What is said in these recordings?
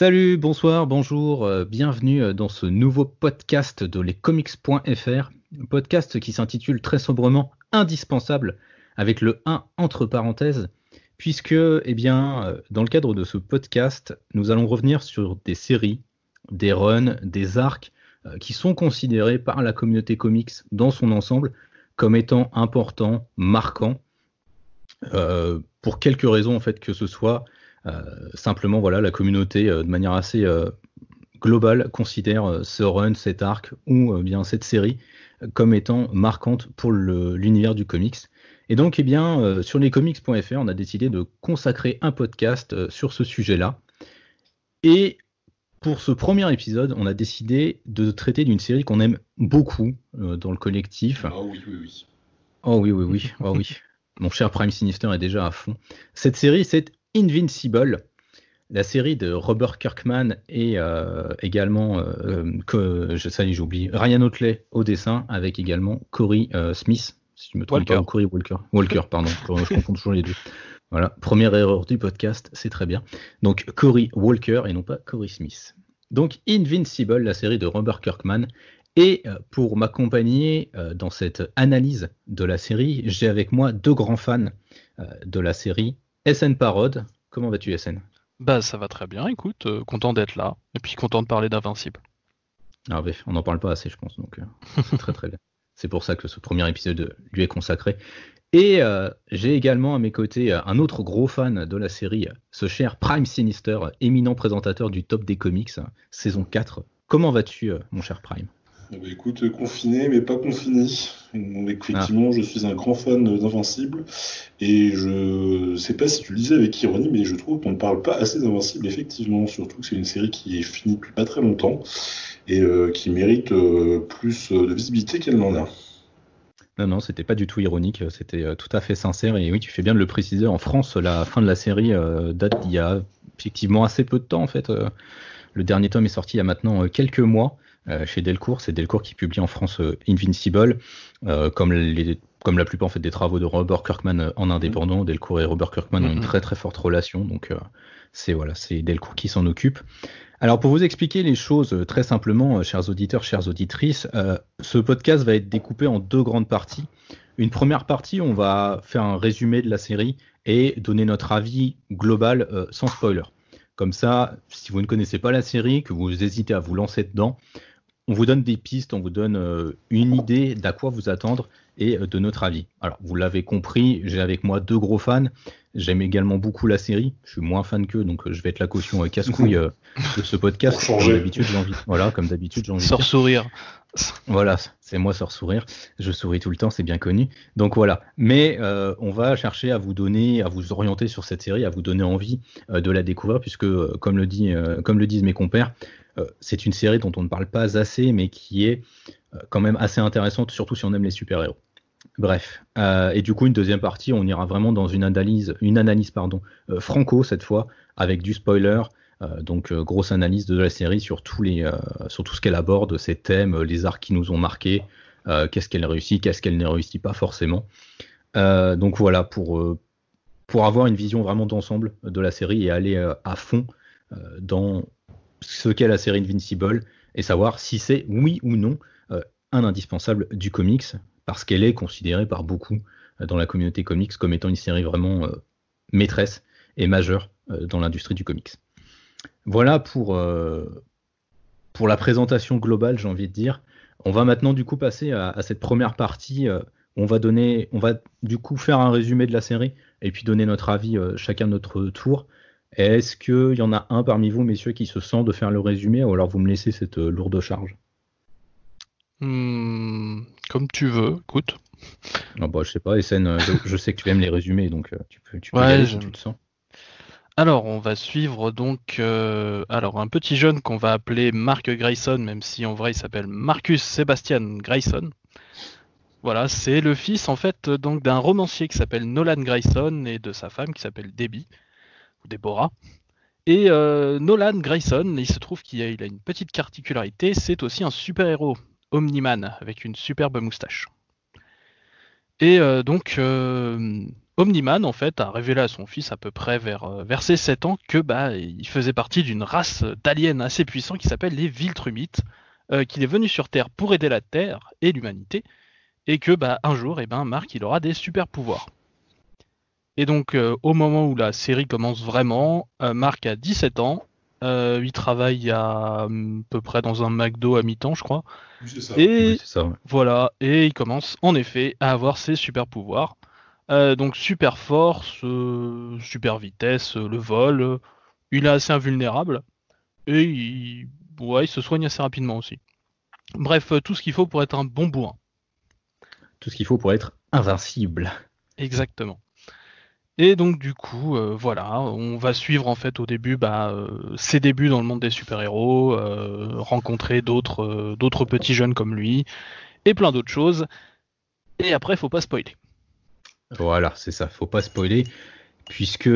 Salut, bonsoir, bonjour, bienvenue dans ce nouveau podcast de lescomics.fr, un podcast qui s'intitule très sobrement Indispensable, avec le 1 entre parenthèses, puisque, dans le cadre de ce podcast, nous allons revenir sur des séries, des runs, des arcs, qui sont considérés par la communauté comics dans son ensemble comme étant importants, marquants, pour quelques raisons en fait que ce soit. Simplement, voilà, la communauté, de manière assez globale, considère ce run, cet arc ou bien cette série comme étant marquante pour l'univers du comics. Et donc, sur lescomics.fr, on a décidé de consacrer un podcast sur ce sujet-là. Et pour ce premier épisode, on a décidé de traiter d'une série qu'on aime beaucoup dans le collectif. Oh oui, oui, oui. Oh oui, oui, oui, oh oui. Mon cher Prime Sinister est déjà à fond. Cette série, c'est Invincible, la série de Robert Kirkman et également, j'ai oublié, Ryan Otley au dessin, avec également Cory Smith, si je me trompe pas, ou Cory Walker, pardon, je confonds toujours les deux. Voilà, première erreur du podcast, c'est très bien. Donc Cory Walker et non pas Cory Smith. Donc Invincible, la série de Robert Kirkman. Et pour m'accompagner dans cette analyse de la série, j'ai avec moi deux grands fans de la série. SN Parode, comment vas-tu SN ? Bah ça va très bien, écoute, content d'être là, et puis content de parler d'Invincible. Ah ouais, on n'en parle pas assez je pense, donc c'est très très bien. C'est pour ça que ce premier épisode lui est consacré. Et j'ai également à mes côtés un autre gros fan de la série, ce cher Prime Sinister, éminent présentateur du Top des Comics, saison 4. Comment vas-tu mon cher Prime ? Bah, écoute, confiné mais pas confiné. Donc, effectivement, je suis un grand fan d'Invincible et je sais pas si tu le disais avec ironie, mais je trouve qu'on ne parle pas assez d'Invincible, effectivement, surtout que c'est une série qui est finie depuis pas très longtemps et qui mérite plus de visibilité qu'elle n'en a. Non, c'était pas du tout ironique, c'était tout à fait sincère. Et oui, tu fais bien de le préciser. En France, la fin de la série date d'il y a effectivement assez peu de temps en fait. Le dernier tome est sorti il y a maintenant quelques mois chez Delcourt. C'est Delcourt qui publie en France Invincible, comme la plupart en fait, des travaux de Robert Kirkman en indépendant. Delcourt et Robert Kirkman ont une très très forte relation, donc c'est Delcourt qui s'en occupe. Alors pour vous expliquer les choses très simplement, chers auditeurs, chères auditrices, ce podcast va être découpé en deux grandes parties. Une première partie, on va faire un résumé de la série et donner notre avis global sans spoiler. Comme ça, si vous ne connaissez pas la série, que vous hésitez à vous lancer dedans, on vous donne des pistes, on vous donne une idée d'à quoi vous attendre et de notre avis. Alors, vous l'avez compris, j'ai avec moi deux gros fans. J'aime également beaucoup la série. Je suis moins fan qu'eux, donc je vais être la caution casse-couille de ce podcast. Comme d'habitude, j'ai envie de dire. Sors sourire. Voilà, c'est moi sors sourire. Je souris tout le temps, c'est bien connu. Donc voilà. Mais on va chercher à vous donner, à vous orienter sur cette série, à vous donner envie de la découvrir, puisque comme le disent mes compères, c'est une série dont on ne parle pas assez, mais qui est quand même assez intéressante, surtout si on aime les super-héros. Bref, et du coup une deuxième partie, on ira vraiment dans une analyse franco cette fois, avec du spoiler, donc grosse analyse de la série sur tout ce qu'elle aborde, ses thèmes, les arcs qui nous ont marqués, qu'est-ce qu'elle réussit, qu'est-ce qu'elle ne réussit pas forcément. Donc voilà, pour avoir une vision vraiment d'ensemble de la série et aller à fond dans ce qu'est la série Invincible et savoir si c'est oui ou non un indispensable du comics, parce qu'elle est considérée par beaucoup dans la communauté comics comme étant une série vraiment maîtresse et majeure dans l'industrie du comics. Voilà pour la présentation globale, j'ai envie de dire. On va maintenant du coup passer à cette première partie. On va du coup faire un résumé de la série et puis donner notre avis chacun de notre tour. Est-ce qu'il y en a un parmi vous, messieurs, qui se sent de faire le résumé, ou alors vous me laissez cette lourde charge ? Comme tu veux, écoute. Oh bah, je sais pas, SN, je sais que tu aimes les résumés, donc tu peux y aller si tu te sens. Alors, on va suivre donc un petit jeune qu'on va appeler Mark Grayson, même si en vrai il s'appelle Marcus Sebastian Grayson. Voilà, c'est le fils en fait donc d'un romancier qui s'appelle Nolan Grayson et de sa femme qui s'appelle Debbie, ou Deborah. Et Nolan Grayson, il se trouve qu'il a une petite particularité, c'est aussi un super-héros, Omni-Man, avec une superbe moustache. Et Omni-Man, en fait, a révélé à son fils à peu près vers ses 7 ans que il faisait partie d'une race d'aliens assez puissants qui s'appelle les Viltrumites, qu'il est venu sur Terre pour aider la Terre et l'humanité, et que un jour, Mark, il aura des super pouvoirs. Et donc, au moment où la série commence vraiment, Mark a 17 ans, il travaille à peu près dans un McDo à mi-temps, je crois, Oui, c'est ça. et Ouais, c'est ça. Ouais. voilà, et il commence en effet à avoir ses super pouvoirs. Donc super force, super vitesse, le vol, il est assez invulnérable et il se soigne assez rapidement aussi. Bref, tout ce qu'il faut pour être un bon bourrin. Tout ce qu'il faut pour être invincible. Exactement. Et donc du coup, voilà, on va suivre en fait au début ses débuts dans le monde des super-héros, rencontrer d'autres petits jeunes comme lui et plein d'autres choses. Et après, faut pas spoiler. Voilà, c'est ça. Faut pas spoiler, puisque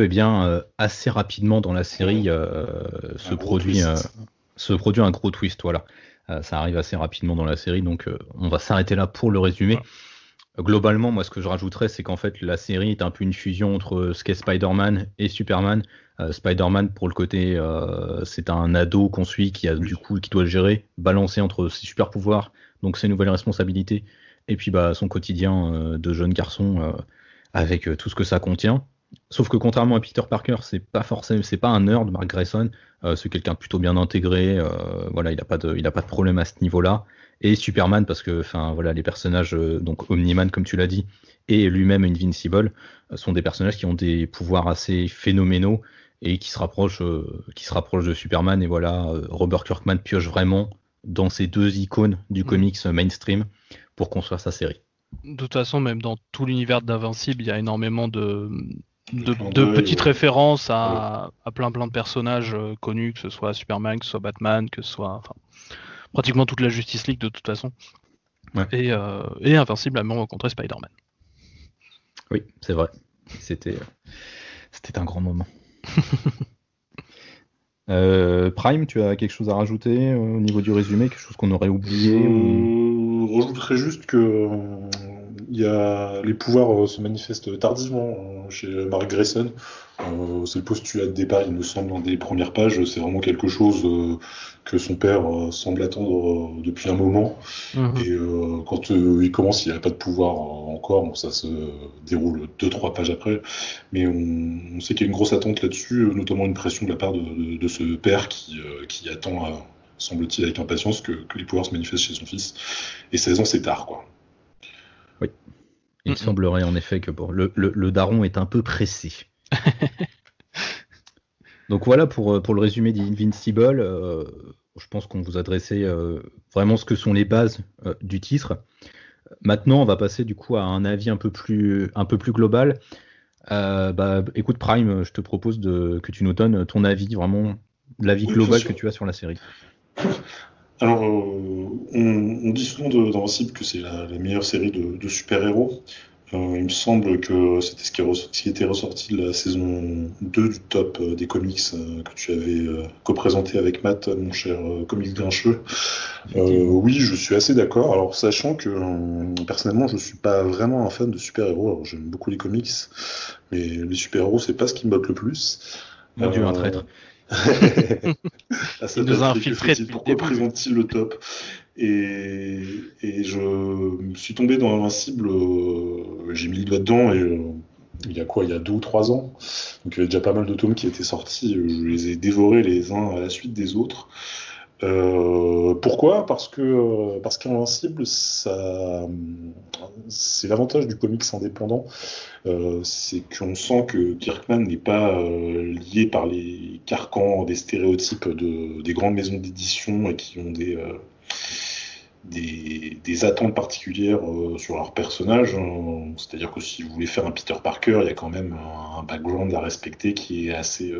assez rapidement dans la série se produit un gros twist. Voilà, ça arrive assez rapidement dans la série, donc on va s'arrêter là pour le résumé. Globalement, moi, ce que je rajouterais, c'est qu'en fait, la série est un peu une fusion entre ce qu'est Spider-Man et Superman. Spider-Man, pour le côté, c'est un ado qu'on suit qui doit le gérer, balancer entre ses super pouvoirs, donc ses nouvelles responsabilités, et puis son quotidien de jeune garçon avec tout ce que ça contient. Sauf que contrairement à Peter Parker, c'est pas un nerd, Mark Grayson. C'est quelqu'un de plutôt bien intégré. Voilà, il a pas de problème à ce niveau-là. Et Superman, parce que, voilà, les personnages, donc Omni-Man, comme tu l'as dit, et lui-même Invincible, sont des personnages qui ont des pouvoirs assez phénoménaux et qui se rapprochent de Superman. Et voilà, Robert Kirkman pioche vraiment dans ces deux icônes du comics mainstream pour construire sa série. De toute façon, même dans tout l'univers d'Invincible, il y a énormément de d'œil, petites références ouais. à plein de personnages connus, que ce soit Superman, que ce soit Batman, que ce soit pratiquement toute la Justice League de toute façon. Ouais. Et Invincible a même rencontré Spider-Man. Oui, c'est vrai. C'était un grand moment. Prime, tu as quelque chose à rajouter au niveau du résumé, quelque chose qu'on aurait oublié ou... Je rajouterais juste que les pouvoirs se manifestent tardivement chez Mark Grayson. C'est le postulat de départ, il me semble, dans des premières pages. C'est vraiment quelque chose que son père semble attendre depuis un moment. Et quand il commence, il n'a pas de pouvoir encore. Bon, ça se déroule 2-3 pages après. Mais on sait qu'il y a une grosse attente là-dessus, notamment une pression de la part de ce père qui attend, semble-t-il, avec impatience que les pouvoirs se manifestent chez son fils. Et 16 ans, c'est tard, quoi. Oui. Il semblerait en effet que le daron est un peu pressé. Donc voilà pour le résumé d'Invincible. Je pense qu'on vous adressait vraiment ce que sont les bases du titre. Maintenant, on va passer du coup à un avis un peu plus global. Écoute Prime, je te propose que tu nous donnes ton avis, vraiment l'avis global que tu as sur la série. Alors, on dit souvent d'Invincible que c'est la meilleure série de super-héros. Il me semble que c'était ce qui était ressorti de la saison 2 du top des comics que tu avais co-présenté avec Matt, mon cher comics grincheux. Oui, je suis assez d'accord. Alors, sachant que personnellement, je suis pas vraiment un fan de super-héros. Alors, j'aime beaucoup les comics, mais les super-héros, c'est pas ce qui me botte le plus. Mon Dieu, un traître. Il nous a infiltré depuis le pourquoi début. présente-t-il le top et je me suis tombé dans Invincible, j'ai mis le doigt dedans et il y a 2 ou 3 ans, donc il y avait déjà pas mal de tomes qui étaient sortis, je les ai dévorés les uns à la suite des autres. Pourquoi ? Parce qu'Invincible, c'est l'avantage du comics indépendant, c'est qu'on sent que Kirkman n'est pas lié par les carcans des stéréotypes des grandes maisons d'édition et qui ont des attentes particulières sur leurs personnages. C'est-à-dire que si vous voulez faire un Peter Parker, il y a quand même un background à respecter qui est assez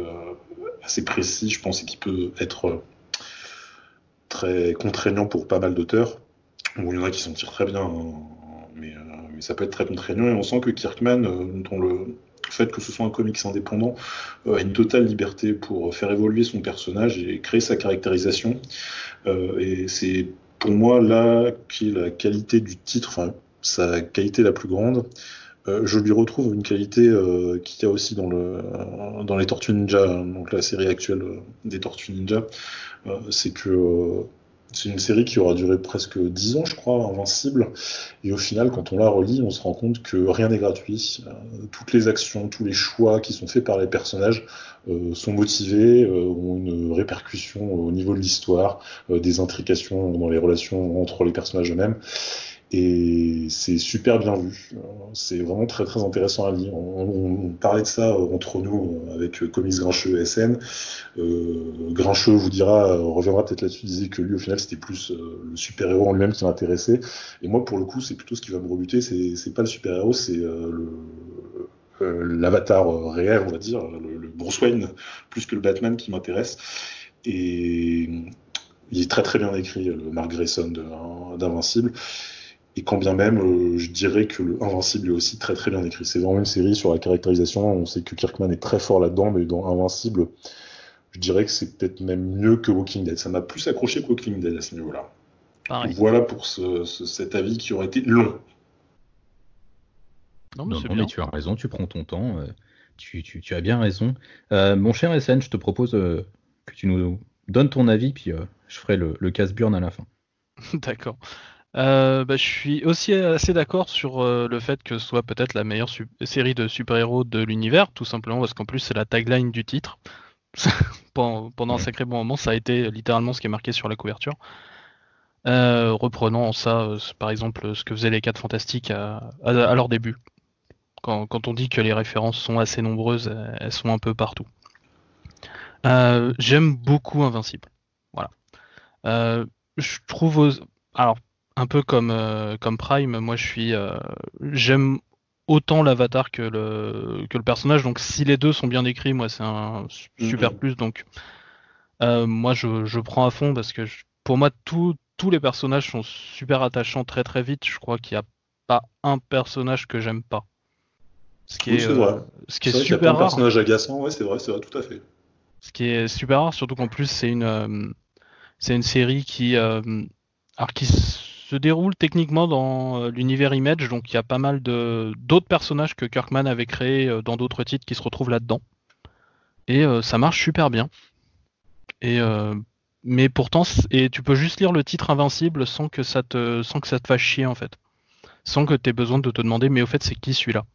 précis, je pense, et qui peut être très contraignant pour pas mal d'auteurs. Bon, il y en a qui s'en tirent très bien, mais ça peut être très contraignant, et on sent que Kirkman, dans le fait que ce soit un comics indépendant, a une totale liberté pour faire évoluer son personnage et créer sa caractérisation. Et c'est pour moi là qui est la qualité du titre, enfin sa qualité la plus grande. Je lui retrouve une qualité qu'il y a aussi dans les Tortues Ninja, donc la série actuelle des Tortues Ninja. C'est que c'est une série qui aura duré presque 10 ans, je crois, Invincible. Et au final, quand on la relit, on se rend compte que rien n'est gratuit. Toutes les actions, tous les choix qui sont faits par les personnages sont motivés, ont une répercussion au niveau de l'histoire, des intrications dans les relations entre les personnages eux-mêmes. Et c'est super bien vu. C'est vraiment très très intéressant à lire. On parlait de ça entre nous avec Comics Grincheux et SN. Grincheux vous dira, reviendra peut-être là-dessus, disait que lui au final c'était plus le super-héros en lui-même qui l'intéressait. Et moi pour le coup c'est plutôt ce qui va me rebuter, c'est pas le super-héros, c'est l'avatar réel, on va dire, le Bruce Wayne, plus que le Batman qui m'intéresse. Et il est très très bien écrit, le Mark Grayson d'Invincible. Et quand bien même, je dirais que le Invincible est aussi très très bien écrit. C'est vraiment une série sur la caractérisation. On sait que Kirkman est très fort là-dedans, mais dans Invincible, je dirais que c'est peut-être même mieux que Walking Dead. Ça m'a plus accroché que Walking Dead à ce niveau-là. Pareil. Voilà pour cet avis qui aurait été long. Non, mais tu as raison, tu prends ton temps. Tu as bien raison. Mon cher SN, je te propose que tu nous donnes ton avis, puis je ferai le casse-burn à la fin. D'accord. Je suis aussi assez d'accord sur le fait que ce soit peut-être la meilleure série de super-héros de l'univers, tout simplement parce qu'en plus c'est la tagline du titre. Pendant un sacré bon moment, ça a été littéralement ce qui est marqué sur la couverture. Reprenant ça, par exemple, ce que faisaient les 4 Fantastiques à leur début. Quand on dit que les références sont assez nombreuses, elles sont un peu partout. J'aime beaucoup Invincible. Voilà. Je trouve... Alors, un peu comme Prime, moi j'aime autant l'avatar que le personnage, donc si les deux sont bien écrits, moi c'est un super plus, donc moi je prends à fond parce que pour moi tous les personnages sont super attachants très très vite. Je crois qu'il n'y a pas un personnage que j'aime pas. Ce qui est vrai. Ce qui est vrai super qu'il y a pas rare. un personnage agaçant, ouais, c'est vrai, tout à fait. Ce qui est super rare, surtout qu'en plus c'est une série qui se déroule techniquement dans l'univers Image, donc il y a pas mal d'autres personnages que Kirkman avait créés dans d'autres titres qui se retrouvent là-dedans. Et ça marche super bien. Et mais pourtant, tu peux juste lire le titre Invincible sans que ça te fasse chier en fait, sans que tu aies besoin de te demander mais au fait c'est qui celui-là.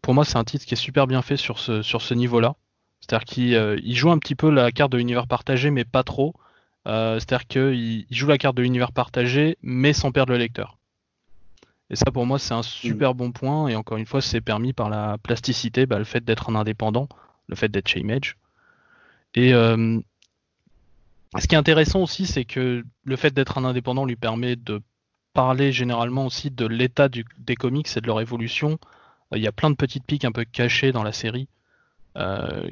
Pour moi c'est un titre qui est super bien fait sur ce niveau-là. C'est-à-dire qu'il joue un petit peu la carte de l'univers partagé mais pas trop. C'est-à-dire qu'il joue la carte de l'univers partagé, mais sans perdre le lecteur. Et ça, pour moi, c'est un super bon point. Et encore une fois, c'est permis par la plasticité, le fait d'être un indépendant, le fait d'être chez Image. Et ce qui est intéressant aussi, c'est que le fait d'être un indépendant lui permet de parler généralement aussi de l'état des comics et de leur évolution. Il y a plein de petites piques un peu cachées dans la série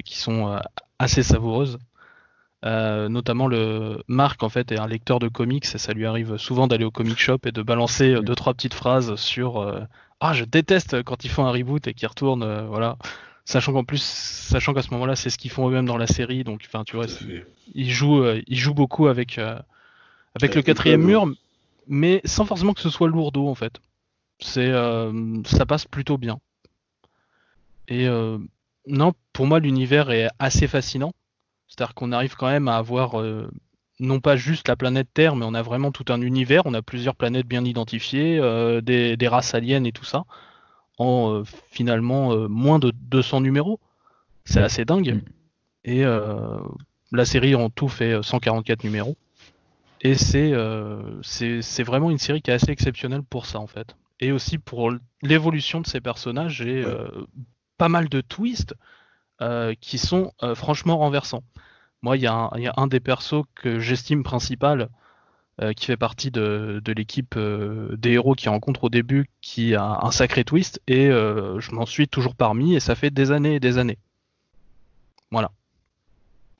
qui sont assez savoureuses. Notamment le Marc en fait est un lecteur de comics et ça lui arrive souvent d'aller au comic shop et de balancer 2-3 petites phrases sur je déteste quand ils font un reboot et qu'ils retournent voilà, sachant qu'à ce moment-là c'est ce qu'ils font eux-mêmes dans la série, donc enfin tu vois ils jouent beaucoup avec le 4e mur, mais sans forcément que ce soit lourdeau en fait. Ça passe plutôt bien. Et non, pour moi l'univers est assez fascinant. C'est-à-dire qu'on arrive quand même à avoir non pas juste la planète Terre, mais on a vraiment tout un univers, on a plusieurs planètes bien identifiées, des races aliens et tout ça, en finalement moins de 200 numéros. C'est assez dingue. Et la série en tout fait 144 numéros. Et c'est vraiment une série qui est assez exceptionnelle pour ça en fait. Et aussi pour l'évolution de ces personnages et pas mal de twists qui sont franchement renversants. Moi, il y a un des persos que j'estime principal, qui fait partie de l'équipe des héros qui rencontrent au début, qui a un sacré twist, et je m'en suis toujours parmi, et ça fait des années et des années. Voilà.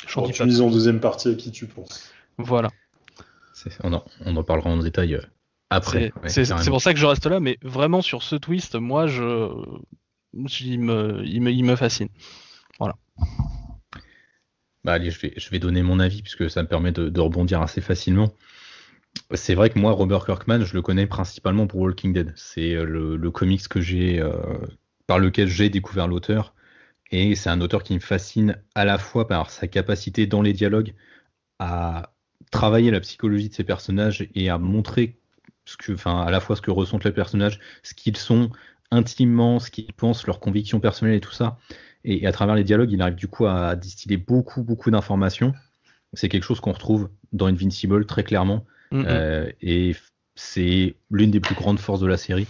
Tu mises en deuxième partie à qui tu penses. Voilà. On en parlera en détail après. C'est pour ça que je reste là, mais vraiment sur ce twist, moi, il me fascine. Voilà. Allez, je vais donner mon avis puisque ça me permet de rebondir assez facilement. C'est vrai que moi, Robert Kirkman, je le connais principalement pour Walking Dead. C'est le comics que j'ai, par lequel j'ai découvert l'auteur. Et c'est un auteur qui me fascine à la fois par sa capacité dans les dialogues à travailler la psychologie de ses personnages et à montrer à la fois ce que ressentent les personnages, ce qu'ils sont intimement, ce qu'ils pensent, leurs convictions personnelles et tout ça. Et à travers les dialogues, il arrive du coup à distiller beaucoup, beaucoup d'informations. C'est quelque chose qu'on retrouve dans Invincible très clairement. Et c'est l'une des plus grandes forces de la série.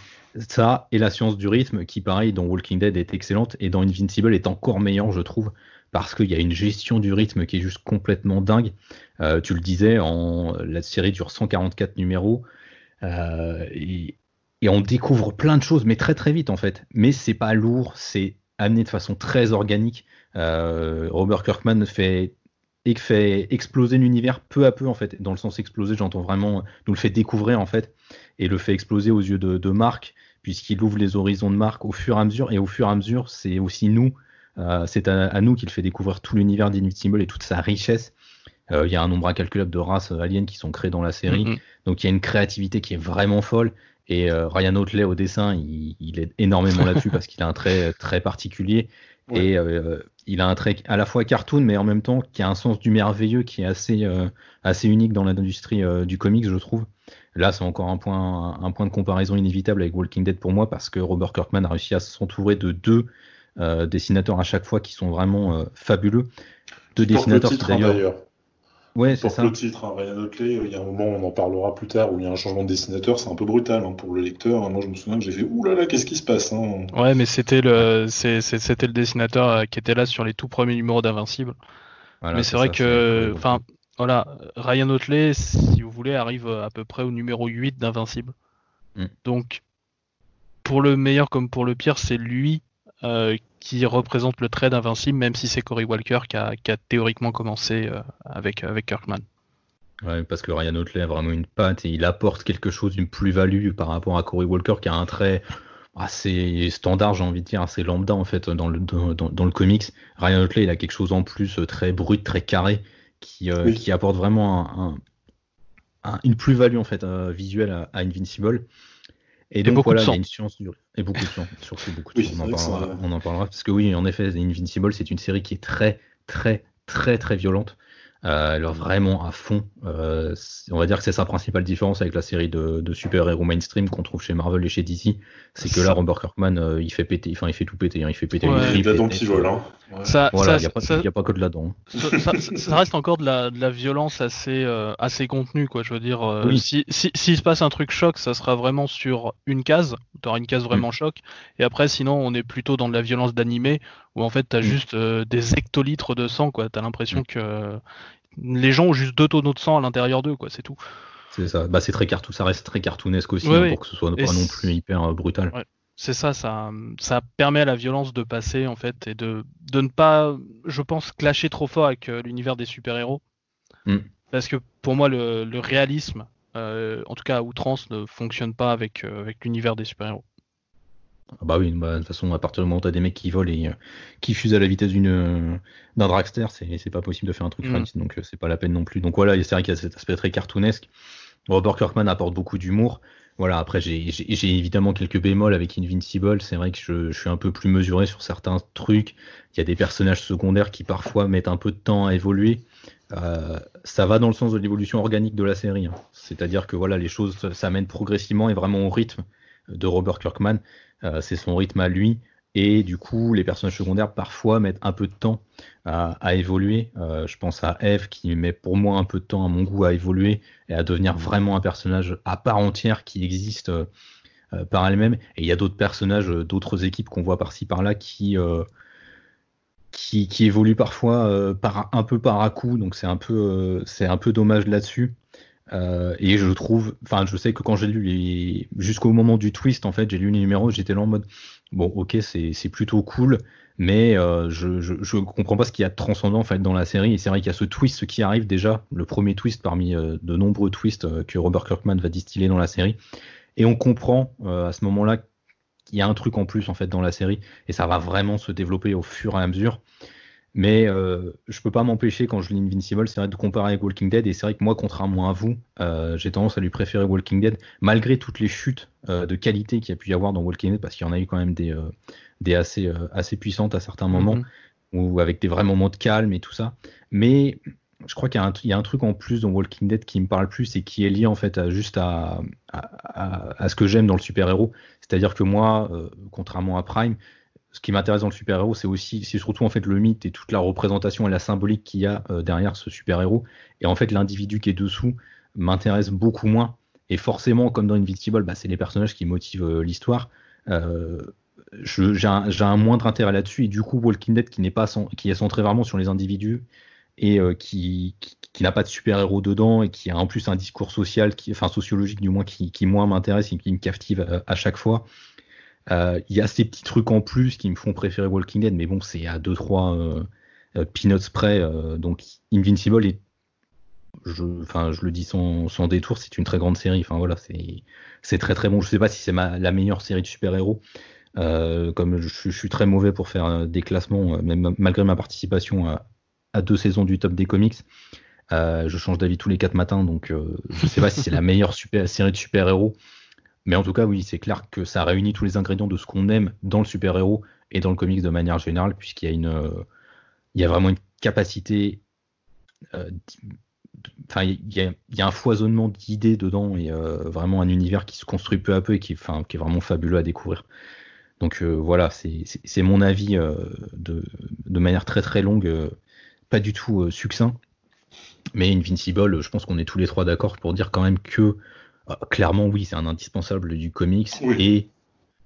Ça et la science du rythme qui, pareil, dans Walking Dead est excellente et dans Invincible est encore meilleure, je trouve, parce qu'il y a une gestion du rythme qui est juste complètement dingue. Tu le disais, la série dure 144 numéros et on découvre plein de choses, mais très très vite en fait. Mais c'est pas lourd, c'est amené de façon très organique. Robert Kirkman fait exploser l'univers peu à peu en fait. Dans le sens exploser, j'entends vraiment nous le fait découvrir en fait et le fait exploser aux yeux de Mark, puisqu'il ouvre les horizons de Mark au fur et à mesure. Et au fur et à mesure, c'est aussi nous, c'est à nous qu'il fait découvrir tout l'univers d'Invincible et toute sa richesse. Il y a un nombre incalculable de races aliens qui sont créées dans la série, donc il y a une créativité qui est vraiment folle. Et Ryan Otley au dessin, il aide énormément là-dessus parce qu'il a un trait très particulier. Ouais. Et il a un trait à la fois cartoon, mais en même temps qui a un sens du merveilleux qui est assez unique dans l'industrie du comics, je trouve. Là, c'est encore un point de comparaison inévitable avec Walking Dead pour moi, parce que Robert Kirkman a réussi à s'entourer de deux dessinateurs à chaque fois qui sont vraiment fabuleux. Deux dessinateurs qui d'ailleurs. Ouais, c'est ça. Pour le titre, Ryan Otley, il y a un moment, on en parlera plus tard, où il y a un changement de dessinateur, c'est un peu brutal pour le lecteur. Moi, je me souviens que j'ai fait « Ouh là là, qu'est-ce qui se passe ?» Ouais, mais c'était le dessinateur qui était là sur les tout premiers numéros d'Invincible. Voilà, mais c'est vrai que, voilà, Ryan Otley, si vous voulez, arrive à peu près au numéro 8 d'Invincible. Donc, pour le meilleur comme pour le pire, c'est lui qui représente le trait d'Invincible, même si c'est Cory Walker qui a théoriquement commencé avec Kirkman. Ouais, parce que Ryan Otley a vraiment une patte et il apporte quelque chose, une plus-value par rapport à Cory Walker qui a un trait assez standard, j'ai envie de dire, assez lambda en fait dans le comics. Ryan Otley, il a quelque chose en plus très brut, très carré, qui apporte vraiment une plus-value en fait visuelle à Invincible. Et donc voilà, il y a une science dure et beaucoup de sang, surtout beaucoup de sang. On en parlera parce que oui, en effet, Invincible, c'est une série qui est très très très très violente. Alors vraiment à fond. On va dire que c'est sa principale différence avec la série de super-héros mainstream qu'on trouve chez Marvel et chez DC, c'est que là, Robert Kirkman, il fait tout péter. Il fait péter les tripes. Il y a dedans qui vole. Voilà, il n'y a pas que de là-dedans. Ça reste encore de la violence assez contenue, quoi. Je veux dire, s'il se passe un truc choc, ça sera vraiment sur une case. Tu auras une case vraiment choc. Et après, sinon, on est plutôt dans de la violence d'animé où en fait, tu as juste des hectolitres de sang, quoi. Tu as l'impression que les gens ont juste 2 tonneaux de sang à l'intérieur d'eux, quoi. C'est tout. C'est ça. Ça reste très cartoonesque aussi, pour que ce soit pas non plus hyper brutal. Ouais. C'est ça ça permet à la violence de passer en fait et de ne pas, je pense, clasher trop fort avec l'univers des super-héros. Parce que pour moi le réalisme, en tout cas à outrance, ne fonctionne pas avec l'univers des super-héros. Bah oui, de toute façon, à partir du moment où t'as des mecs qui volent et qui fusent à la vitesse d'un dragster, c'est pas possible de faire un truc réaliste, donc c'est pas la peine non plus. Donc voilà, c'est vrai qu'il y a cet aspect très cartoonesque. Robert Kirkman apporte beaucoup d'humour. Voilà, après j'ai évidemment quelques bémols avec Invincible. C'est vrai que je suis un peu plus mesuré sur certains trucs. Il y a des personnages secondaires qui parfois mettent un peu de temps à évoluer. Ça va dans le sens de l'évolution organique de la série. C'est-à-dire que voilà, les choses s'amènent progressivement et vraiment au rythme de Robert Kirkman. C'est son rythme à lui. Et du coup, les personnages secondaires parfois mettent un peu de temps à évoluer. Je pense à Eve qui met pour moi un peu de temps à mon goût à évoluer et à devenir vraiment un personnage à part entière qui existe par elle-même. Et il y a d'autres personnages, d'autres équipes qu'on voit par-ci par-là qui évoluent parfois un peu par à-coup. Donc c'est un peu dommage là-dessus. Et je sais que quand j'ai lu jusqu'au moment du twist, en fait, j'ai lu les numéros, j'étais là en mode bon, ok, c'est plutôt cool, mais je comprends pas ce qu'il y a de transcendant en fait dans la série. Et c'est vrai qu'il y a ce twist qui arrive déjà, le premier twist parmi de nombreux twists que Robert Kirkman va distiller dans la série, et on comprend à ce moment-là qu'il y a un truc en plus en fait dans la série, et ça va vraiment se développer au fur et à mesure. Mais je peux pas m'empêcher quand je lis Invincible, c'est vrai de comparer avec Walking Dead, et c'est vrai que moi, contrairement à vous, j'ai tendance à lui préférer Walking Dead, malgré toutes les chutes de qualité qu'il y a pu y avoir dans Walking Dead, parce qu'il y en a eu quand même des assez puissantes à certains moments, ou avec des vrais moments de calme et tout ça. Mais je crois qu'il y a un truc en plus dans Walking Dead qui me parle plus et qui est lié en fait à ce que j'aime dans le super-héros. C'est-à-dire que moi, contrairement à Prime, ce qui m'intéresse dans le super-héros, c'est surtout en fait le mythe et toute la représentation et la symbolique qu'il y a derrière ce super-héros. Et en fait, l'individu qui est dessous m'intéresse beaucoup moins. Et forcément, comme dans Invincible, bah, c'est les personnages qui motivent l'histoire. Euh, j'ai un moindre intérêt là-dessus. Et du coup, Walking Dead, qui est centré vraiment sur les individus et qui n'a pas de super-héros dedans et qui a en plus un discours social, enfin sociologique du moins, qui moi m'intéresse et qui me captive à chaque fois. Il y a ces petits trucs en plus qui me font préférer Walking Dead, mais bon, c'est à 2-3 peanuts près. Donc Invincible, je le dis sans détour, c'est une très grande série. Enfin voilà, c'est très très bon. Je sais pas si c'est la meilleure série de super-héros. Comme je suis très mauvais pour faire des classements, même malgré ma participation à 2 saisons du top des comics. Je change d'avis tous les 4 matins, donc je sais pas si c'est la meilleure série de super-héros. Mais en tout cas, oui, c'est clair que ça réunit tous les ingrédients de ce qu'on aime dans le super-héros et dans le comics de manière générale, puisqu'il y a il y a vraiment une capacité, enfin, il y a un foisonnement d'idées dedans et vraiment un univers qui se construit peu à peu et qui est vraiment fabuleux à découvrir. Donc voilà, c'est mon avis de manière très très longue, pas du tout succinct. Mais Invincible, je pense qu'on est tous les trois d'accord pour dire quand même que clairement, oui, c'est un indispensable du comics. Oui. Et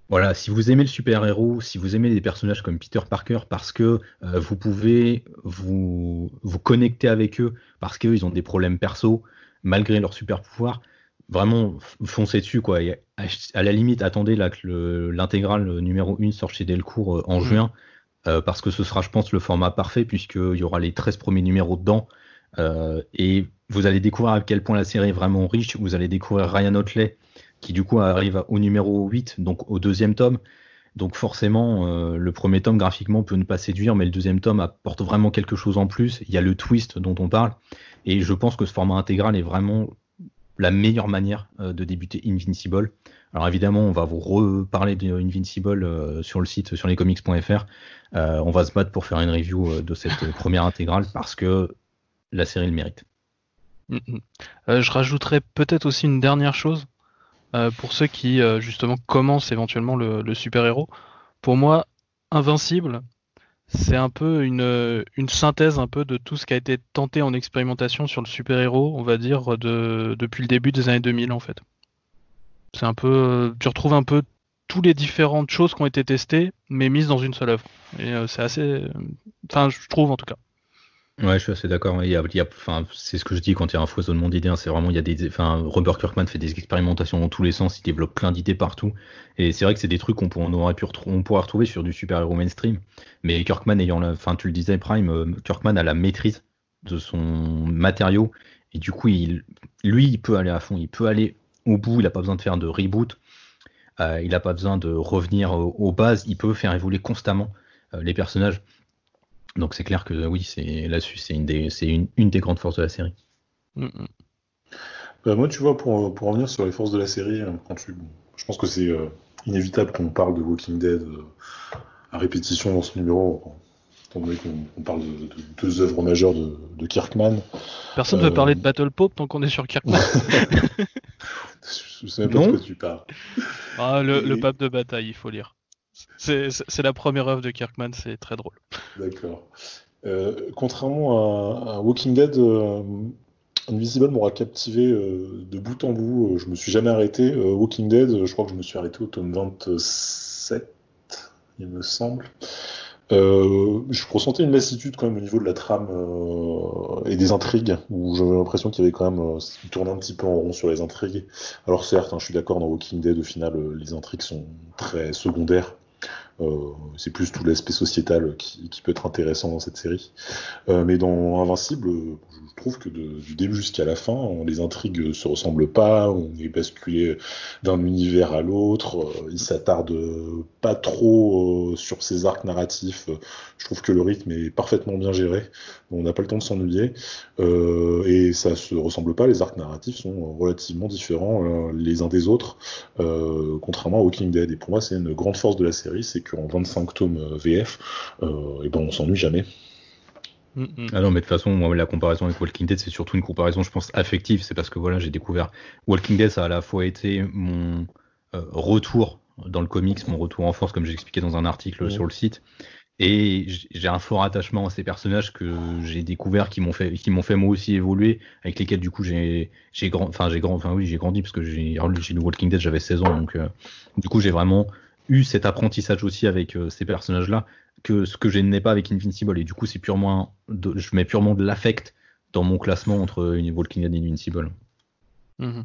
voilà, si vous aimez le super-héros, si vous aimez des personnages comme Peter Parker, parce que vous pouvez vous connecter avec eux, parce qu'ils ont des problèmes perso, malgré leur super-pouvoir, vraiment, foncez dessus, quoi. Et à la limite, attendez là, que l'intégrale numéro 1 sorte chez Delcourt en juin, parce que ce sera, je pense, le format parfait, puisqu'il y aura les 13 premiers numéros dedans. Et vous allez découvrir à quel point la série est vraiment riche. Vous allez découvrir Ryan Otley, qui du coup arrive au numéro 8, donc au 2e tome. Donc forcément, le premier tome graphiquement peut ne pas séduire, mais le 2e tome apporte vraiment quelque chose en plus. Il y a le twist dont on parle. Et je pense que ce format intégral est vraiment la meilleure manière de débuter Invincible. Alors évidemment, on va vous reparler de Invincible sur le site, sur lescomics.fr. On va se battre pour faire une review de cette première intégrale parce que la série le mérite. Je rajouterais peut-être aussi une dernière chose pour ceux qui justement commencent éventuellement le super-héros. Pour moi, Invincible, c'est un peu une synthèse un peu de tout ce qui a été tenté en expérimentation sur le super-héros, on va dire, depuis le début des années 2000 en fait. C'est un peu, tu retrouves un peu toutes les différentes choses qui ont été testées, mais mises dans une seule œuvre. Et c'est assez, enfin, je trouve en tout cas. Ouais, je suis assez d'accord. Enfin, c'est ce que je dis quand il y a un foisonnement d'idées. C'est vraiment, Robert Kirkman fait des expérimentations dans tous les sens. Il développe plein d'idées partout. Et c'est vrai que c'est des trucs on pourrait retrouver sur du super-héros mainstream. Mais Kirkman tu le disais, Prime, Kirkman a la maîtrise de son matériau. Et du coup, il peut aller à fond. Il peut aller au bout. Il n'a pas besoin de faire de reboot. Il n'a pas besoin de revenir aux bases. Il peut faire évoluer constamment les personnages. Donc c'est clair que oui, là-dessus, c'est une des grandes forces de la série. Bah, moi, tu vois, pour revenir sur les forces de la série, je pense que c'est inévitable qu'on parle de Walking Dead à répétition dans ce numéro, étant donné qu'on parle de 2 œuvres majeures de Kirkman. Personne ne veut parler de Battle Pope tant qu'on est sur Kirkman. Je sais même pas de quoi tu parles. Le pape de bataille, il faut lire. C'est la première œuvre de Kirkman, c'est très drôle. D'accord. Contrairement à Walking Dead, Invisible m'aura captivé de bout en bout. Je me suis jamais arrêté. Walking Dead, je crois que je me suis arrêté au tome 27, il me semble. Je ressentais une lassitude quand même au niveau de la trame et des intrigues, où j'avais l'impression qu'il y avait quand même, il tournait un petit peu en rond sur les intrigues. Alors certes, je suis d'accord, dans Walking Dead, au final, les intrigues sont très secondaires. C'est plus tout l'aspect sociétal qui peut être intéressant dans cette série. Mais dans Invincible, je trouve que du début jusqu'à la fin, les intrigues se ressemblent pas, on est basculé d'un univers à l'autre, il s'attarde pas trop sur ses arcs narratifs. Je trouve que le rythme est parfaitement bien géré, on n'a pas le temps de s'ennuyer, et ça se ressemble pas, les arcs narratifs sont relativement différents les uns des autres, contrairement à Walking Dead. Et pour moi, c'est une grande force de la série, c'est qu'en 25 tomes VF, et ben on s'ennuie jamais. Ah non, mais de toute façon, moi, la comparaison avec Walking Dead, c'est surtout une comparaison, je pense, affective. C'est parce que voilà, j'ai découvert Walking Dead, ça a à la fois été mon retour dans le comics, mon retour en force, comme j'expliquais dans un article sur le site. Et j'ai un fort attachement à ces personnages que j'ai découverts, qui m'ont fait moi aussi évoluer, avec lesquels du coup j'ai grandi parce que j'ai lu Walking Dead, j'avais 16 ans, donc du coup j'ai vraiment eu cet apprentissage aussi avec ces personnages-là, que ce que je n'ai pas avec Invincible. Et du coup, je mets purement de l'affect dans mon classement entre Walking Dead et Invincible. Ouais.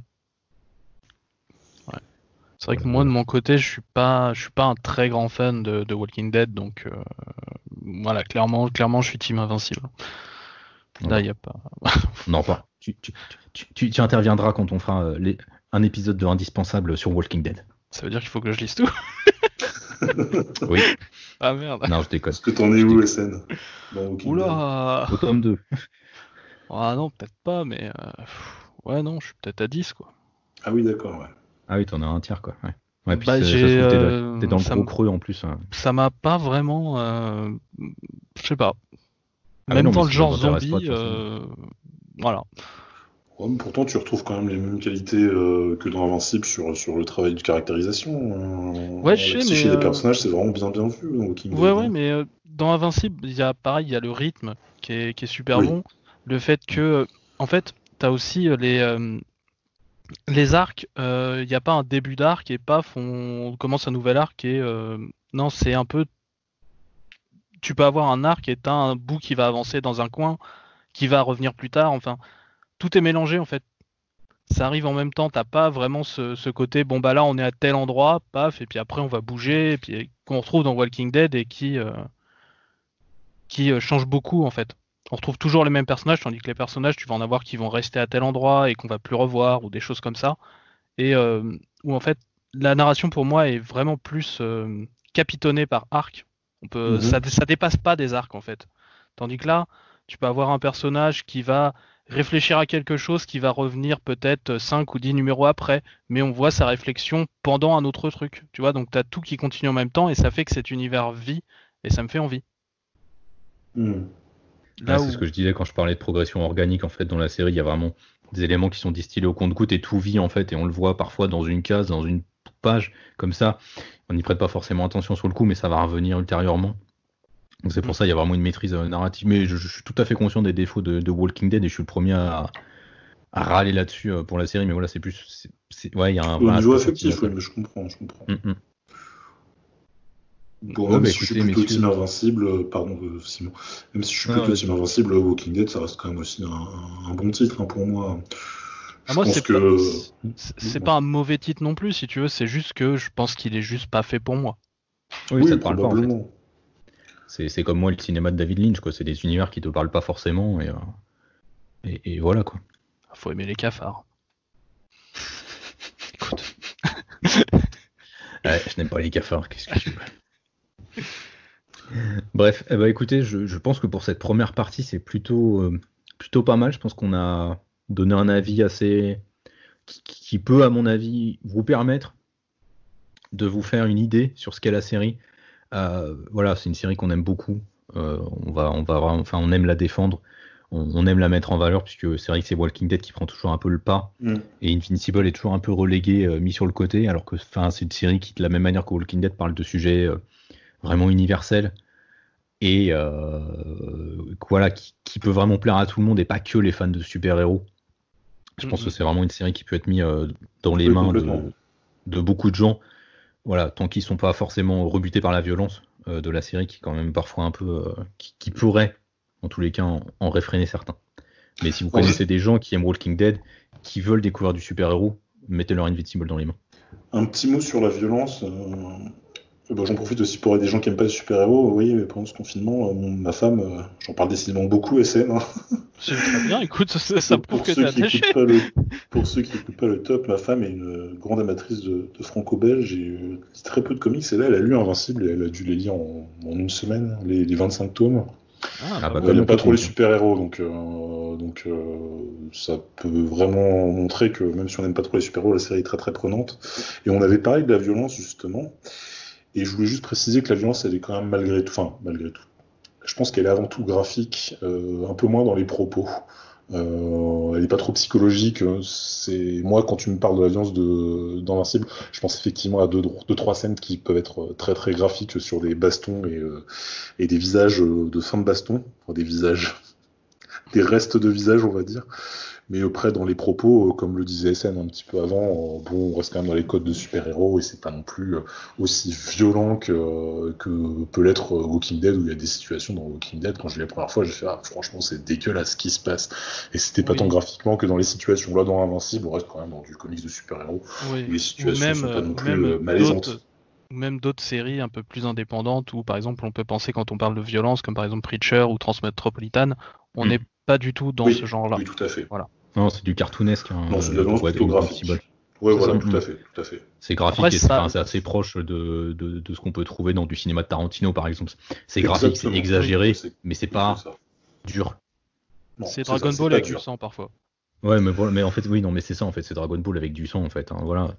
C'est vrai que moi, de mon côté, je suis pas un très grand fan de Walking Dead, donc voilà, clairement, je suis team Invincible. Là, il y a pas. Non, pas. Tu interviendras quand on fera un épisode de Indispensable sur Walking Dead. Ça veut dire qu'il faut que je lise tout. Oui. Ah merde. Non, je déconne. Est-ce que t'en es où, SN? Oula. Au tome 2. Ah non, peut-être pas, mais ouais, non, je suis peut-être à 10, quoi. Ah oui, d'accord, ouais. Ah oui, t'en as un tiers, quoi. Ouais, puis Bah, ça se trouve, t'es dans le gros creux en plus. Ça m'a pas vraiment. Je sais pas. Même dans le genre zombie, voilà. Ouais, mais pourtant, tu retrouves quand même les mêmes qualités que dans Invincible sur le travail de caractérisation. Ouais, je sais, mais les personnages, c'est vraiment bien vu dans Walking Dead. Ouais, mais dans Invincible, il y a le rythme qui est super bon. Le fait que, en fait, t'as aussi les arcs. Il n'y a pas un début d'arc et paf, on commence un nouvel arc et non, c'est un peu. Tu peux avoir un arc et t'as un bout qui va avancer dans un coin, qui va revenir plus tard. Enfin, tout est mélangé en fait. Ça arrive en même temps. T'as pas vraiment ce côté. Bon bah là, on est à tel endroit, paf, et puis après on va bouger, et puis qu'on retrouve dans Walking Dead et qui change beaucoup en fait. On retrouve toujours les mêmes personnages, tandis que les personnages, tu vas en avoir qui vont rester à tel endroit et qu'on va plus revoir, ou des choses comme ça. Et où en fait, la narration pour moi est vraiment plus capitonnée par arc. Ça dépasse pas des arcs en fait. Tandis que là, tu peux avoir un personnage qui va réfléchir à quelque chose qui va revenir peut-être 5 ou 10 numéros après, mais on voit sa réflexion pendant un autre truc. Tu vois, donc t'as tout qui continue en même temps et ça fait que cet univers vit et ça me fait envie. C'est ce que je disais quand je parlais de progression organique. En fait, dans la série, il y a vraiment des éléments qui sont distillés au compte-gouttes et tout vit en fait, et on le voit parfois dans une case, dans une page comme ça. On n'y prête pas forcément attention sur le coup, mais ça va revenir ultérieurement. Donc c'est pour ça qu'il y a vraiment une maîtrise narrative. Mais je suis tout à fait conscient des défauts de Walking Dead et je suis le premier à râler là-dessus pour la série. Mais voilà, c'est plus, ouais, il y a un. Au niveau affectif, mais je comprends. Bon, même si je suis plutôt team Invincible, pardon Simon, même si je suis plutôt team Invincible, Walking Dead, ça reste quand même aussi un bon titre pour moi. C'est pas un mauvais titre non plus, si tu veux, c'est juste que je pense qu'il est juste pas fait pour moi. Oui, ça te parle pas en fait. C'est comme moi le cinéma de David Lynch, quoi. C'est des univers qui te parlent pas forcément et voilà quoi. Faut aimer les cafards. Écoute. Ouais, je n'aime pas les cafards, qu'est-ce que tu veux. Bref, écoutez, je pense que pour cette première partie, c'est plutôt pas mal. Je pense qu'on a donné un avis assez qui peut, à mon avis, vous permettre de vous faire une idée sur ce qu'est la série. Voilà, c'est une série qu'on aime beaucoup. On aime la défendre. On aime la mettre en valeur, puisque c'est vrai que c'est Walking Dead qui prend toujours un peu le pas. Et Invincible est toujours un peu relégué, mis sur le côté, alors que c'est une série qui, de la même manière que Walking Dead, parle de sujets vraiment universels et voilà, qui peut vraiment plaire à tout le monde et pas que les fans de super-héros. Je pense que c'est vraiment une série qui peut être mise dans les mains de beaucoup de gens, voilà, tant qu'ils sont pas forcément rebutés par la violence de la série, qui est quand même parfois un peu qui pourrait en tous les cas en réfréner certains. Mais si vous connaissez des gens qui aiment Walking Dead, qui veulent découvrir du super-héros, mettez leur Invincible dans les mains. Un petit mot sur la violence. J'en profite aussi pour aider des gens qui aiment pas les super-héros. Oui, mais pendant ce confinement, ma femme, j'en parle décidément beaucoup, SN. Hein. C'est très bien, écoute, ça prouve que t'es attaché. Pour ceux qui n'écoutent pas le top, ma femme est une grande amatrice de franco-belge et lit très peu de comics. Et là, elle a lu Invincible et elle a dû les lire en une semaine, les 25 tomes. Elle n'aime pas trop les super-héros, donc ça peut vraiment montrer que même si on n'aime pas trop les super-héros, la série est très très prenante. Et on avait parlé de la violence justement. Et je voulais juste préciser que la violence, elle est quand même malgré tout. Je pense qu'elle est avant tout graphique, un peu moins dans les propos. Elle n'est pas trop psychologique. Moi, quand tu me parles de la violence d'Invincible, je pense effectivement à deux, trois scènes qui peuvent être très très graphiques sur des bastons et des visages de fin de baston, enfin, des restes de visages, on va dire. Mais après, dans les propos, comme le disait SN un petit peu avant, on reste quand même dans les codes de super-héros et c'est pas non plus aussi violent que peut l'être Walking Dead, où il y a des situations dans Walking Dead, quand je l'ai la première fois, j'ai fait franchement, c'est dégueulasse ce qui se passe. Et c'était pas tant graphiquement que dans les situations. Là, dans Invincible, on reste quand même dans du comics de super-héros, où les situations sont pas non plus malaisantes. Même d'autres séries un peu plus indépendantes où, par exemple, on peut penser quand on parle de violence, comme par exemple Preacher ou Transmetropolitan, on n'est pas du tout dans ce genre-là. Oui, tout à fait. Voilà. Non, c'est du cartoonesque. Non, c'est de la violence plutôt graphique. Ouais, voilà, tout à fait. C'est graphique. Après, c'est assez proche de ce qu'on peut trouver dans du cinéma de Tarantino, par exemple. C'est graphique, c'est exagéré, mais c'est pas dur. C'est Dragon Ball avec du sang, parfois. Ouais, mais en fait, oui, non, mais c'est ça, en fait, c'est Dragon Ball avec du sang, en fait. Hein, voilà.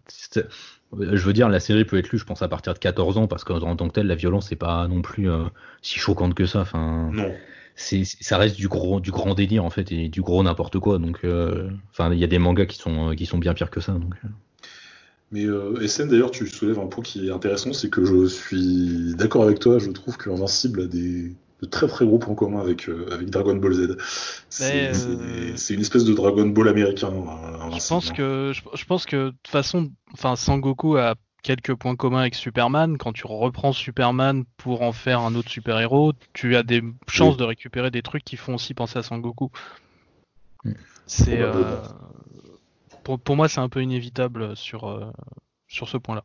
Je veux dire, la série peut être lue, je pense, à partir de 14 ans, parce qu'en tant que telle, la violence, c'est pas non plus si choquante que ça. Enfin, non. Ça reste du grand délire, en fait, et du gros n'importe quoi. Donc, il y a des mangas qui sont bien pires que ça. Donc. Mais SN, d'ailleurs, tu soulèves un point qui est intéressant, c'est que je suis d'accord avec toi, je trouve que Invincible a de très très gros points communs avec Dragon Ball Z. C'est une espèce de Dragon Ball américain. Je pense que de toute façon, Sangoku a quelques points communs avec Superman. Quand tu reprends Superman pour en faire un autre super-héros, tu as des chances de récupérer des trucs qui font aussi penser à Sangoku. C'est pour moi, c'est un peu inévitable sur ce point-là.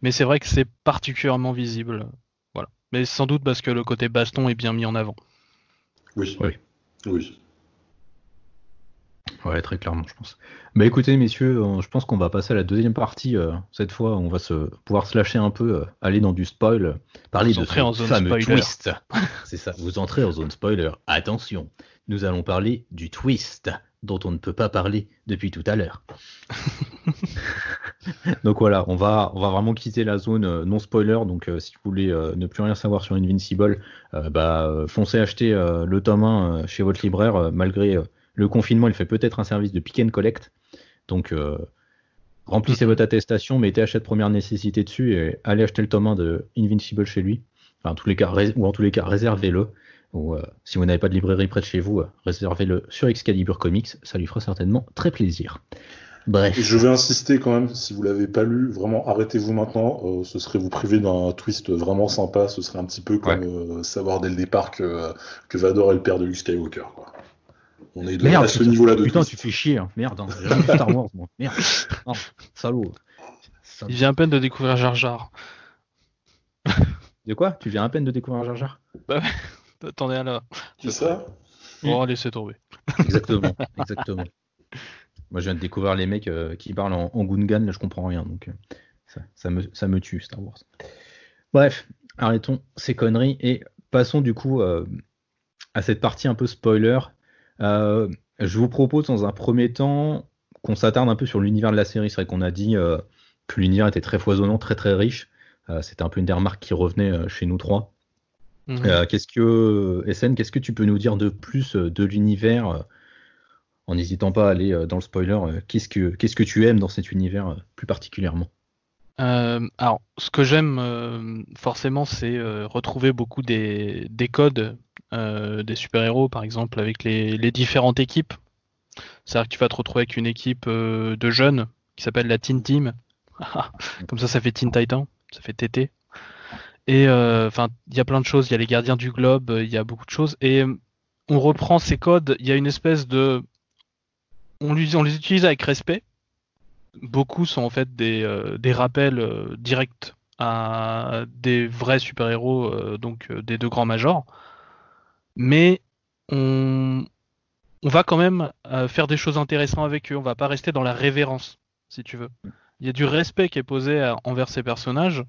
Mais c'est vrai que c'est particulièrement visible. Voilà. Mais sans doute parce que le côté baston est bien mis en avant. Oui. Ouais, très clairement, je pense. Bah écoutez, messieurs, je pense qu'on va passer à la deuxième partie. Cette fois, on va pouvoir se lâcher un peu, aller dans du spoil, parler de ce fameux twist. C'est ça, vous entrez en zone spoiler. Attention, nous allons parler du twist dont on ne peut pas parler depuis tout à l'heure. Donc voilà, on va vraiment quitter la zone non spoiler. Donc si vous voulez ne plus rien savoir sur Invincible, foncez acheter le tome 1 chez votre libraire, malgré le confinement, il fait peut-être un service de pick and collect. Donc remplissez votre attestation, mettez achat de première nécessité dessus et allez acheter le tome 1 de Invincible chez lui. Enfin, en tous les cas, réservez-le. Ou si vous n'avez pas de librairie près de chez vous, réservez-le sur Excalibur Comics, ça lui fera certainement très plaisir. Bref. Et je vais insister quand même, si vous l'avez pas lu, vraiment arrêtez-vous maintenant, ce serait vous priver d'un twist vraiment sympa, ce serait un petit peu comme savoir dès le départ que Vador est le père de Luke Skywalker, quoi. On est à ce niveau-là de putain, twist. tu fais chier, hein. Merde, hein. J'ai jamais vu Star Wars, moi. Merde. Oh, salaud. Il vient à peine de découvrir Jar Jar. De quoi ? Tu viens à peine de découvrir Jar Jar ? Bah ouais, attendez là. C'est ça ? Oh, laissez tomber. Exactement. Moi, je viens de découvrir les mecs qui parlent en Gungan, là, je comprends rien, donc ça me tue, Star Wars. Bref, arrêtons ces conneries et passons du coup à cette partie un peu spoiler. Je vous propose dans un premier temps qu'on s'attarde un peu sur l'univers de la série. C'est vrai qu'on a dit que l'univers était très foisonnant, très très riche. C'était un peu une des remarques qui revenait chez nous trois. SN, qu'est-ce que tu peux nous dire de plus de l'univers en n'hésitant pas à aller dans le spoiler, qu'est-ce que tu aimes dans cet univers plus particulièrement ? Alors, ce que j'aime forcément, c'est retrouver beaucoup des codes des super-héros, par exemple, avec les différentes équipes. C'est-à-dire que tu vas te retrouver avec une équipe de jeunes qui s'appelle la Teen Team. Comme ça fait Teen Titan, ça fait TT. Et il y a plein de choses. Il y a les Gardiens du Globe, il y a beaucoup de choses. Et on reprend ces codes. Il y a une espèce de... On les utilise avec respect. Beaucoup sont en fait des rappels directs à des vrais super-héros, des deux grands majors, mais on va quand même faire des choses intéressantes avec eux. On va pas rester dans la révérence, si tu veux. Il y a du respect qui est posé envers ces personnages,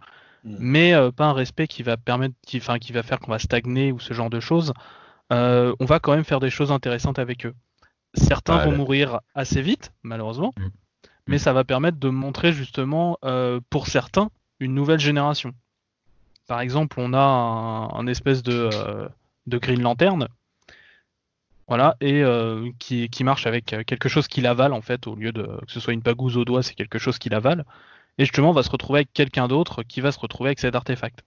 mais pas un respect qui va qui va faire qu'on va stagner ou ce genre de choses. On va quand même faire des choses intéressantes avec eux. Certains vont mourir assez vite, malheureusement, mais ça va permettre de montrer justement, pour certains, une nouvelle génération. Par exemple, on a un espèce de Green Lantern, voilà, et qui marche avec quelque chose qu'il avale en fait, au lieu de que ce soit une bagouze au doigt, c'est quelque chose qu'il avale. Et justement, on va se retrouver avec quelqu'un d'autre qui va se retrouver avec cet artefact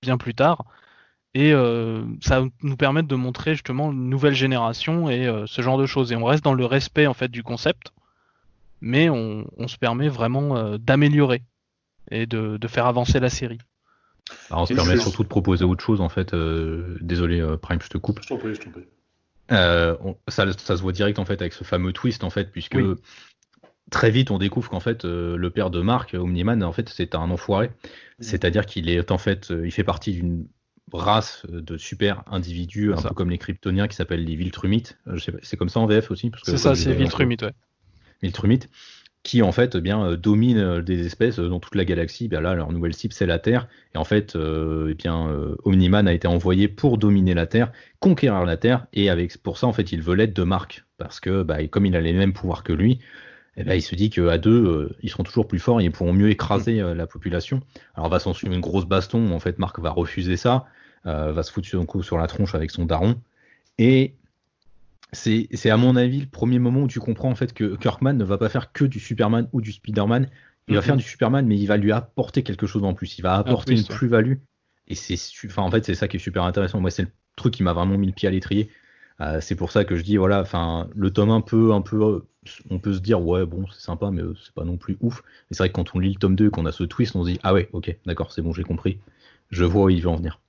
bien plus tard. Et ça va nous permettre de montrer justement une nouvelle génération et ce genre de choses. Et on reste dans le respect en fait du concept, mais on se permet vraiment d'améliorer et de faire avancer la série. Alors, on se permet surtout de proposer autre chose en fait. Désolé Prime, je te coupe. Je t'en prie. Ça se voit direct en fait avec ce fameux twist en fait, puisque très vite on découvre qu'en fait le père de Mark, Omni-Man, en fait c'est un enfoiré. C'est-à-dire qu'il est en fait, il fait partie d'une race de super individus, un peu comme les Kryptoniens, qui s'appellent les Viltrumites. Je sais pas, c'est comme ça en VF aussi, parce que c'est ça, c'est Viltrumite, ouais. Viltrumites, qui en fait dominent des espèces dans toute la galaxie. Bien là, leur nouvelle cible c'est la Terre, et en fait, Omni-Man a été envoyé pour dominer la Terre, conquérir la Terre, et pour ça en fait il veut l'aide de Mark, parce que comme il a les mêmes pouvoirs que lui. Il se dit qu'à deux, ils seront toujours plus forts et ils pourront mieux écraser la population. Alors va s'en suivre une grosse baston où en fait Mark va refuser ça, va se foutre sur la tronche avec son daron. Et c'est à mon avis le premier moment où tu comprends en fait que Kirkman ne va pas faire que du Superman ou du Spider-Man. Il va faire du Superman, mais il va lui apporter quelque chose en plus. Il va apporter une plus-value. Et en fait c'est ça qui est super intéressant. Moi c'est le truc qui m'a vraiment mis le pied à l'étrier. C'est pour ça que je dis voilà, le tome un peu, on peut se dire ouais bon c'est sympa mais c'est pas non plus ouf. Mais c'est vrai que quand on lit le tome 2 et qu'on a ce twist, on se dit ah ouais ok d'accord c'est bon j'ai compris, je vois où il veut en venir.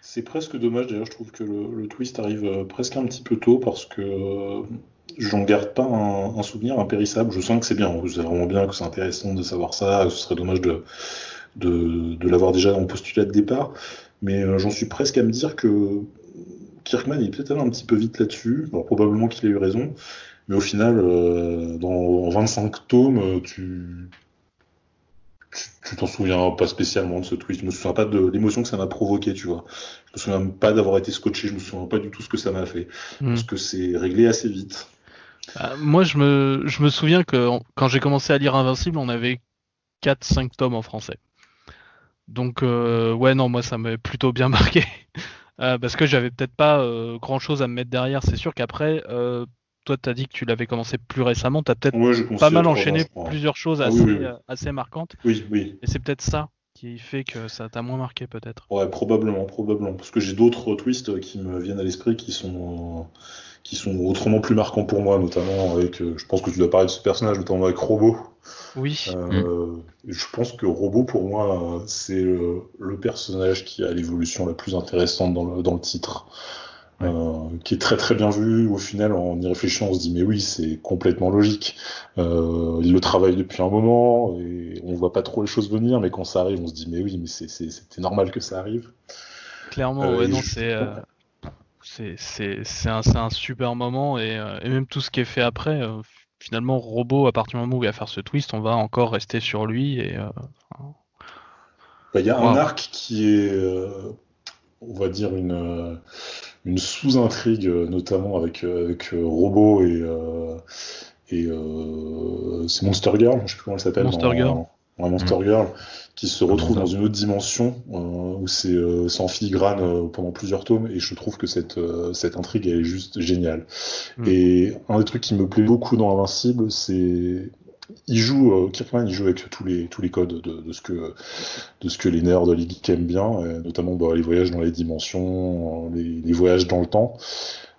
C'est presque dommage d'ailleurs, je trouve que le twist arrive presque un petit peu tôt parce que j'en garde pas un souvenir impérissable. Je sens que c'est bien, c'est vraiment bien, que c'est intéressant de savoir ça, ce serait dommage de l'avoir déjà en postulat de départ, mais j'en suis presque à me dire que Kirkman est peut-être allé un petit peu vite là-dessus. Alors, probablement qu'il a eu raison, mais au final, dans 25 tomes, tu t'en souviens pas spécialement de ce twist. Je me souviens pas de l'émotion que ça m'a provoqué, tu vois. Je me souviens pas d'avoir été scotché, je me souviens pas du tout ce que ça m'a fait. Parce que c'est réglé assez vite. Moi, je me souviens que quand j'ai commencé à lire Invincible, on avait 4-5 tomes en français. Donc, ouais, non, moi, ça m'avait plutôt bien marqué. Parce que j'avais peut-être pas grand chose à me mettre derrière. C'est sûr qu'après, toi t'as dit que tu l'avais commencé plus récemment, t'as peut-être pas mal enchaîné plusieurs choses assez marquantes. Oui. Et c'est peut-être ça qui fait que ça t'a moins marqué peut-être. Ouais, probablement. Parce que j'ai d'autres twists qui me viennent à l'esprit qui sont autrement plus marquants pour moi, notamment avec, je pense que tu dois parler de ce personnage, notamment avec Robo. Oui. Je pense que Robo, pour moi, c'est le personnage qui a l'évolution la plus intéressante dans le titre. Qui est très très bien vu. Au final, en y réfléchissant, on se dit mais oui, c'est complètement logique. Il le travaille depuis un moment et on voit pas trop les choses venir, mais quand ça arrive, on se dit mais oui, mais c'était normal que ça arrive. Clairement, c'est un super moment et même tout ce qui est fait après. Finalement, Robot, à partir du moment où il va faire ce twist, on va encore rester sur lui et. Il y a un arc qui est, on va dire une sous-intrigue, notamment avec Robot et c'est Monster Girl, je sais plus comment elle s'appelle. Monster Girl. Monster Girl, qui se retrouve dans une autre dimension où c'est en filigrane pendant plusieurs tomes, et je trouve que cette intrigue elle est juste géniale. Et un des trucs qui me plaît beaucoup dans Invincible, c'est Kirkman, il joue avec tous les codes de ce que les nerds de League aiment bien, notamment les voyages dans les dimensions, les voyages dans le temps.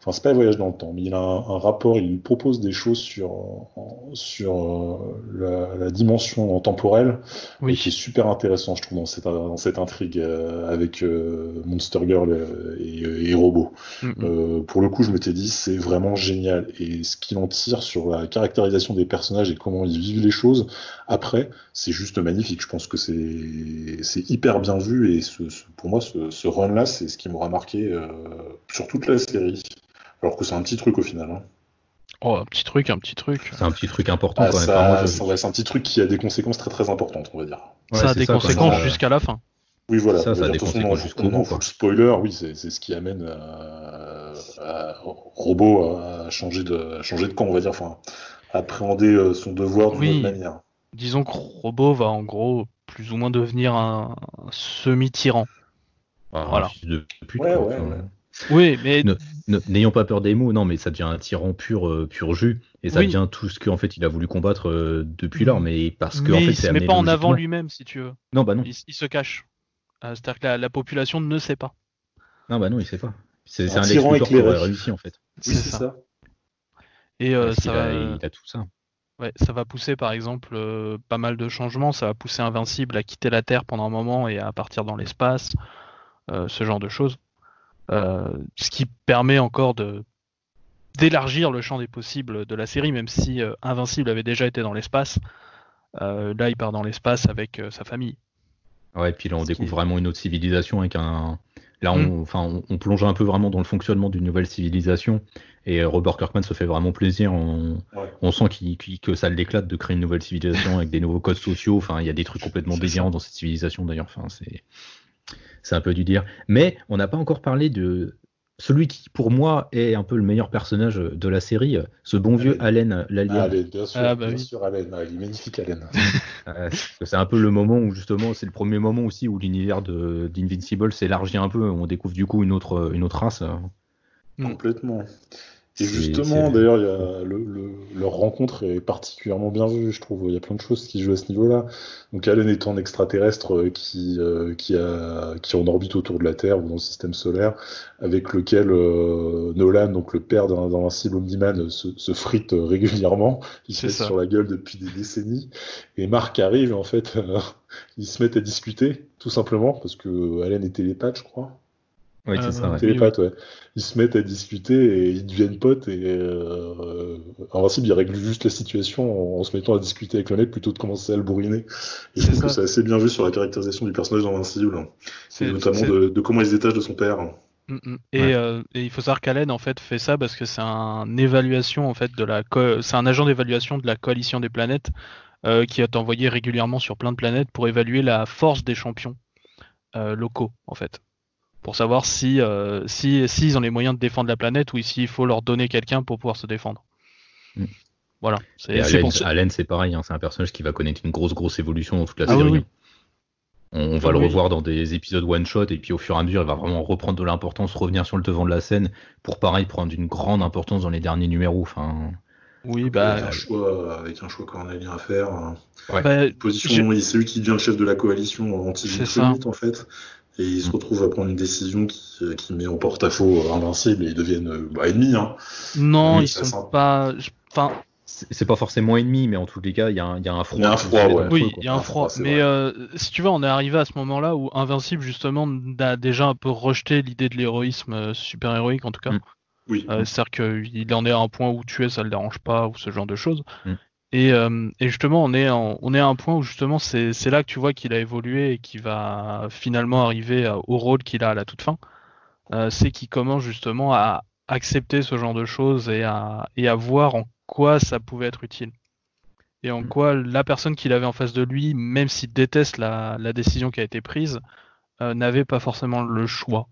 enfin c'est pas un voyage dans le temps, mais il a un rapport, il propose des choses sur la dimension temporelle qui est super intéressant, je trouve, dans cette intrigue avec Monster Girl et Robot. Pour le coup, je m'étais dit, c'est vraiment génial. Et ce qu'il en tire sur la caractérisation des personnages et comment ils vivent les choses, après, c'est juste magnifique. Je pense que c'est hyper bien vu. Et pour moi, ce run-là, c'est ce qui m'aura marqué sur toute la série. Alors que c'est un petit truc au final. Hein. Oh, un petit truc. C'est un petit truc important quand même. C'est un petit truc qui a des conséquences très très importantes, on va dire. Ouais, ça a des conséquences jusqu'à la fin. Oui, voilà. Ça a des conséquences jusqu'au bout. Spoiler, oui, c'est ce qui amène Robot à changer de camp, on va dire, enfin, à appréhender son devoir d'une autre manière. Disons que Robot va en gros plus ou moins devenir un semi-tyran. Voilà. Fils de pute, ouais. Oui, mais n'ayons pas peur des mots, non, mais ça devient un tyran pur jus, et ça devient tout ce qu'en fait il a voulu combattre depuis lors, mais parce que en fait, il se met pas en avant lui-même, si tu veux. Non, bah non. Il se cache. C'est-à-dire que la population ne sait pas. Non, bah non, il sait pas. C'est un Lex Luthor qui aurait réussi en fait. Oui, c'est ça. Et il a tout ça. Ouais, ça va pousser par exemple pas mal de changements. Ça va pousser Invincible à quitter la Terre pendant un moment et à partir dans l'espace, ce genre de choses. Ce qui permet encore d'élargir le champ des possibles de la série, même si Invincible avait déjà été dans l'espace. Là, il part dans l'espace avec sa famille. Ouais, et puis là, on découvre vraiment une autre civilisation avec un. Là, on plonge un peu vraiment dans le fonctionnement d'une nouvelle civilisation. Et Robert Kirkman se fait vraiment plaisir. On sent que ça l'éclate de créer une nouvelle civilisation avec des nouveaux codes sociaux. Enfin, il y a des trucs complètement délirants dans cette civilisation d'ailleurs. Enfin, c'est un peu du dire. Mais on n'a pas encore parlé de celui qui, pour moi, est un peu le meilleur personnage de la série, ce bon vieux Allen, l'alien. Allen, bien sûr, bien sûr, Allen. Il est magnifique, Allen. C'est un peu le moment où, justement, c'est le premier moment aussi où l'univers d'Invincible s'élargit un peu. On découvre du coup une autre race. Complètement. Et justement, d'ailleurs, il y a leur rencontre est particulièrement bien vue, je trouve. Il y a plein de choses qui jouent à ce niveau-là. Donc, Allen étant un extraterrestre qui en orbite autour de la Terre ou dans le système solaire, avec lequel Nolan, donc le père d'Invincible Omni-Man, se frite régulièrement. Il se met sur la gueule depuis des décennies. Et Mark arrive, en fait, ils se mettent à discuter, tout simplement, parce que Allen est télépathe, je crois. Oui, c'est ça. Télépathe, ouais. Ils se mettent à discuter et ils deviennent potes et Invincible, il règle juste la situation en se mettant à discuter avec le mec plutôt de commencer à le bourriner. Et je trouve que c'est assez bien vu sur la caractérisation du personnage d'Invincible, notamment de comment il se détache de son père. Et il faut savoir qu'Allen en fait fait ça parce que c'est un évaluation en fait c'est un agent d'évaluation de la coalition des planètes qui est envoyé régulièrement sur plein de planètes pour évaluer la force des champions locaux en fait. Pour savoir s'ils ont les moyens de défendre la planète ou s'il faut leur donner quelqu'un pour pouvoir se défendre. Voilà. Allen, c'est pareil, hein, c'est un personnage qui va connaître une grosse évolution dans toute la série. Oui. On va le revoir dans des épisodes one-shot et puis au fur et à mesure, il va vraiment reprendre de l'importance, revenir sur le devant de la scène pour prendre une grande importance dans les derniers numéros. Enfin... Oui, avec un choix cornélien à faire. Position, c'est lui qui devient le chef de la coalition anti-Ultramite en fait. Et ils se retrouvent à prendre une décision qui met en porte-à-faux Invincible et ils deviennent ennemis. Hein. Non, ils sont pas. Enfin, c'est pas forcément ennemi, mais en tous les cas, il y a un froid. Il y a un froid, ouais. Oui, il y a un froid. Mais si tu veux, on est arrivé à ce moment-là où Invincible, justement, a déjà un peu rejeté l'idée de l'héroïsme super-héroïque, en tout cas. Oui. C'est-à-dire qu'il en est à un point où tuer, ça le dérange pas, ou ce genre de choses. Et justement, on est à un point où justement c'est là que tu vois qu'il a évolué et qu'il va finalement arriver au rôle qu'il a à la toute fin. C'est qu'il commence justement à accepter ce genre de choses et à voir en quoi ça pouvait être utile. Et en quoi la personne qu'il avait en face de lui, même s'il déteste la décision qui a été prise, n'avait pas forcément le choix.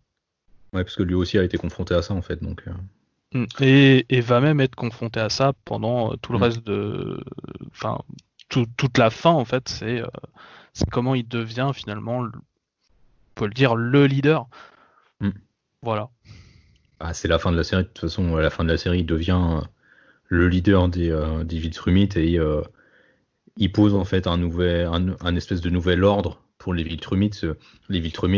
Ouais, parce que lui aussi a été confronté à ça en fait, donc... Et va même être confronté à ça pendant tout le reste toute la fin en fait, c'est comment il devient finalement, on peut le dire, le leader. Voilà. C'est la fin de la série, de toute façon, à la fin de la série, il devient le leader des Viltrumites et il pose en fait un espèce de nouvel ordre pour les Viltrumites,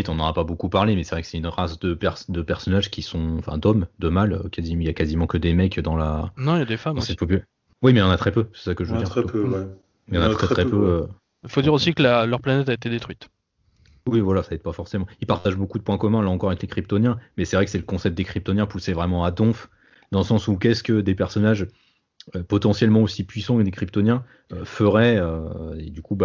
on n'en a pas beaucoup parlé, mais c'est vrai que c'est une race de personnages qui sont, enfin d'hommes, de mâles, il y a quasiment que des mecs dans la. Non, il y a des femmes aussi. Oui, mais il y en a très peu, c'est ça que je veux dire. Très peu, ouais. Il y en a très peu. Il faut dire aussi que leur planète a été détruite. Oui, voilà, ça aide pas forcément. Ils partagent beaucoup de points communs, là encore, avec les Kryptoniens, mais c'est vrai que c'est le concept des Kryptoniens poussé vraiment à donf, dans le sens où qu'est-ce que des personnages potentiellement aussi puissants que des Kryptoniens feraient, et du coup,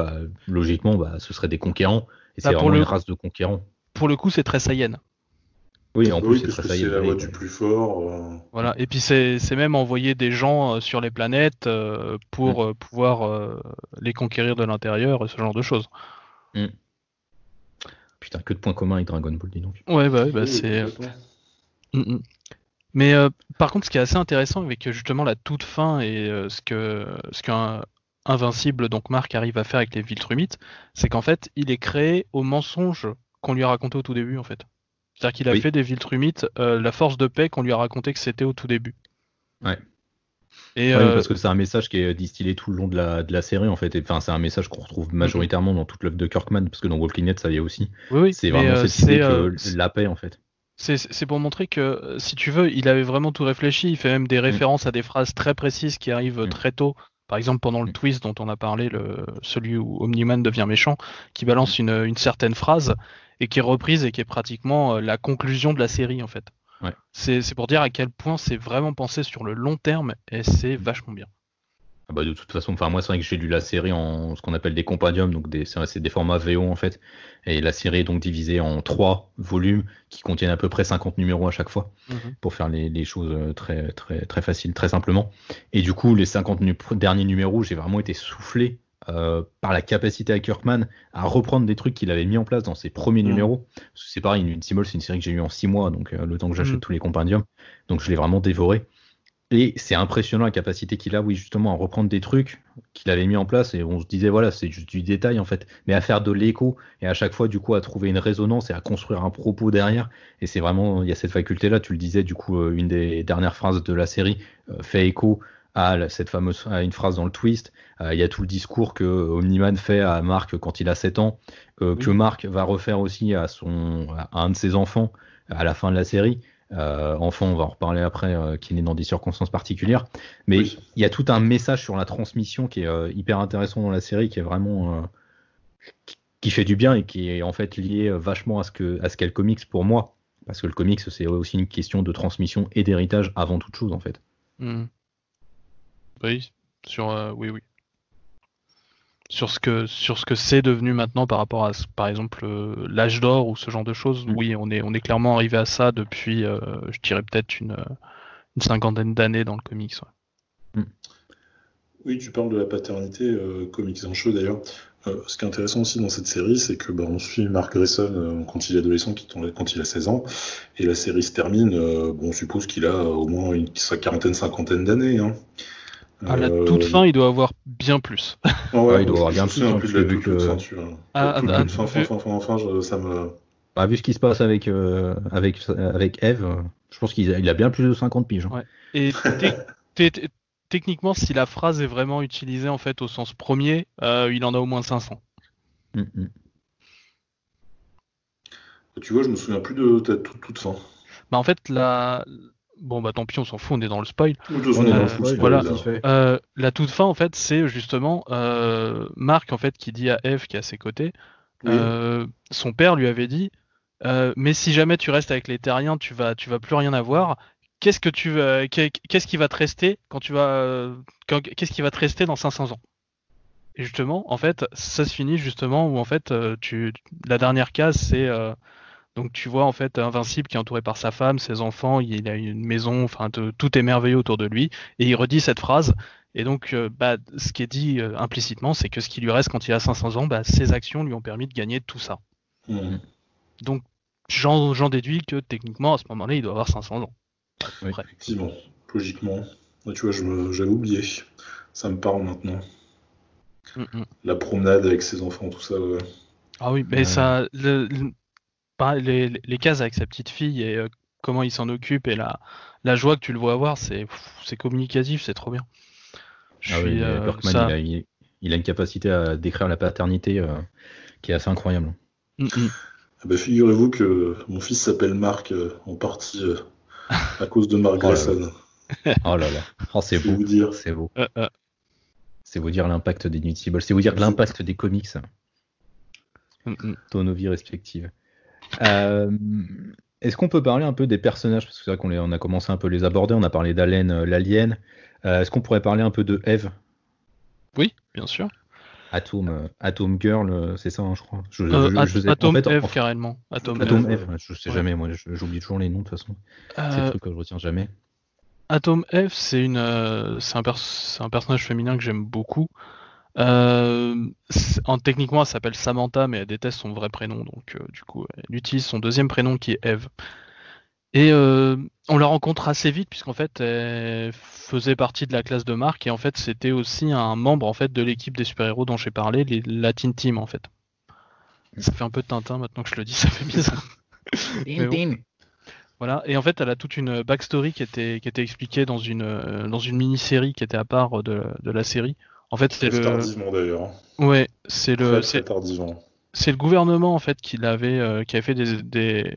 logiquement, ce serait des conquérants, et c'est vraiment une race de conquérants. Pour le coup, c'est très Saiyan. Oui, en plus, c'est parce très que c'est la loi du plus fort. Voilà, et puis c'est même envoyer des gens sur les planètes pour pouvoir les conquérir de l'intérieur, et ce genre de choses. Putain, que de points communs avec Dragon Ball, dis donc. Ouais, c'est. Mais par contre, ce qui est assez intéressant avec justement la toute fin et ce qu'un Invincible, donc Mark, arrive à faire avec les Viltrumites, c'est qu'en fait, il est créé au mensonge qu'on lui a raconté au tout début, en fait. C'est-à-dire qu'il a fait des Viltrumites la force de paix qu'on lui a raconté que c'était au tout début. Ouais. Et parce que c'est un message qui est distillé tout le long de la série en fait. Enfin, c'est un message qu'on retrouve majoritairement dans toute l'œuvre de Kirkman, parce que dans Walking Dead ça y est aussi. Oui, c'est vraiment cette idée que la paix en fait. C'est pour montrer que si tu veux, il avait vraiment tout réfléchi. Il fait même des références à des phrases très précises qui arrivent très tôt. Par exemple, pendant le twist dont on a parlé, celui où Omni-Man devient méchant, qui balance une certaine phrase et qui est reprise et qui est pratiquement la conclusion de la série en fait. Ouais. C'est pour dire à quel point c'est vraiment pensé sur le long terme et c'est vachement bien. De toute façon, moi c'est vrai que j'ai lu la série en ce qu'on appelle des compendiums, donc c'est des formats VO en fait, et la série est donc divisée en 3 volumes qui contiennent à peu près 50 numéros à chaque fois, pour faire les choses très, très, très faciles, très simplement. Et du coup, les 50 derniers numéros, j'ai vraiment été soufflé par la capacité à Kirkman à reprendre des trucs qu'il avait mis en place dans ses premiers numéros. Parce que c'est pareil, Invincible, c'est une série que j'ai lue en 6 mois, donc le temps que j'achète tous les compendiums, donc je l'ai vraiment dévoré. Et c'est impressionnant la capacité qu'il a, oui, justement, à reprendre des trucs qu'il avait mis en place, et on se disait, voilà, c'est juste du détail, en fait, mais à faire de l'écho, et à chaque fois, du coup, à trouver une résonance et à construire un propos derrière. Et c'est vraiment, il y a cette faculté-là, tu le disais, du coup, une des dernières phrases de la série fait écho à une phrase dans le twist. Il y a tout le discours que Omni-Man fait à Mark quand il a 7 ans, que Mark va refaire aussi à un de ses enfants à la fin de la série. Enfant, on va en reparler après, qui est né dans des circonstances particulières, mais il y a tout un message sur la transmission qui est hyper intéressant dans la série, qui est vraiment qui fait du bien et qui est en fait lié vachement à ce qu'est le comics pour moi, parce que le comics c'est aussi une question de transmission et d'héritage avant toute chose en fait. Oui, oui. Sur ce que c'est devenu maintenant par rapport à, par exemple, l'âge d'or ou ce genre de choses, oui, on est clairement arrivé à ça depuis, je dirais peut-être une 50aine d'années dans le comics. Ouais. Oui, tu parles de la paternité, Comics en Show d'ailleurs. Ce qui est intéressant aussi dans cette série, c'est que on suit Mark Grayson quand il est adolescent, quand il a 16 ans, et la série se termine, on suppose qu'il a au moins sa quarantaine, cinquantaine d'années. Hein. À la toute fin, il doit avoir bien plus. Ouais, il doit avoir bien plus. Plus de la toute fin, ça me... vu ce qui se passe avec Eve, je pense qu'il a bien plus de 50 piges. Hein. Ouais. Et techniquement, si la phrase est vraiment utilisée en fait au sens premier, il en a au moins 500. Tu vois, je me souviens plus de toute fin. En fait, bon tant pis, on s'en fout, on est dans le spoil. La toute fin en fait, c'est justement Mark en fait qui dit à Eve qui est à ses côtés, son père lui avait dit mais si jamais tu restes avec les terriens, tu vas plus rien avoir. Qu'est-ce qui va te rester qu'est-ce qui va te rester dans 500 ans? Et justement, en fait, ça se finit justement où en fait la dernière case c'est donc tu vois en fait Invincible qui est entouré par sa femme, ses enfants, il a une maison, enfin tout est merveilleux autour de lui, et il redit cette phrase. Et donc ce qui est dit implicitement, c'est que ce qui lui reste quand il a 500 ans, ses actions lui ont permis de gagner tout ça. Donc j'en déduis que techniquement à ce moment-là, il doit avoir 500 ans. Oui, effectivement, logiquement. Tu vois, j'avais oublié. Ça me parle maintenant. La promenade avec ses enfants, tout ça. Ah oui, mais ça... Les cases avec sa petite fille et comment il s'en occupe et la joie que tu le vois avoir, c'est communicatif, c'est trop bien. Kirkman, il a une capacité à décrire la paternité qui est assez incroyable. Ah bah, figurez-vous que mon fils s'appelle Marc en partie à cause de Mark Grayson. Oh là là, c'est beau, vous dire. C'est beau. C'est vous dire l'impact des Invincibles, c'est vous dire l'impact des comics dans nos vies respectives. Est-ce qu'on peut parler un peu des personnages, parce que c'est vrai qu'on a commencé un peu à les aborder, on a parlé d'Allen, l'alien. Est-ce qu'on pourrait parler un peu de Eve? Oui, bien sûr. Atom Girl, c'est ça, hein, je crois. Atom Eve, carrément. Atom Eve, je sais jamais, moi j'oublie toujours les noms de toute façon. C'est le truc que je retiens jamais. Atom Eve, c'est un personnage féminin que j'aime beaucoup. Techniquement, elle s'appelle Samantha, mais elle déteste son vrai prénom, donc du coup, elle utilise son deuxième prénom qui est Eve. Et on la rencontre assez vite, puisqu'en fait, elle faisait partie de la classe de Mark, et en fait, c'était aussi un membre en fait de l'équipe des super-héros dont j'ai parlé, les Latin Team, en fait. Ça fait un peu Tintin maintenant que je le dis, ça fait bizarre. Tintin. Voilà, et en fait, elle a toute une backstory qui était expliquée dans une mini-série qui était à part de la série. En fait, c'est tardivement d'ailleurs. Ouais, c'est très tardivement. C'est le gouvernement en fait qui avait fait des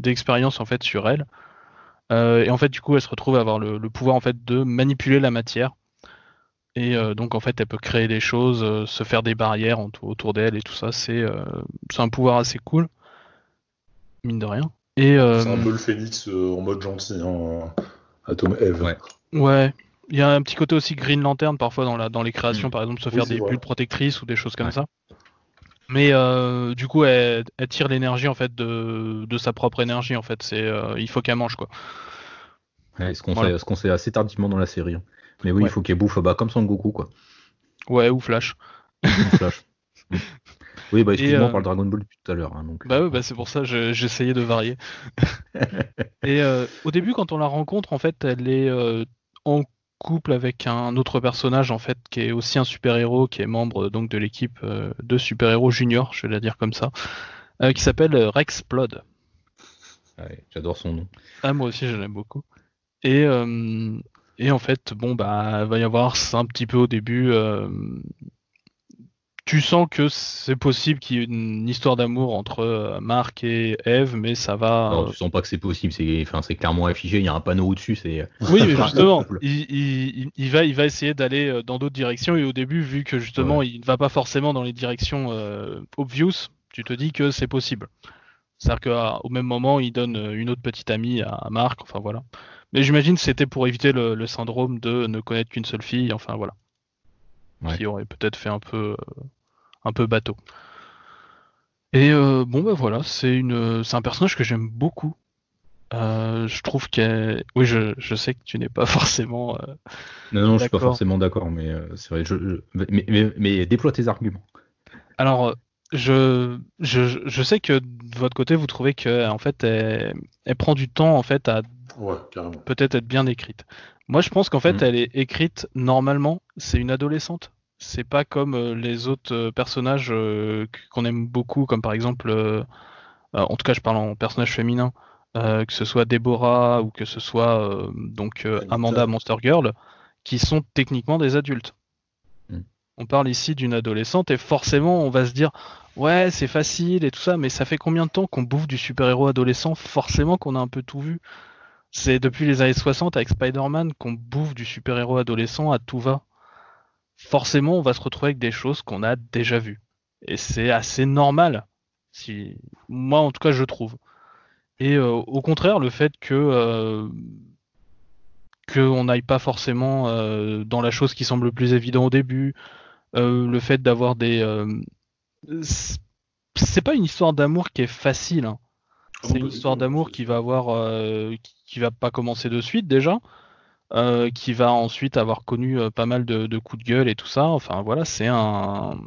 expériences en fait sur elle. Et en fait, du coup, elle se retrouve à avoir le pouvoir en fait de manipuler la matière. Et donc en fait, elle peut créer des choses, se faire des barrières autour d'elle et tout ça. C'est un pouvoir assez cool, mine de rien. Et c'est un peu le Phénix en mode gentil, hein, Atom Eve. Ouais. Il y a un petit côté aussi Green Lantern parfois dans les créations, par exemple, se faire des bulles protectrices ou des choses comme ça. Mais du coup, elle tire l'énergie en fait de sa propre énergie en fait. Il faut qu'elle mange quoi. Ouais, ce qu'on sait assez tardivement dans la série. Mais oui, il faut qu'elle bouffe comme Son Goku quoi. Ouais, ou Flash. Oui, excuse-moi, on parle Dragon Ball depuis tout à l'heure. Hein, donc, c'est pour ça que j'essayais de varier. Et au début, quand on la rencontre, en fait, elle est en couple avec un autre personnage en fait qui est aussi un super-héros, qui est membre donc de l'équipe de super-héros junior, je vais la dire comme ça, qui s'appelle Rex Plod. Ouais, j'adore son nom. Ah, moi aussi, je l'aime beaucoup. Et en fait, il va y avoir un petit peu au début. Tu sens que c'est possible qu'il y ait une histoire d'amour entre Mark et Eve, mais ça va. Non, tu sens pas que c'est possible. C'est clairement affiché. Il y a un panneau au-dessus. Oui, mais justement, il va essayer d'aller dans d'autres directions. Et au début, vu que justement, il ne va pas forcément dans les directions obvious, tu te dis que c'est possible. C'est-à-dire qu'au même moment, il donne une autre petite amie à Mark. Enfin voilà. Mais j'imagine que c'était pour éviter le syndrome de ne connaître qu'une seule fille. Enfin voilà. Ouais. Qui aurait peut-être fait un peu bateau. Et voilà, c'est un personnage que j'aime beaucoup. Je trouve qu'elle... Oui, je sais que tu n'es pas forcément non, je suis pas forcément d'accord, mais c'est vrai. Mais déploie tes arguments. Alors, je sais que de votre côté, vous trouvez que en fait, elle prend du temps en fait à peut-être être bien écrite. Moi, je pense qu'en fait, elle est écrite normalement. C'est une adolescente. C'est pas comme les autres personnages qu'on aime beaucoup, comme par exemple, en tout cas, je parle en personnage féminin, que ce soit Deborah ou que ce soit Amanda Monster Girl, qui sont techniquement des adultes. On parle ici d'une adolescente et forcément, on va se dire, ouais, c'est facile et tout ça, mais ça fait combien de temps qu'on bouffe du super-héros adolescent? Forcément qu'on a un peu tout vu. C'est depuis les années 60 avec Spider-Man qu'on bouffe du super-héros adolescent à tout va. Forcément, on va se retrouver avec des choses qu'on a déjà vues. Et c'est assez normal. Moi, en tout cas, je trouve. Et au contraire, le fait que qu'on n'aille pas forcément dans la chose qui semble le plus évident au début, le fait d'avoir des... c'est pas une histoire d'amour qui est facile. Hein. C'est une histoire d'amour qui va avoir... qui va pas commencer de suite déjà. Qui va ensuite avoir connu pas mal de coups de gueule et tout ça. Enfin voilà, c'est un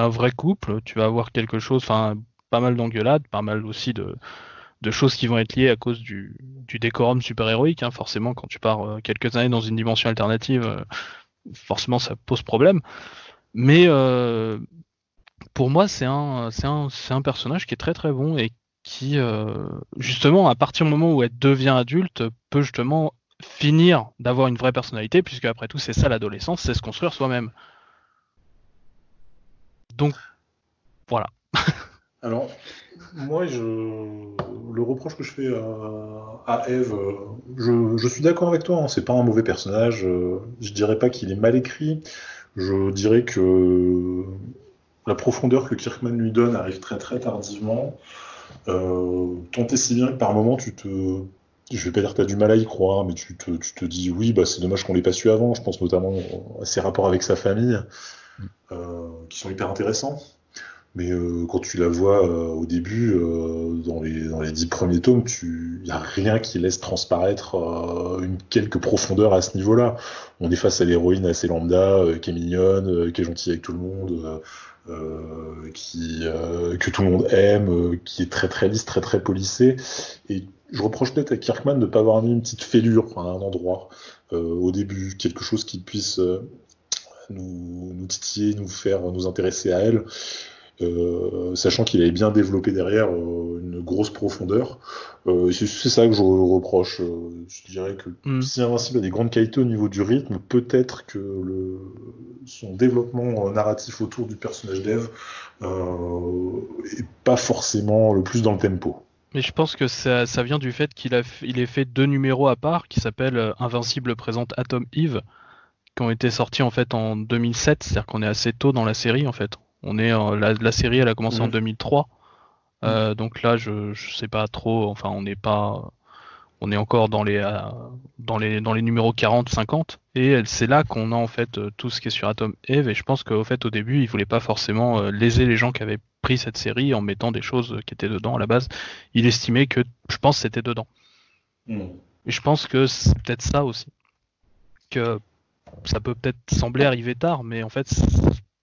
vrai couple. Tu vas avoir quelque chose, enfin pas mal d'engueulades, pas mal aussi de choses qui vont être liées à cause du décorum super-héroïque. Hein. Forcément, quand tu pars quelques années dans une dimension alternative, forcément ça pose problème. Mais pour moi, c'est un personnage qui est très très bon et qui justement, à partir du moment où elle devient adulte, peut justement finir d'avoir une vraie personnalité, puisque après tout c'est ça l'adolescence, c'est se construire soi-même. Donc Voilà. Alors, moi, le reproche que je fais à Eve, je suis d'accord avec toi, hein, c'est pas un mauvais personnage. Je dirais pas qu'il est mal écrit. Je dirais que la profondeur que Kirkman lui donne arrive très très tardivement. Tant et si bien que par moment, je vais pas dire que tu as du mal à y croire, mais tu te dis oui, bah, c'est dommage qu'on l'ait pas su avant. Je pense notamment à ses rapports avec sa famille, qui sont hyper intéressants. Mais quand tu la vois au début, dans les 10 premiers tomes, il n'y a rien qui laisse transparaître une quelque profondeur à ce niveau-là. On est face à l'héroïne assez lambda, qui est mignonne, qui est gentille avec tout le monde, que tout le monde aime, qui est très très lisse, très très polissée. Et je reproche peut-être à Kirkman de ne pas avoir mis une petite fêlure à un endroit au début, quelque chose qui puisse nous titiller, nous faire nous intéresser à elle. Sachant qu'il avait bien développé derrière une grosse profondeur. C'est ça que je reproche. Je dirais que si Invincible a des grandes qualités au niveau du rythme, peut-être que son développement narratif autour du personnage d'Eve est pas forcément le plus dans le tempo. Mais je pense que ça vient du fait qu'il ait fait 2 numéros à part qui s'appellent Invincible présente Atom Eve, qui ont été sortis en fait en 2007, c'est-à-dire qu'on est assez tôt dans la série en fait. La série elle a commencé en 2003, donc là je sais pas trop, enfin on est encore dans les numéros 40-50, et c'est là qu'on a en fait tout ce qui est sur Atom Eve, et je pense qu'au fait au début il voulait pas forcément léser les gens qui avaient pris cette série en mettant des choses qui étaient dedans à la base. Il estimait que, je pense, c'était dedans. Et je pense que c'est peut-être ça aussi, que ça peut peut-être sembler arriver tard, mais en fait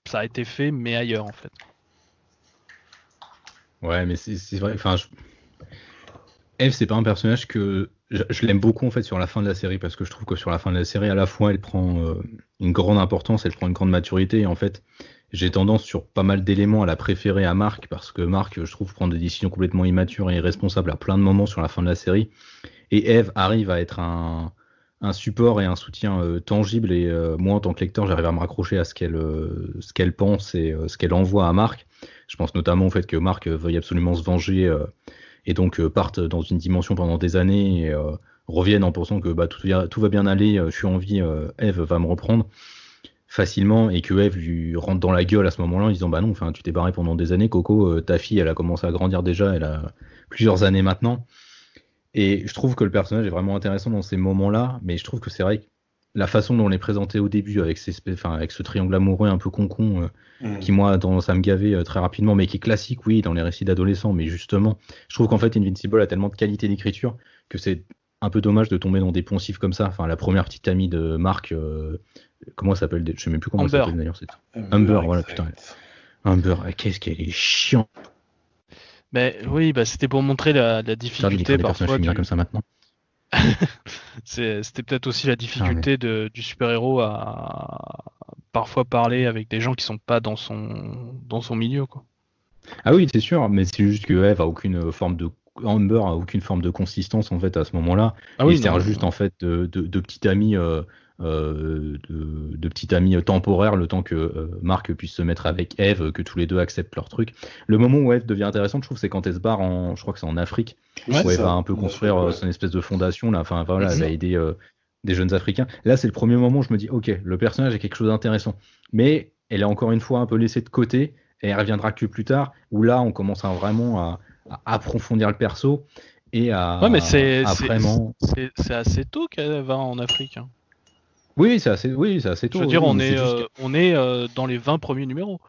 ça a été fait mais ailleurs en fait. Ouais, mais c'est vrai, enfin Eve, c'est pas un personnage que je l'aime beaucoup en fait sur la fin de la série, parce que je trouve que sur la fin de la série, à la fois elle prend une grande importance, elle prend une grande maturité, et en fait j'ai tendance sur pas mal d'éléments à la préférer à Mark, parce que Mark, je trouve, prend des décisions complètement immatures et irresponsables à plein de moments sur la fin de la série, et Eve arrive à être un support et un soutien tangible, et moi en tant que lecteur j'arrive à me raccrocher à ce qu'elle pense et ce qu'elle envoie à Mark. Je pense notamment au fait que Mark veuille absolument se venger, et donc partent dans une dimension pendant des années, et reviennent en pensant que tout va bien aller, je suis en vie, Eve va me reprendre facilement, et que Eve lui rentre dans la gueule à ce moment-là en disant bah non, enfin tu t'es barré pendant des années, Coco, ta fille elle a commencé à grandir déjà, elle a plusieurs années maintenant. Et je trouve que le personnage est vraiment intéressant dans ces moments-là, mais je trouve que c'est vrai que la façon dont on est présenté au début, avec avec ce triangle amoureux un peu con, qui moi a tendance à me gaver très rapidement, mais qui est classique, oui, dans les récits d'adolescents, mais justement, je trouve qu'en fait Invincible a tellement de qualité d'écriture que c'est un peu dommage de tomber dans des poncifs comme ça. Enfin, la première petite amie de Mark, comment elle s'appelle? Je sais même plus comment elle s'appelle d'ailleurs. Humber, voilà, putain. Humber, qu'est-ce qu'elle est chiante. Mais oui, c'était pour montrer la difficulté parfois comme ça maintenant. C'était peut-être aussi la difficulté du super-héros à parfois parler avec des gens qui sont pas dans son milieu, quoi. Ah oui, c'est sûr, mais c'est juste que Eve a aucune forme de Amber a aucune forme de consistance en fait à ce moment-là. Il sert juste en fait de petit ami, de petit ami temporaire, le temps que Mark puisse se mettre avec Eve, que tous les deux acceptent leur truc. Le moment où Eve devient intéressante, je trouve, c'est quand elle se barre je crois que c'est en Afrique, où elle va un peu construire son espèce de fondation là. Enfin voilà, elle va aider des jeunes Africains. Là, c'est le premier moment où je me dis, ok, le personnage a quelque chose d'intéressant, mais elle est encore une fois un peu laissée de côté, et elle reviendra que plus tard, où là, on commence vraiment à approfondir le perso et mais c'est assez tôt qu'elle va en Afrique. Hein. Oui, c'est assez tôt. Je veux dire, on est dans les 20 premiers numéros.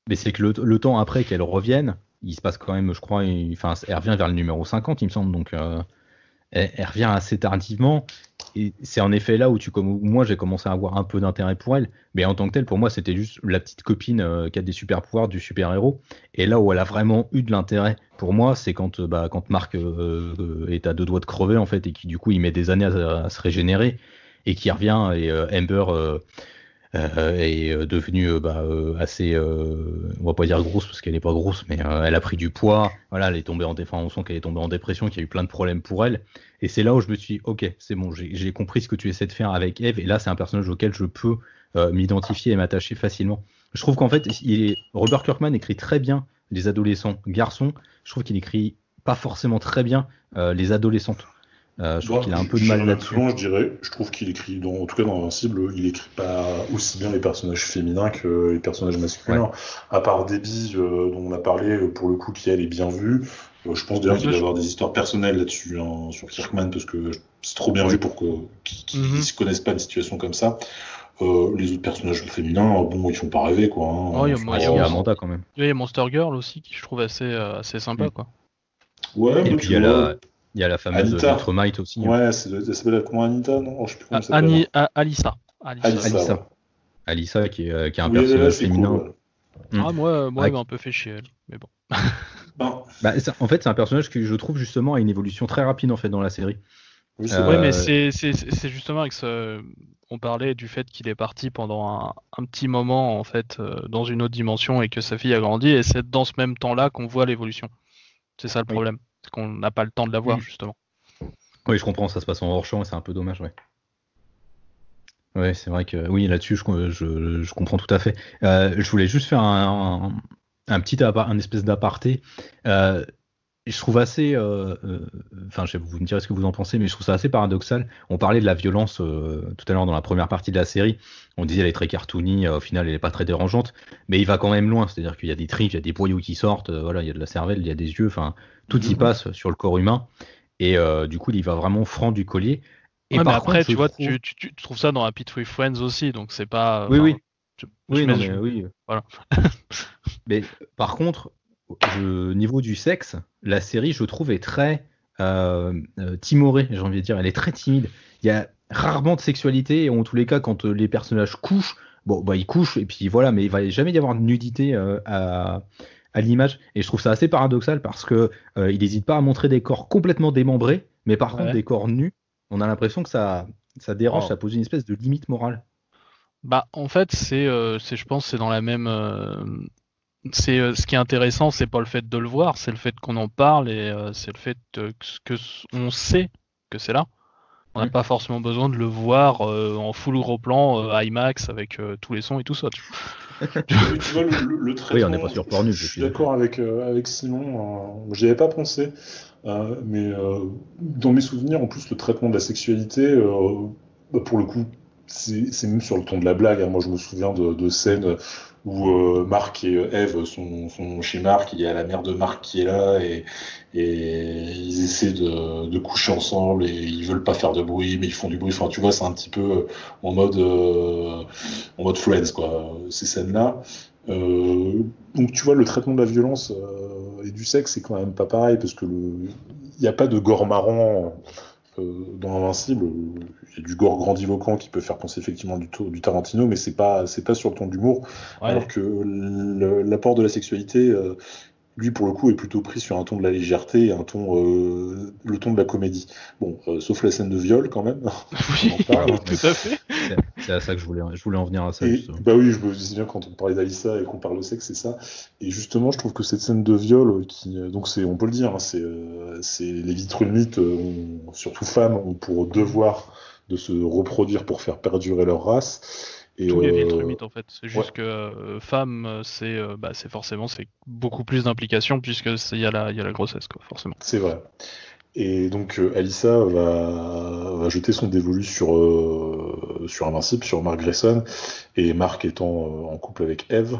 Mais c'est que le temps après qu'elle revienne, il se passe quand même, je crois, elle revient vers le numéro 50, il me semble, donc elle revient assez tardivement. Et c'est en effet là où moi j'ai commencé à avoir un peu d'intérêt pour elle, mais en tant que telle, pour moi, c'était juste la petite copine qui a des super pouvoirs du super-héros. Et là où elle a vraiment eu de l'intérêt pour moi, c'est quand Mark est à 2 doigts de crever en fait, et qui du coup il met des années à se régénérer, et qui revient, et Amber est devenue assez, on va pas dire grosse parce qu'elle est pas grosse, mais elle a pris du poids, voilà, elle est tombée on sent qu'elle est tombée en dépression, qu'il y a eu plein de problèmes pour elle, et c'est là où je me suis dit, ok, c'est bon, j'ai compris ce que tu essaies de faire avec Eve, et là c'est un personnage auquel je peux m'identifier et m'attacher facilement. Je trouve qu'en fait Robert Kirkman écrit très bien les adolescents garçons, je trouve qu'il écrit pas forcément très bien les adolescentes. Je trouve qu'il a un peu de mal là-dessus. Loin, je dirais. Je trouve qu'il écrit, en tout cas dans Invincible, il écrit pas aussi bien les personnages féminins que les personnages masculins. Ouais. À part Debbie, dont on a parlé, pour le coup, qui elle est bien vue. Je pense d'ailleurs qu'il doit y avoir des histoires personnelles là-dessus, hein, sur Kirkman, parce que c'est trop bien vu pour qu'ils se connaissent pas des situations comme ça. Les autres personnages féminins, bon, ils font pas rêver, quoi. Hein. Il y a Amanda quand même. Il y a Monster Girl aussi, qui je trouve assez sympa, quoi. Ouais, et puis il y a la fameuse Ultramite aussi. Ouais, elle s'appelle comment, Anita, non? Je sais plus comment elle s'appelle. Alissa qui est un personnage féminin. Cool, ouais. Moi elle m'a un peu fait chier, elle. Mais bon. En fait, c'est un personnage que je trouve justement a une évolution très rapide en fait dans la série. Oui, mais c'est justement avec on parlait du fait qu'il est parti pendant un petit moment en fait dans une autre dimension et que sa fille a grandi, et c'est dans ce même temps-là qu'on voit l'évolution. C'est ça le problème, c'est qu'on n'a pas le temps de la voir justement. Oui, je comprends, ça se passe en hors-champ et c'est un peu dommage, ouais. Ouais, c'est vrai que oui, là-dessus, je comprends tout à fait. Je voulais juste faire un espèce d'aparté. Je trouve assez, vous me direz ce que vous en pensez, mais je trouve ça assez paradoxal. On parlait de la violence tout à l'heure dans la première partie de la série. On disait elle est très cartoony, au final elle est pas très dérangeante, mais il va quand même loin. C'est-à-dire qu'il y a des tripes, il y a des boyaux qui sortent, il y a de la cervelle, il y a des yeux, tout y passe sur le corps humain. Et du coup, il va vraiment franc du collier. Et mais après, tu trouves ça dans Happy Tree Friends aussi, donc c'est pas. Oui. Voilà. Mais par contre, niveau du sexe, la série, je trouve, est très timorée, j'ai envie de dire. Elle est très timide. Il y a rarement de sexualité, et en tous les cas, quand les personnages couchent, ils couchent, et puis voilà, mais il va jamais y avoir de nudité à l'image. Et je trouve ça assez paradoxal parce que il n'hésite pas à montrer des corps complètement démembrés, mais par contre, des corps nus, on a l'impression que ça dérange, ça pose une espèce de limite morale. En fait, je pense, c'est dans la même. Ce qui est intéressant, c'est pas le fait de le voir, c'est le fait qu'on en parle, et c'est le fait que on sait que c'est là. On n'a pas forcément besoin de le voir en full gros plan IMAX avec tous les sons et tout ça. Tu vois, le traitement. Oui, on n'est pas sur Pornhub. Je suis d'accord avec Simon. J'y avais pas pensé, mais dans mes souvenirs, en plus, le traitement de la sexualité, pour le coup, c'est même sur le ton de la blague. Hein. Moi, je me souviens de scènes où Marc et Eve sont chez Marc, il y a la mère de Marc qui est là, et ils essaient de coucher ensemble, et ils veulent pas faire de bruit, mais ils font du bruit. Enfin, tu vois, c'est un petit peu en mode Friends, quoi, ces scènes-là. Donc, tu vois, le traitement de la violence et du sexe, c'est quand même pas pareil, parce que il n'y a pas de gore marrant dans Invincible. Il y a du gore grandiloquent qui peut faire penser effectivement du Tarantino, mais c'est pas sur le ton d'humour. Ouais. Alors que l'apport de la sexualité, lui pour le coup, est plutôt pris sur un ton de la légèreté et le ton de la comédie. Bon, sauf la scène de viol quand même. Oui, tout à fait. C'est à ça que je voulais en venir à ça. Bah oui, je me disais bien quand on parlait d'Alissa et qu'on parle de sexe, c'est ça. Et justement, je trouve que cette scène de viol, donc on peut le dire, hein, c'est les Vitruvites, surtout femmes, ont pour devoir de se reproduire pour faire perdurer leur race. Et tous les Vitruvites en fait, c'est juste que femmes, c'est forcément c'est beaucoup plus d'implications puisque il y a la grossesse, quoi, forcément. C'est vrai. Et donc Alissa va jeter son dévolu sur Invincible, sur Mark Grayson, et Mark étant en couple avec Eve,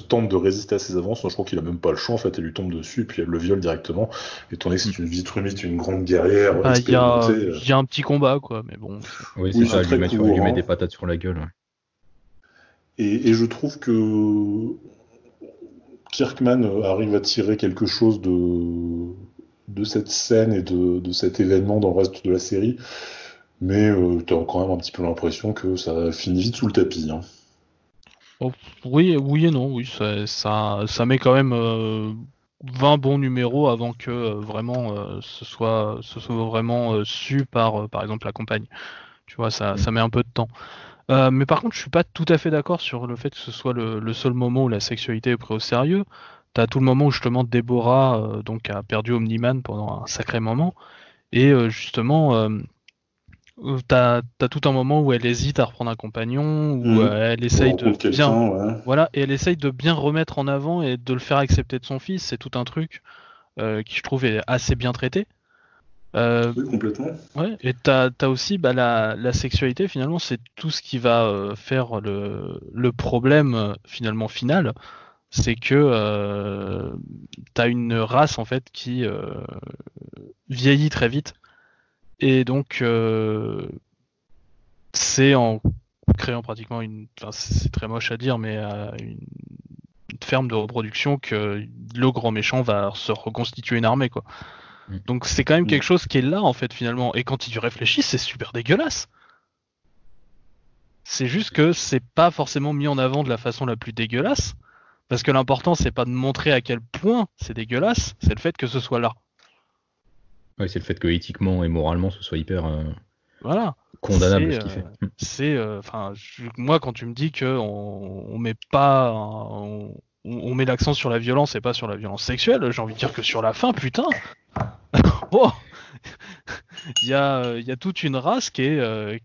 tente de résister à ses avances. Je crois qu'il a même pas le choix, en fait, elle lui tombe dessus et puis elle le viole directement, étant donné que c'est une Vitrumite, une grande guerrière. Il y a un petit combat, quoi, mais bon. Oui, c'est ça, lui met des patates sur la gueule. Ouais. Et je trouve que Kirkman arrive à tirer quelque chose de cette scène et de cet événement dans le reste de la série, mais t'as quand même un petit peu l'impression que ça finit vite sous le tapis. Hein. Oh, oui et non, oui, ça met quand même 20 bons numéros avant que vraiment ce soit vraiment su par exemple la compagne. Tu vois, ça met un peu de temps. Mais par contre, je suis pas tout à fait d'accord sur le fait que ce soit le seul moment où la sexualité est prise au sérieux. T'as tout le moment où justement Déborah donc a perdu Omni-Man pendant un sacré moment, et justement T'as tout un moment où elle hésite à reprendre un compagnon, où elle On essaye de rencontre bien, quelqu'un, ouais. voilà, et elle essaye de bien remettre en avant et de le faire accepter de son fils. C'est tout un truc qui je trouve est assez bien traité. Euh, Oui, complètement. ouais, et t'as aussi la sexualité finalement, c'est tout ce qui va faire le problème finalement final, c'est que t'as une race en fait qui vieillit très vite et donc c'est en créant pratiquement enfin, c'est très moche à dire, mais une ferme de reproduction que le grand méchant va se reconstituer une armée, quoi. Mm. Donc c'est quand même Mm. quelque chose qui est là, en fait, finalement. Et quand tu réfléchis, c'est super dégueulasse. C'est juste que c'est pas forcément mis en avant de la façon la plus dégueulasse. Parce que l'important, c'est pas de montrer à quel point c'est dégueulasse, c'est le fait que ce soit là. Ouais, c'est le fait que éthiquement et moralement, ce soit hyper Voilà. condamnable ce qu'il fait. Enfin, moi, quand tu me dis que on met pas, on met l'accent sur la violence et pas sur la violence sexuelle, j'ai envie de dire que sur la fin, putain, oh, il y a toute une race qui est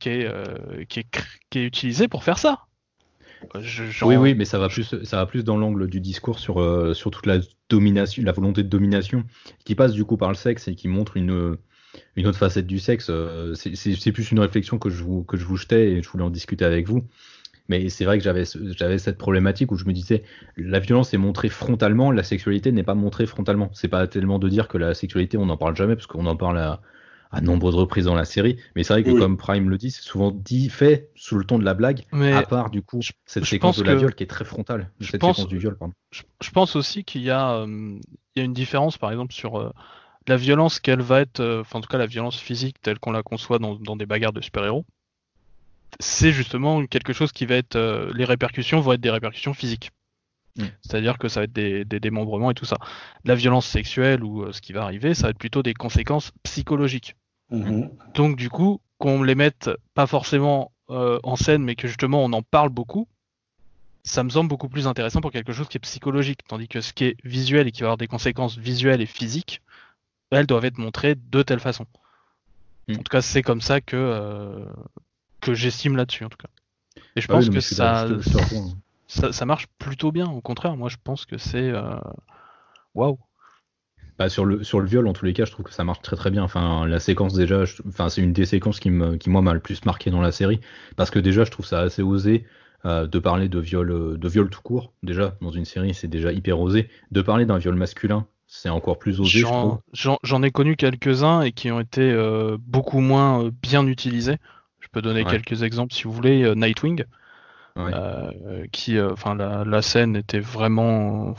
utilisée pour faire ça. Oui, mais ça va plus dans l'angle du discours sur toute la domination, la volonté de domination, qui passe du coup par le sexe et qui montre une autre facette du sexe. C'est plus une réflexion que je vous jetais et je voulais en discuter avec vous. Mais c'est vrai que j'avais cette problématique où je me disais, la violence est montrée frontalement, la sexualité n'est pas montrée frontalement. C'est pas tellement de dire que la sexualité, on n'en parle jamais, parce qu'on en parle à nombreuses reprises dans la série. Mais c'est vrai que, Oui. comme Prime le dit, c'est souvent fait sous le ton de la blague, Mais à part du coup cette je séquence pense de la que viol qui est très frontale. je Cette pense séquence du viol, pardon. je pense aussi qu'il y a une différence, par exemple, sur la violence qu'elle va être, enfin en tout cas la violence physique telle qu'on la conçoit dans des bagarres de super-héros. C'est justement quelque chose qui va être, les répercussions vont être des répercussions physiques. Mm. C'est-à-dire que ça va être des démembrements et tout ça. La violence sexuelle ou ce qui va arriver, ça va être plutôt des conséquences psychologiques. Mhm. Donc du coup, qu'on les mette pas forcément en scène, mais que justement on en parle beaucoup, ça me semble beaucoup plus intéressant pour quelque chose qui est psychologique. Tandis que ce qui est visuel et qui va avoir des conséquences visuelles et physiques, elles doivent être montrées de telle façon. Mm. En tout cas, c'est comme ça que j'estime là-dessus, en tout cas. Et je Ah oui, pense non, que mais je te rejoins. ça marche plutôt bien. Au contraire, moi je pense que c'est waouh. Bah, sur le viol, en tous les cas, je trouve que ça marche très très bien. Enfin, la séquence déjà, enfin, c'est une des séquences qui moi m'a le plus marqué dans la série, parce que déjà, je trouve ça assez osé de parler de viol tout court. Déjà, dans une série, c'est déjà hyper osé. De parler d'un viol masculin, c'est encore plus osé, je trouve. J'en ai connu quelques-uns et qui ont été beaucoup moins bien utilisés. Je peux donner Ouais, quelques exemples si vous voulez. Nightwing. ouais. Enfin la scène était vraiment,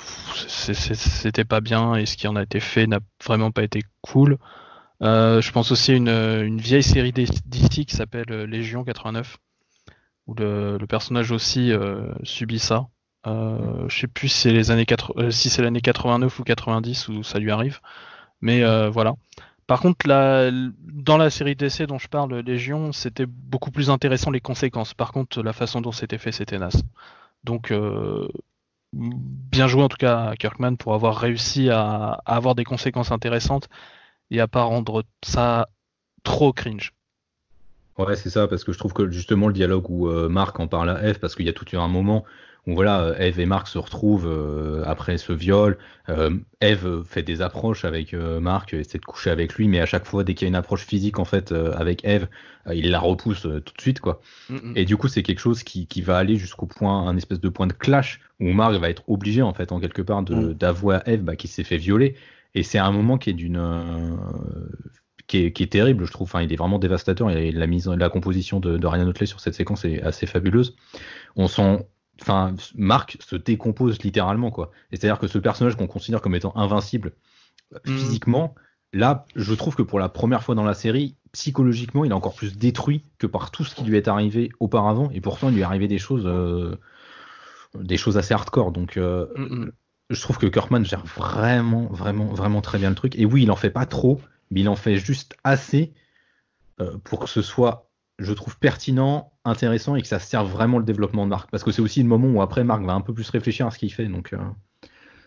c'était pas bien et ce qui en a été fait n'a vraiment pas été cool. Je pense aussi à une vieille série d'ici qui s'appelle Légion 89 où le personnage aussi subit ça. Je sais plus si c'est si c'est l'année 89 ou 90 où ça lui arrive, mais voilà. Par contre, dans la série d'essais dont je parle, Légion, c'était beaucoup plus intéressant les conséquences. Par contre, la façon dont c'était fait, c'était naze. Donc, bien joué en tout cas à Kirkman pour avoir réussi à avoir des conséquences intéressantes et à pas rendre ça trop cringe. Ouais, c'est ça, parce que je trouve que justement le dialogue où Marc en parle à Eve, parce qu'il y a tout un moment où voilà, Eve et Marc se retrouvent après ce viol. Eve fait des approches avec Marc, essaie de coucher avec lui, mais à chaque fois, dès qu'il y a une approche physique en fait avec Eve, il la repousse tout de suite, quoi. Mm-mm. Et du coup, c'est quelque chose qui va aller jusqu'au point, un espèce de point de clash où Marc va être obligé en fait, en quelque part, d'avouer à Eve qu'il s'est fait violer. Et c'est un moment qui est qui est terrible, je trouve. Enfin, il est vraiment dévastateur. Et la composition de Ryan Otley sur cette séquence est assez fabuleuse. Enfin, Marc se décompose littéralement, quoi. Et c'est-à-dire que ce personnage qu'on considère comme étant invincible physiquement, là, je trouve que pour la première fois dans la série, psychologiquement, il est encore plus détruit que par tout ce qui lui est arrivé auparavant. Et pourtant, il lui est arrivé des choses assez hardcore. Donc, je trouve que Kirkman gère vraiment, vraiment, vraiment très bien le truc. Et oui, il en fait pas trop, mais il en fait juste assez pour que ce soit, je trouve, pertinent, intéressant et que ça serve vraiment le développement de Marc. Parce que c'est aussi le moment où après Marc va un peu plus réfléchir à ce qu'il fait. Donc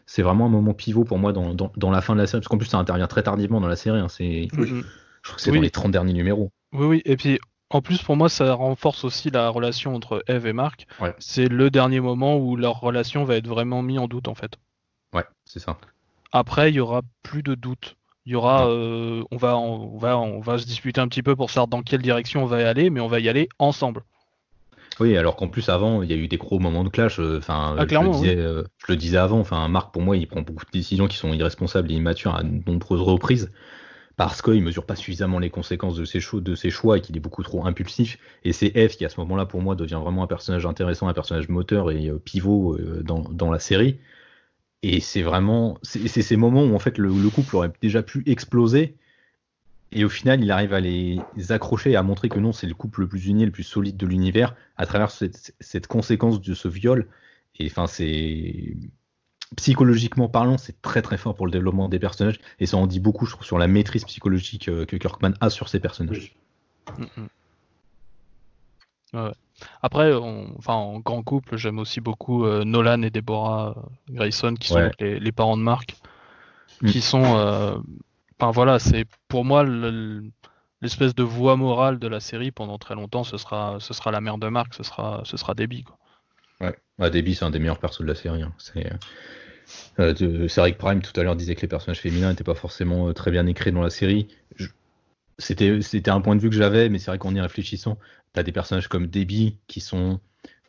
c'est vraiment un moment pivot pour moi dans la fin de la série. Parce qu'en plus ça intervient très tardivement dans la série. Hein. Je crois que c'est dans les 30 derniers numéros. Oui, et puis En plus, pour moi, ça renforce aussi la relation entre Eve et Mark. Ouais, C'est le dernier moment où leur relation va être vraiment mise en doute, en fait. ouais, c'est ça. Après, il y aura plus de doute. Il y aura, Non. on va se disputer un petit peu pour savoir dans quelle direction on va y aller, mais on va y aller ensemble. Oui, alors qu'en plus avant, il y a eu des gros moments de clash. Enfin, Ah, clairement, oui. je le disais avant. Enfin, Marc, pour moi, il prend beaucoup de décisions qui sont irresponsables et immatures à de nombreuses reprises parce qu'il mesure pas suffisamment les conséquences de ses choix et qu'il est beaucoup trop impulsif. Et c'est Eve qui, à ce moment-là, pour moi, devient vraiment un personnage intéressant, un personnage moteur et pivot dans la série. Et c'est ces moments où en fait le couple aurait déjà pu exploser. Et au final, il arrive à les accrocher et à montrer que non, c'est le couple le plus uni, le plus solide de l'univers, à travers cette conséquence de ce viol. Et enfin, c'est psychologiquement parlant, c'est très très fort pour le développement des personnages. Et ça en dit beaucoup, je trouve, sur la maîtrise psychologique que Kirkman a sur ses personnages. Oui. Mm, mm. Ouais. Après, en grand couple, j'aime aussi beaucoup Nolan et Deborah Grayson, qui sont Ouais. donc les parents de Mark, Mm. qui sont, enfin voilà, c'est pour moi l'espèce de voie morale de la série pendant très longtemps. Ce sera la mère de Mark, ce sera Debbie, quoi. Ouais. Ah, Debbie, c'est un des meilleurs persos de la série. Hein. C'est vrai que Prime tout à l'heure disait que les personnages féminins n'étaient pas forcément très bien écrits dans la série. C'était un point de vue que j'avais, mais c'est vrai qu'en y réfléchissant, t'as des personnages comme Debbie qui sont.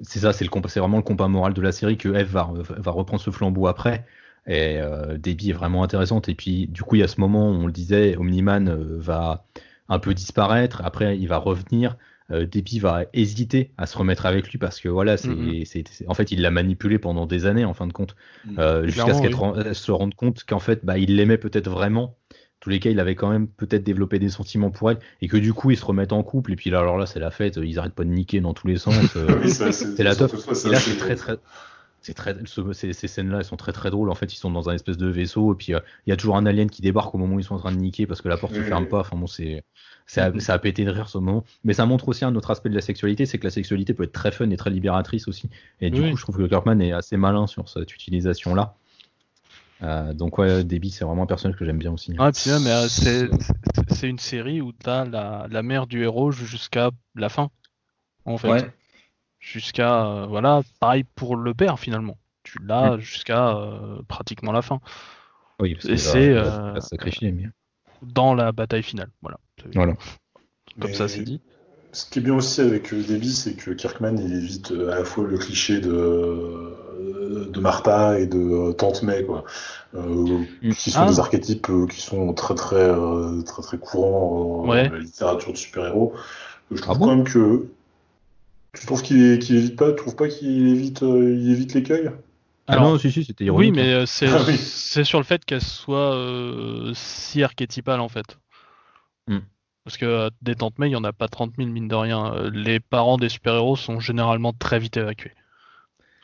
C'est ça, c'est vraiment le combat moral de la série que Eve va reprendre ce flambeau après. Et Debbie est vraiment intéressante. Et puis, du coup, il y a ce moment où on le disait, Omniman va un peu disparaître. Après, il va revenir. Debbie va hésiter à se remettre avec lui parce que voilà, Mm, mm. en fait, il l'a manipulé pendant des années en fin de compte, jusqu'à ce Clairement, oui. elle se rende compte qu'en fait, bah, il l'aimait peut-être vraiment. Tous les cas, il avait quand même peut-être développé des sentiments pour elle et que du coup, ils se remettent en couple. Et puis là, alors là, c'est la fête. Ils arrêtent pas de niquer dans tous les sens. Oui, C'est la teuf. surtout ça, Et ça là, c'est drôle. ces scènes-là, elles sont très très drôles. En fait, ils sont dans un espèce de vaisseau et puis il y a toujours un alien qui débarque au moment où ils sont en train de niquer parce que la porte se ferme Oui, pas. Enfin bon, ça a pété de rire ce moment. Mais ça montre aussi un autre aspect de la sexualité, c'est que la sexualité peut être très fun et très libératrice aussi. Et du coup, Oui. je trouve que Kirkman est assez malin sur cette utilisation-là. Donc ouais, Debbie, c'est vraiment un personnage que j'aime bien aussi. Ah, et puis même, c'est une série où t'as la mère du héros jusqu'à la fin, en fait. Ouais. Jusqu'à, voilà, pareil pour le père, finalement. Tu Mm. l'as jusqu'à pratiquement la fin. Oui, parce Et qu'il c'est va se sacrifier, mais dans la bataille finale. Voilà. voilà. Comme ça, c'est mais dit. ce qui est bien aussi avec Debbie, c'est que Kirkman, il évite à la fois le cliché de Martha et de Tante May, quoi, Mm. qui sont des Ah, archétypes qui sont très très courants dans ouais. la littérature de super-héros. Je Ah trouve quand bon? même que tu trouves qu'il évite pas, tu trouves pas qu'il évite, il évite l'écueil? Ah Alors, non, si, c'était oui, ironique. Hein. mais Ah oui. c'est sur le fait qu'elle soit si archétypale, en fait. Mm. Parce que des tantes May, il n'y en a pas 30 000, mine de rien. Les parents des super-héros sont généralement très vite évacués.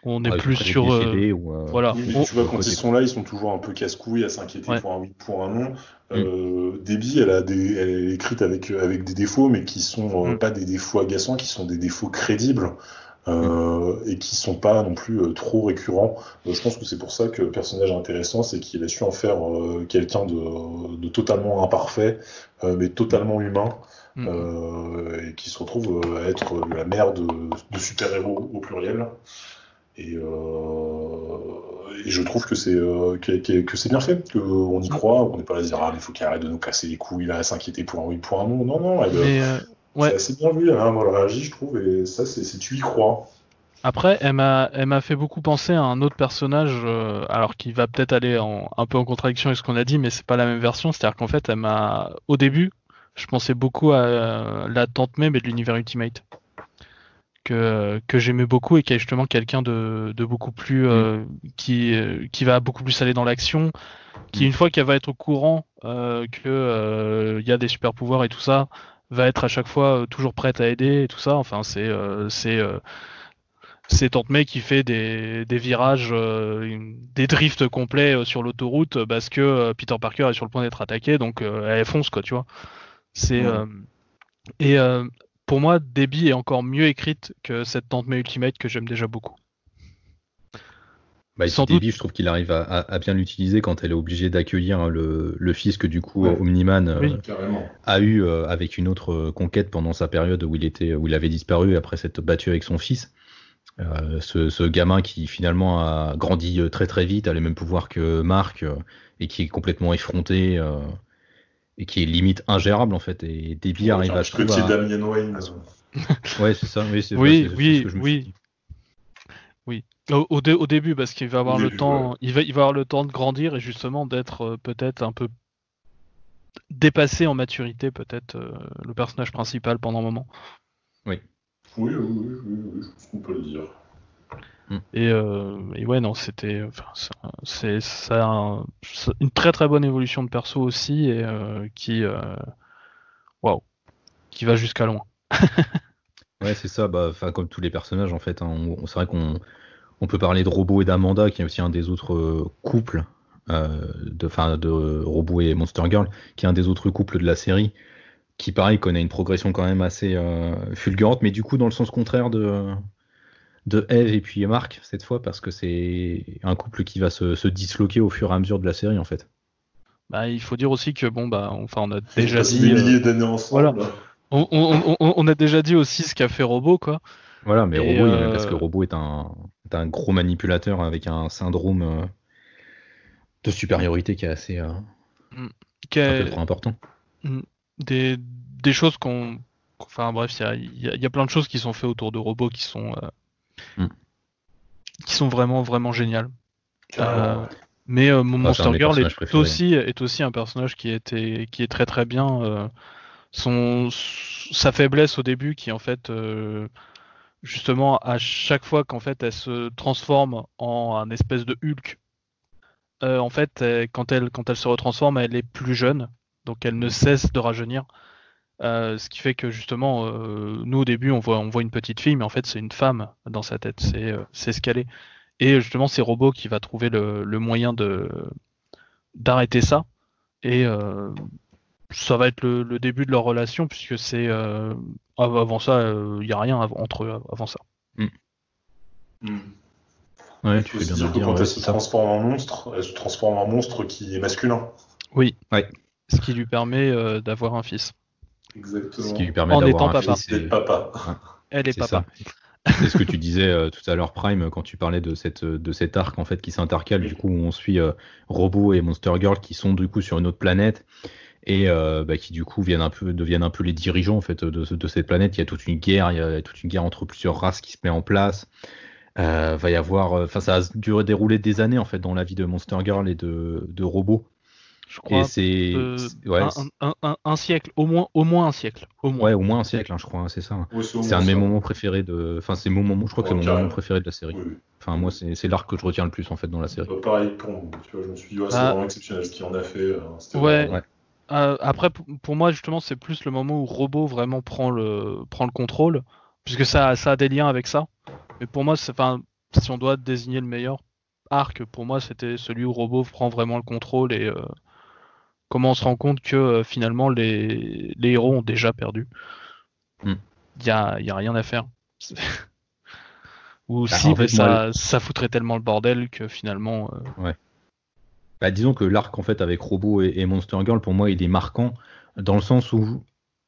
On est Ah, ils sont plus très vite sur... décédés voilà. Oui, mais tu vois, ou à quand ils côté. sont là, ils sont toujours un peu casse-couilles à s'inquiéter Ouais. pour un oui, pour un non. Mm. Debbie, elle est écrite avec des défauts, mais qui sont Mm, pas des défauts agaçants, qui sont des défauts crédibles Mm. et qui sont pas non plus trop récurrents. Je pense que c'est pour ça que le personnage est intéressant, c'est qu'il a su en faire quelqu'un de totalement imparfait, mais totalement humain. mm, mm. Et qui se retrouve à être la mère de super-héros au pluriel. Et je trouve que que c'est bien fait, qu'on y Mm. croit, on n'est pas là à se dire ah mais il faut qu'il arrête de nous casser les couilles là, à s'inquiéter pour un oui pour un non. Non, non, Mais c'est ouais. assez bien vu, hein, elle réagit, je trouve, et ça c'est tu y crois. Après, elle m'a fait beaucoup penser à un autre personnage, alors qui va peut-être aller un peu en contradiction avec ce qu'on a dit, mais c'est pas la même version. C'est-à-dire qu'en fait, au début, je pensais beaucoup à la tante May, mais de l'univers Ultimate, que j'aimais beaucoup et qui est justement quelqu'un de beaucoup plus, Mm. qui va beaucoup plus aller dans l'action, qui Mm. une fois qu'elle va être au courant que il y a des super pouvoirs et tout ça, va être à chaque fois toujours prête à aider et tout ça. Enfin, c'est Tante May qui fait des virages, des drifts complets sur l'autoroute parce que Peter Parker est sur le point d'être attaqué, donc elle fonce, quoi, tu vois. C'est Mm. et pour moi, Debbie est encore mieux écrite que cette Tante May Ultimate que j'aime déjà beaucoup. Bah, et puis Sans doute. Debbie, je trouve qu'il arrive à bien l'utiliser quand elle est obligée d'accueillir le fils que du coup Ouais. Omniman Oui. Carrément. a eu avec une autre conquête pendant sa période où il avait disparu après s'être battu avec son fils. Ce gamin qui finalement a grandi très très vite, a les mêmes pouvoirs que Marc et qui est complètement effronté et qui est limite ingérable en fait. Et Debbie Ouais, arrive un je petit trouve côté Damien Wayne. Ouais, c'est ça, oui, c'est Oui, c'est ce oui, que je me suis oui, dit. oui. Au début, parce qu'il va Au avoir le début, ouais. temps, il va avoir le temps de grandir et justement d'être peut-être un peu dépassé en maturité, peut-être le personnage principal pendant un moment. Oui. Oui, je pense qu'on peut le dire. Et ouais, non, c'était, enfin, c'est une très très bonne évolution de perso aussi et waouh, qui va jusqu'à loin. Ouais, c'est ça, bah, enfin, comme tous les personnages en fait, hein, c'est vrai on peut parler de Robo et d'Amanda, qui est aussi un des autres couples, de Robo et Monster Girl, qui est un des autres couples de la série, qui pareil connaît une progression quand même assez fulgurante, mais du coup dans le sens contraire de Eve et puis Mark cette fois, parce que c'est un couple qui va se disloquer au fur et à mesure de la série en fait. Bah, il faut dire aussi que bon bah, enfin, on a Ils ont déjà passé des dit, milliers d'années voilà, ensemble. on a déjà dit aussi ce qu'a fait Robo quoi. Voilà, mais Et Robo, parce que Robo est un gros manipulateur avec un syndrome de supériorité qui est assez mm, un peu trop que- important. des choses enfin bref, il y a plein de choses qui sont faites autour de Robo Mm. qui sont vraiment vraiment géniales. Carrément, ouais. Mais Ah, c'est un de Monster mes Girl personnages préférés. est aussi un personnage qui est très très bien. Sa faiblesse au début, qui en fait, justement, à chaque fois qu'en fait elle se transforme en un espèce de Hulk, en fait, quand elle se retransforme, elle est plus jeune, donc elle ne cesse de rajeunir. Ce qui fait que justement, nous au début, on voit une petite fille, mais en fait, c'est une femme dans sa tête. C'est ce qu'elle est. Et justement, c'est Robot qui va trouver le moyen d'arrêter ça. Et ça va être le début de leur relation, puisque avant ça, il y a rien entre eux avant ça. Mm. Hmm. Ouais, Il tu faut fais se bien de dire le que dire, quand ouais, elle c'est se ça. transforme en monstre, elle se transforme en monstre qui est masculin. Oui, Ouais, ce qui lui permet d'avoir un fils, ce qui lui Exactement. permet en d'avoir étant un papa. fils D'être et papa. ouais, Elle est c'est papa. ça. C'est ce que tu disais tout à l'heure, Prime, quand tu parlais de cet arc en fait qui s'intercale, du coup où on suit Robo et Monster Girl qui sont du coup sur une autre planète et bah, qui du coup deviennent un peu les dirigeants en fait de cette planète. Il y a toute une guerre, il y a toute une guerre entre plusieurs races qui se met en place. Va y avoir, enfin ça va dérouler des années en fait dans la vie de Monster Girl et de Robo. Je Et crois ouais, un siècle, au moins un siècle, au moins. ouais, au moins un siècle, hein, je crois, hein, c'est ça, hein. Oui, c'est au C'est moins un de mes ça. moments préférés enfin, c'est mon moment, je crois que c'est Ouais, mon moment carrément. préféré de la série. Oui, Enfin, moi, c'est l'arc que je retiens le plus, en fait, dans la série. bah, pareil pour moi. Tu vois, je me suis dit, ouais, c'est Bah, vraiment exceptionnel ce qu'il en a fait. C'était vraiment ouais. bien. Ouais, Après, pour moi, justement, c'est plus le moment où Robot vraiment prend le contrôle, puisque ça a des liens avec ça. Mais pour moi, enfin, si on doit désigner le meilleur arc, pour moi, c'était celui où Robot prend vraiment le contrôle et comment on se rend compte que finalement les héros ont déjà perdu. mm. Il y a rien à faire. Ou Bah, si, en mais fait, moi, ça foutrait tellement le bordel que finalement. ouais. Bah, disons que l'arc, en fait, avec Robo et Monster Girl, pour moi, il est marquant, dans le sens où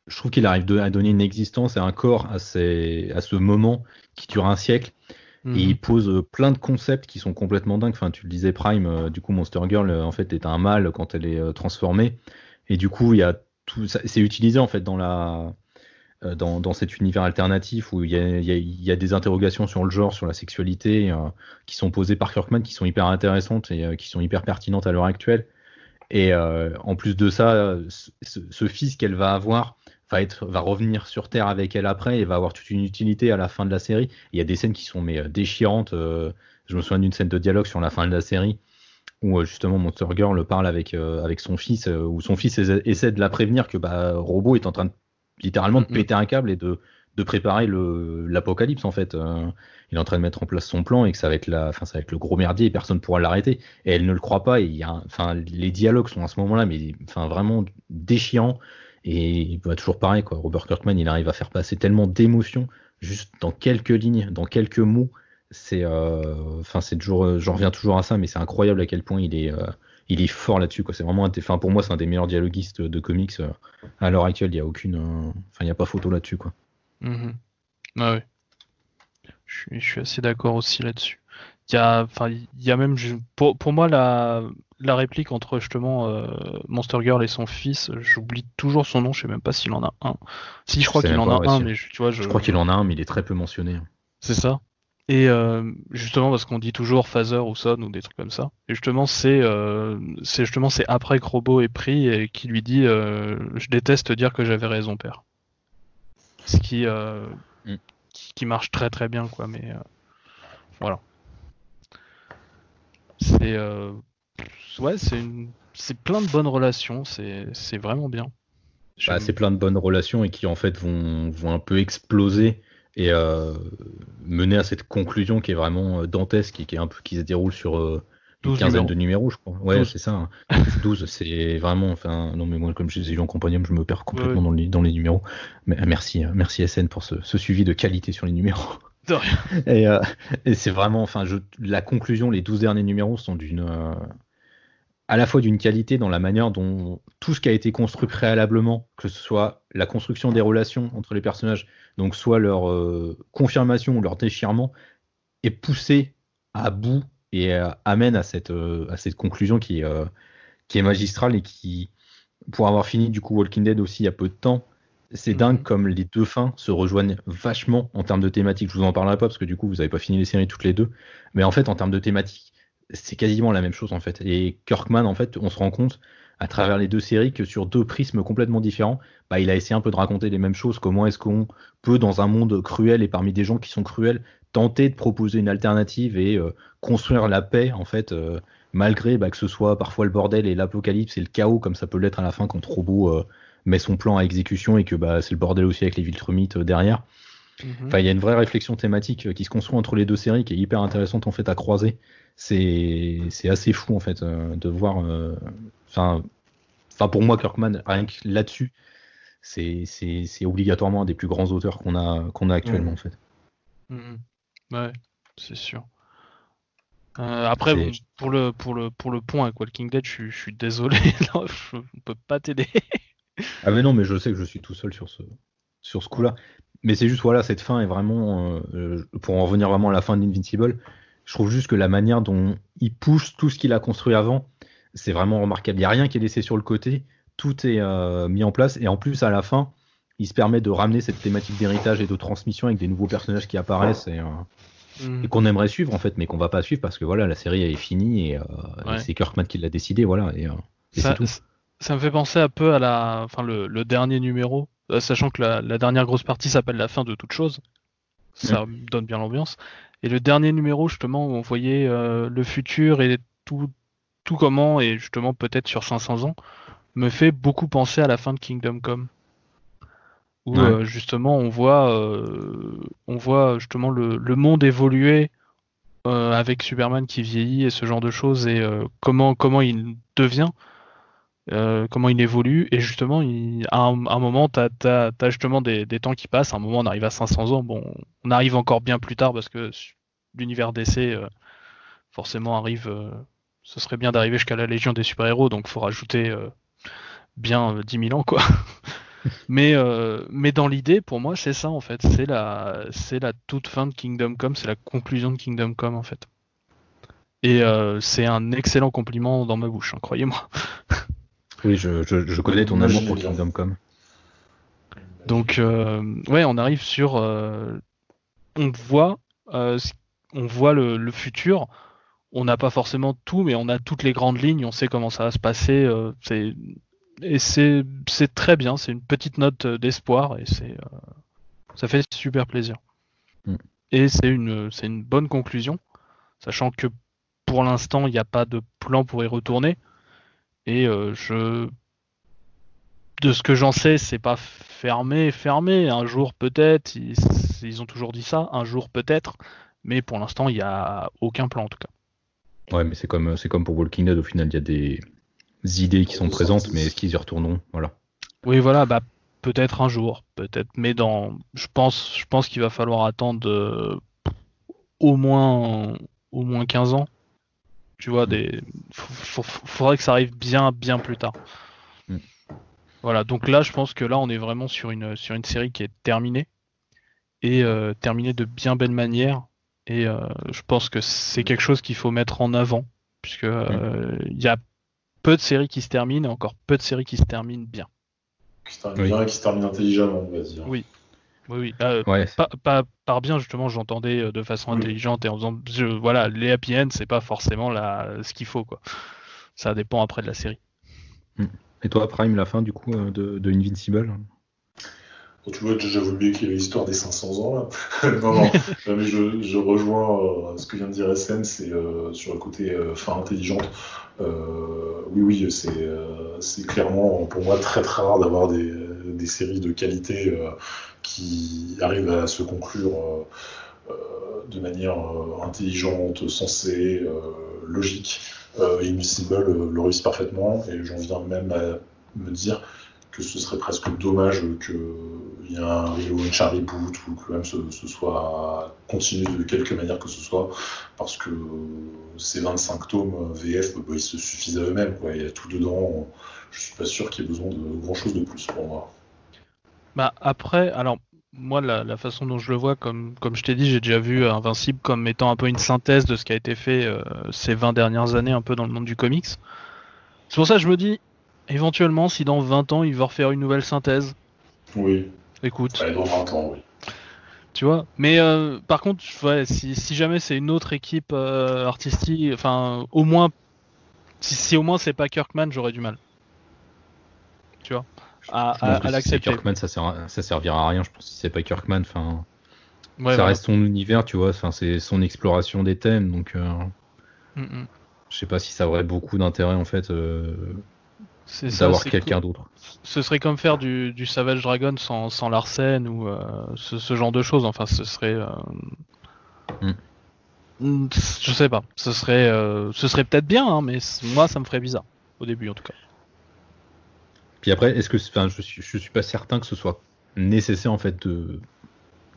je trouve qu'il arrive à donner une existence et un corps à ce moment qui dure un siècle. Et Mhm. il pose plein de concepts qui sont complètement dingues. Enfin, tu le disais, Prime, du coup, Monster Girl, en fait, est un mâle quand elle est transformée. Et du coup, il y a tout ça, c'est utilisé, en fait, dans cet univers alternatif où il y a des interrogations sur le genre, sur la sexualité, qui sont posées par Kirkman, qui sont hyper intéressantes et qui sont hyper pertinentes à l'heure actuelle. Et en plus de ça, ce fils qu'elle va avoir va revenir sur Terre avec elle après et va avoir toute une utilité à la fin de la série. Il y a des scènes qui sont déchirantes. Je me souviens d'une scène de dialogue sur la fin de la série où justement Monster Girl parle avec son fils, où son fils essaie de la prévenir que Robo est en train de littéralement de Mhm. péter un câble et de préparer l'apocalypse en fait. Il est en train de mettre en place son plan et que ça va être ça va être le gros merdier et personne ne pourra l'arrêter. Et elle ne le croit pas. Et enfin, les dialogues sont à ce moment-là, mais enfin vraiment déchirants. Et toujours pareil quoi. Robert Kirkman, il arrive à faire passer tellement d'émotions juste dans quelques lignes, dans quelques mots. c'est toujours, j'en reviens toujours à ça, mais c'est incroyable à quel point il est fort là-dessus, quoi. C'est vraiment, pour moi, c'est un des meilleurs dialoguistes de comics à l'heure actuelle. Il y a il y a pas photo là-dessus, quoi. Mhm. Ah ouais. Je suis assez d'accord aussi là-dessus. Il y a même, pour moi, la réplique entre justement Monster Girl et son fils, j'oublie toujours son nom, je sais même pas s'il en a un. Si, je Je crois sais qu'il même en pas, a ouais, un, mais tu vois, je crois qu'il en a un, mais il est très peu mentionné. c'est ça. Et justement parce qu'on dit toujours Father ou Son ou des trucs comme ça. Et justement c'est après que Robo est pris et qui lui dit je déteste dire que j'avais raison père. Ce Mm. qui marche très très bien quoi. Mais voilà. C'est ouais c'est plein de bonnes relations. C'est vraiment bien. C'est plein de bonnes relations et qui en fait vont un peu exploser et mener à cette conclusion qui est vraiment dantesque et qui se déroule sur une 12 quinzaine numéros. de numéros, je crois. Ouais, 12. c'est ça. 12, c'est vraiment. Enfin, non, mais moi, comme je disais, Jean Compagnon, je me perds complètement Ouais. dans les numéros. Mais merci SN pour ce suivi de qualité sur les numéros. De rien. Et c'est vraiment, la conclusion, les 12 derniers numéros sont à la fois d'une qualité dans la manière dont tout ce qui a été construit préalablement, que ce soit la construction des relations entre les personnages, donc soit leur confirmation ou leur déchirement, est poussé à bout et amène à cette conclusion qui est magistrale et qui, pour avoir fini du coup Walking Dead aussi il y a peu de temps, c'est dingue Mhm. comme les deux fins se rejoignent vachement en termes de thématiques. Je vous en parlerai pas parce que du coup vous avez pas fini les séries toutes les deux, mais en fait en termes de thématiques, c'est quasiment la même chose en fait. Et Kirkman en fait, on se rend compte à travers les deux séries que sur deux prismes complètement différents, bah, il a essayé un peu de raconter les mêmes choses. Comment est-ce qu'on peut dans un monde cruel et parmi des gens qui sont cruels tenter de proposer une alternative et construire la paix en fait, malgré que ce soit parfois le bordel et l'apocalypse et le chaos comme ça peut l'être à la fin quand Robo met son plan à exécution et que c'est le bordel aussi avec les Viltrumites derrière. Mhm. Enfin, il y a une vraie réflexion thématique qui se construit entre les deux séries qui est hyper intéressante en fait à croiser. C'est assez fou en fait de voir. Enfin, pour moi, Kirkman, rien que là-dessus, c'est obligatoirement un des plus grands auteurs qu'on a actuellement en fait. Mhm. Ouais, c'est sûr. Après, C'est bon, pour le point avec Walking Dead, je suis désolé, non, on peut pas t'aider. Ah mais non, mais je sais que je suis tout seul sur ce coup-là. Mais c'est juste, voilà, cette fin est vraiment, pour en revenir vraiment à la fin d'Invincible, je trouve juste que la manière dont il pousse tout ce qu'il a construit avant, c'est vraiment remarquable. Il n'y a rien qui est laissé sur le côté, tout est mis en place, et en plus, à la fin, il se permet de ramener cette thématique d'héritage et de transmission avec des nouveaux personnages qui apparaissent et Mhm. qu'on aimerait suivre, en fait, mais qu'on va pas suivre parce que voilà, la série elle est finie et Ouais. c'est Kirkman qui l'a décidé, voilà, et c'est Ça, tout. ça me fait penser un peu enfin, le dernier numéro, sachant que la dernière grosse partie s'appelle la fin de toute chose. Ça Mm. donne bien l'ambiance. Et le dernier numéro, justement, où on voyait le futur et tout comment, et justement peut-être sur 500 ans, me fait beaucoup penser à la fin de Kingdom Come, où Ouais. justement on voit justement le monde évoluer avec Superman qui vieillit et ce genre de choses, et comment il devient. Comment il évolue, et justement à un moment t'as justement des temps qui passent. À un moment on arrive à 500 ans, bon on arrive encore bien plus tard parce que l'univers DC forcément arrive, ce serait bien d'arriver jusqu'à la Légion des super-héros, donc faut rajouter bien 10 000 ans quoi. Mais dans l'idée pour moi c'est ça en fait, c'est la toute fin de Kingdom Come, c'est la conclusion de Kingdom Come en fait, et c'est un excellent compliment dans ma bouche, hein, croyez-moi. Oui, je connais ton Moi, amour j'aimais pour bien. Kingdom Come. Donc ouais, on arrive sur on voit euh, ce- on voit le futur. On n'a pas forcément tout, mais on a toutes les grandes lignes. On sait comment ça va se passer. C'est très bien. C'est une petite note d'espoir, et ça fait super plaisir. Mm. Et c'est une bonne conclusion, sachant que pour l'instant il n'y a pas de plan pour y retourner. Et de ce que j'en sais, c'est pas fermé. Un jour peut-être, ils ont toujours dit ça, un jour peut-être, mais pour l'instant, il n'y a aucun plan en tout cas. Ouais, mais c'est comme pour Walking Dead, au final, il y a des idées qui sont présentes, mais est-ce Ressorti. qu'ils y retourneront? Voilà. Oui, voilà, bah peut-être un jour, peut-être, mais je pense qu'il va falloir attendre au moins 15 ans. Tu vois, faudrait que ça arrive bien plus tard. Voilà, donc là, je pense que là, on est vraiment sur une série qui est terminée, et terminée de bien belle manière. Et je pense que c'est quelque chose qu'il faut mettre en avant, puisque il y a peu de séries qui se terminent, et encore peu de séries qui se terminent bien. Qui se termine bien et qui se termine intelligemment, on va dire. Oui. Ouais. Pas par bien, justement, j'entendais de façon intelligente, et en faisant, voilà, les happy ends, c'est pas forcément ce qu'il faut, quoi. Ça dépend après de la série. Et toi, Prime, la fin du coup de Invincible? Bon, tu vois, j'avais oublié qu'il y avait l'histoire des 500 ans là. non, mais je rejoins ce que vient de dire SN, c'est sur le côté fin intelligente. Oui, c'est clairement pour moi très très rare d'avoir des séries de qualité qui arrivent à se conclure de manière intelligente, sensée, logique. Invincible le réussit parfaitement, et j'en viens même à me dire que ce serait presque dommage qu'il y ait un relaunch, un reboot, ou que même ce soit continu de quelque manière que ce soit, parce que ces 25 tomes VF, ils se suffisent à eux-mêmes, quoi. Il y a tout dedans. Je suis pas sûr qu'il y ait besoin de grand chose de plus pour moi. Bah après, alors moi la façon dont je le vois, comme je t'ai dit, j'ai déjà vu Invincible comme étant un peu une synthèse de ce qui a été fait ces 20 dernières années un peu dans le monde du comics. C'est pour ça que je me dis, éventuellement, si dans 20 ans il veut refaire une nouvelle synthèse, oui, écoute. Ouais, dans 20 ans, oui. Tu vois, mais par contre, ouais, si jamais c'est une autre équipe artistique, enfin au moins, si au moins c'est pas Kirkman, j'aurais du mal. Tu vois, à l'accepter. Si c'est Kirkman, ça servira à rien, je pense. Si c'est pas Kirkman, enfin, ouais, ça reste son univers, tu vois. Enfin, c'est son exploration des thèmes, donc je sais pas si ça aurait beaucoup d'intérêt en fait d'avoir quelqu'un d'autre. Ce serait comme faire du Savage Dragon sans Larsen, ou ce genre de choses. Enfin, ce serait, je sais pas. Ce serait peut-être bien, hein, mais moi, ça me ferait bizarre au début, en tout cas. Puis après, enfin, je suis pas certain que ce soit nécessaire en fait de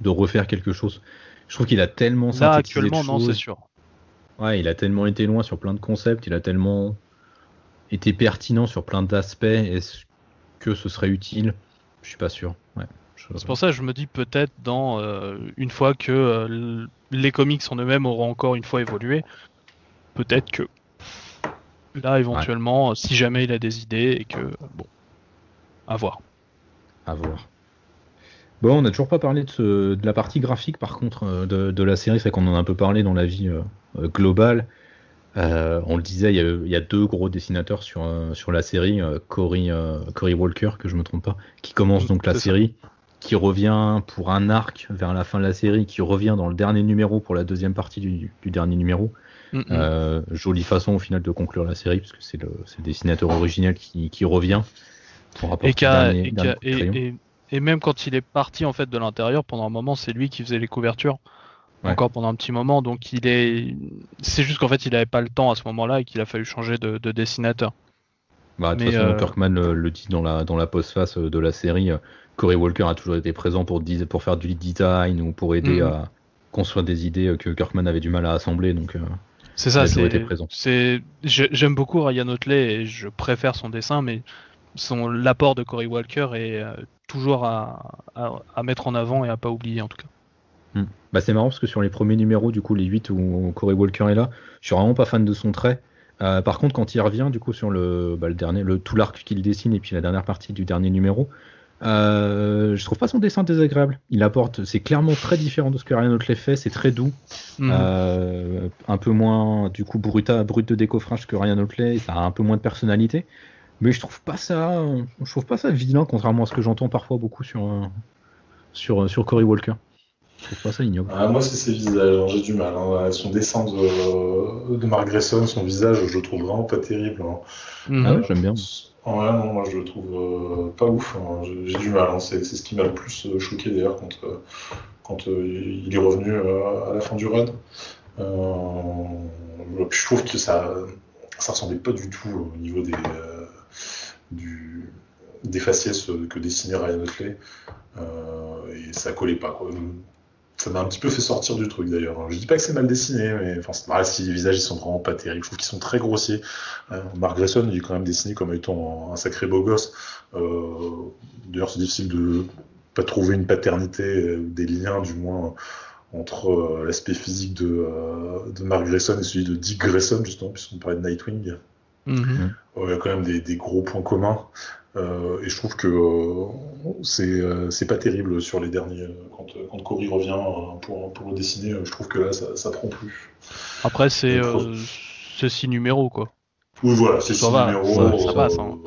refaire quelque chose. Je trouve qu'il a tellement synthétisé Là, actuellement, de non, choses. c'est sûr. Ouais, il a tellement été loin sur plein de concepts, il a tellement été pertinent sur plein d'aspects. Est-ce que ce serait utile? Je suis pas sûr. Ouais. C'est pour ça que je me dis peut-être dans une fois que les comics en eux-mêmes auront encore une fois évolué, peut-être que là, éventuellement, si jamais il a des idées, et que bon, à voir. À voir. Bon, on n'a toujours pas parlé de la partie graphique, par contre, de la série. C'est vrai qu'on en a un peu parlé dans la vie globale. On le disait, il y a deux gros dessinateurs sur la série, Cory Walker, que je me trompe pas, qui commence donc la série, qui revient pour un arc vers la fin de la série, qui revient dans le dernier numéro pour la deuxième partie du dernier numéro. Jolie façon au final de conclure la série, parce que c'est le dessinateur originel qui revient pour apporter et même quand il est parti en fait de l'intérieur, pendant un moment, c'est lui qui faisait les couvertures. Encore pendant un petit moment, donc c'est juste qu'en fait il avait pas le temps à ce moment-là, et qu'il a fallu changer de dessinateur. De toute façon, Kirkman le dit dans la postface de la série, Cory Walker a toujours été présent pour faire du lead design ou pour aider à construire des idées que Kirkman avait du mal à assembler, donc c'est ça, il a toujours été présent. J'aime beaucoup Ryan Otley et je préfère son dessin, mais l'apport de Cory Walker est toujours à mettre en avant et à pas oublier, en tout cas. C'est marrant parce que sur les premiers numéros, du coup les 8 où Cory Walker est là, je suis vraiment pas fan de son trait. Par contre, quand il revient du coup sur le dernier, tout l'arc qu'il dessine et puis la dernière partie du dernier numéro, je trouve pas son dessin désagréable. Il apporte, c'est clairement très différent de ce que Ryan Otley fait, c'est très doux, un peu moins du coup brut de décoffrage que Ryan Otley, ça a un peu moins de personnalité, mais je trouve pas ça vilain, contrairement à ce que j'entends parfois beaucoup sur Cory Walker. Je trouve pas ça ignoble. Moi, c'est ses visages, j'ai du mal. Son dessin de Mark Grayson, son visage, je le trouve vraiment pas terrible. Ah ouais, j'aime bien. Ouais, non, moi je le trouve pas ouf. J'ai du mal. C'est ce qui m'a le plus choqué d'ailleurs quand il est revenu à la fin du run. Je trouve que ça ressemblait pas du tout au niveau des faciès que dessinait Ryan Otley. Et ça collait pas, quoi. Ça m'a un petit peu fait sortir du truc d'ailleurs. Je dis pas que c'est mal dessiné, mais si les visages ils sont vraiment pas terribles. Je trouve qu'ils sont très grossiers. Mark Grayson il est quand même dessiné comme étant un sacré beau gosse. D'ailleurs c'est difficile de pas trouver une paternité, des liens du moins entre l'aspect physique de Mark Grayson et celui de Dick Grayson justement puisqu'on parlait de Nightwing. Il y a quand même des gros points communs. Et je trouve que c'est pas terrible sur les derniers. Quand Cory revient pour le dessiner, je trouve que là ça prend plus. Après c'est 6 numéros quoi. Oui voilà, c'est 6 numéros. Ça passe. Hein.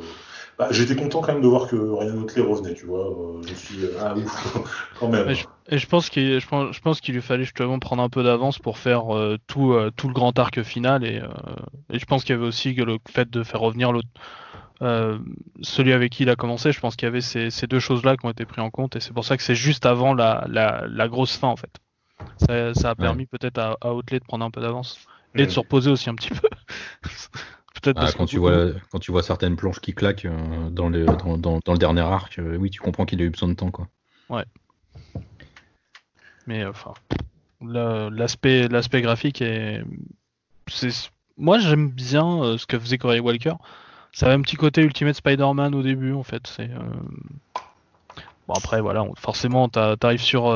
J'étais content quand même de voir que Ryan Otley revenait, tu vois. Je me suis ouf quand même. Et je pense qu'il lui fallait justement prendre un peu d'avance pour faire tout le grand arc final et je pense qu'il y avait aussi le fait de faire revenir l'autre. Celui avec qui il a commencé, je pense qu'il y avait ces deux choses-là qui ont été prises en compte et c'est pour ça que c'est juste avant la grosse fin en fait. Ça a permis peut-être à Otley de prendre un peu d'avance et de se reposer aussi un petit peu. Peut-être quand tu vois certaines planches qui claquent dans le dernier arc, oui, tu comprends qu'il a eu besoin de temps quoi. Ouais. Mais enfin, l'aspect graphique moi j'aime bien ce que faisait Cory Walker. Ça avait un petit côté Ultimate Spider-Man au début en fait. Bon après voilà, forcément t'arrives sur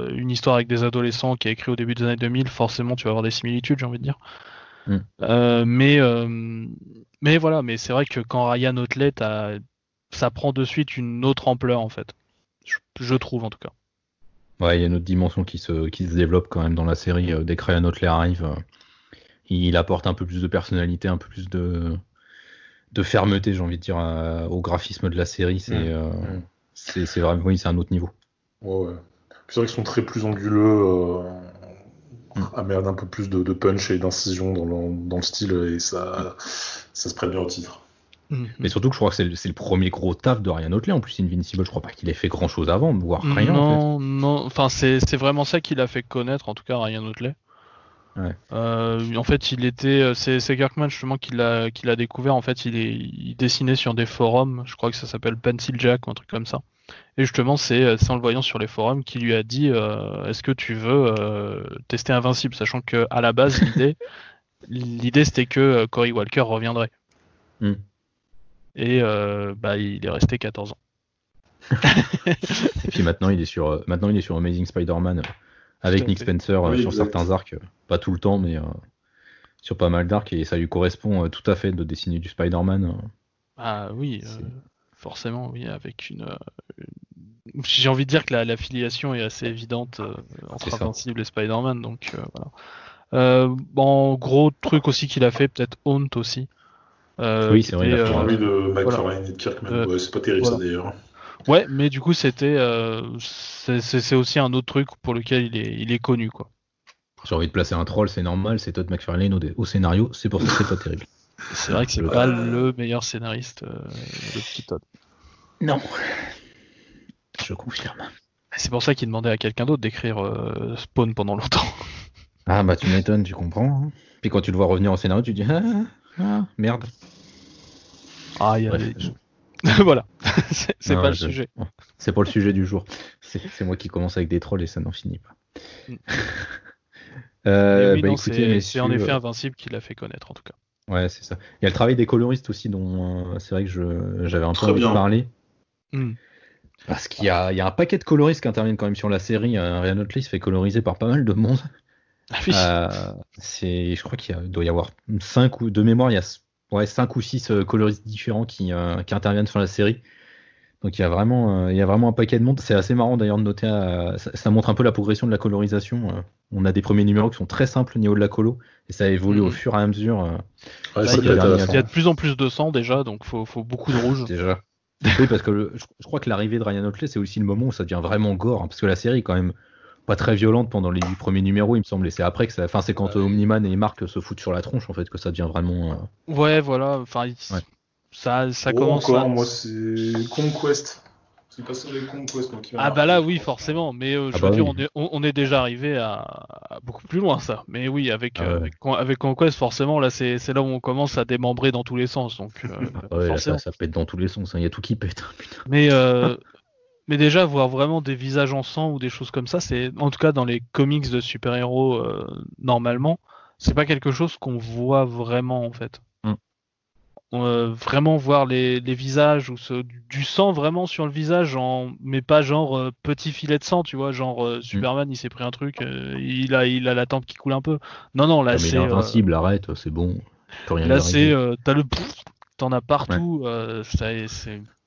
une histoire avec des adolescents qui est écrite au début des années 2000, forcément tu vas avoir des similitudes j'ai envie de dire. Mais voilà, mais c'est vrai que quand Ryan Otley, ça prend de suite une autre ampleur en fait. Je trouve en tout cas. Ouais, il y a une autre dimension qui se développe quand même dans la série. Dès que Ryan Otley arrive, il apporte un peu plus de personnalité, un peu plus de fermeté, j'ai envie de dire, au graphisme de la série. C'est vraiment, oui, c'est un autre niveau. Ouais. C'est vrai qu'ils sont très plus anguleux, amènent un peu plus de punch et d'incision dans le style, et ça se prête bien au titre. Mais surtout que je crois que c'est le premier gros taf de Ryan Otley. En plus, Invincible, je crois pas qu'il ait fait grand chose avant, voire rien. Non. Enfin, c'est vraiment ça qui l'a fait connaître, en tout cas, Ryan Otley. Ouais. En fait, c'est Kirkman justement qui l'a découvert. En fait, il dessinait sur des forums. Je crois que ça s'appelle Pencil Jack ou un truc comme ça. Et justement, c'est en le voyant sur les forums qu'il lui a dit est-ce que tu veux tester Invincible, sachant que à la base l'idée c'était que Cory Walker reviendrait. Et il est resté 14 ans. Et puis maintenant il est sur Amazing Spider-Man avec Nick Spencer sur certains arcs, pas tout le temps mais sur pas mal d'arcs, et ça lui correspond tout à fait de dessiner du Spider-Man. Ah oui, forcément oui, avec j'ai envie de dire que la filiation est assez évidente entre Invincible et Spider-Man, donc voilà. Gros truc aussi qu'il a fait, peut-être Haunt aussi. Oui, c'est vrai. De McFarlane et de Kirkman, c'est pas terrible ça d'ailleurs. Ouais, mais du coup c'est aussi un autre truc pour lequel il est connu quoi. J'ai envie de placer un troll, c'est normal, c'est Todd McFarlane au scénario, c'est pour ça que c'est pas terrible. C'est vrai que c'est pas le meilleur scénariste, le petit Todd. Non, je confirme. C'est pour ça qu'il demandait à quelqu'un d'autre d'écrire Spawn pendant longtemps. Ah bah tu m'étonnes, tu comprends. Hein. Puis quand tu le vois revenir au scénario, tu dis merde. Ah, il y a voilà, c'est pas le sujet. C'est pas le sujet du jour. C'est moi qui commence avec des trolls et ça n'en finit pas. Écoutez, c'est en effet Invincible qui l'a fait connaître en tout cas. Ouais, c'est ça. Il y a le travail des coloristes aussi dont c'est vrai que j'avais un peu envie de parler. Parce qu'il y a un paquet de coloristes qui interviennent quand même sur la série. Ryan Otley se fait coloriser par pas mal de monde. Je crois doit y avoir 5 ou de mémoire, il y a 5 ou 6 coloristes différents qui interviennent sur la série. Donc il y a vraiment un paquet de monde. C'est assez marrant d'ailleurs de noter, ça montre un peu la progression de la colorisation. On a des premiers numéros qui sont très simples au niveau de la colo, et ça évolue au fur et à mesure. Il y a de plus en plus de sang déjà, donc faut beaucoup de rouge. Déjà. Oui, parce que je crois que l'arrivée de Ryan Otley, c'est aussi le moment où ça devient vraiment gore, parce que la série est quand même pas très violente pendant les 8 premiers numéros, il me semble, et c'est après que c'est quand Omni-Man et Mark se foutent sur la tronche en fait que ça devient vraiment. Ouais, voilà. Enfin, ça commence. Moi, c'est Conquest. C'est pas ça les Conquest. Là, oui, forcément. Mais je veux dire, on est déjà arrivé à beaucoup plus loin, ça. Mais oui, avec Conquest, forcément, là, c'est là où on commence à démembrer dans tous les sens. Donc, forcément. Ça pète dans tous les sens. Il y a tout qui pète. Putain. Mais déjà, voir vraiment des visages en sang ou des choses comme ça, c'est en tout cas dans les comics de super-héros normalement, c'est pas quelque chose qu'on voit vraiment en fait. Mm. Vraiment voir les visages ou du sang vraiment sur le visage, mais pas genre petit filet de sang, tu vois, genre Superman il s'est pris un truc, il a la tempe qui coule un peu. Non, là Comme il est c'est invincible, arrête, c'est bon. Il peut rien lui là c'est arriver. t'as le t'en as Ouais. partout,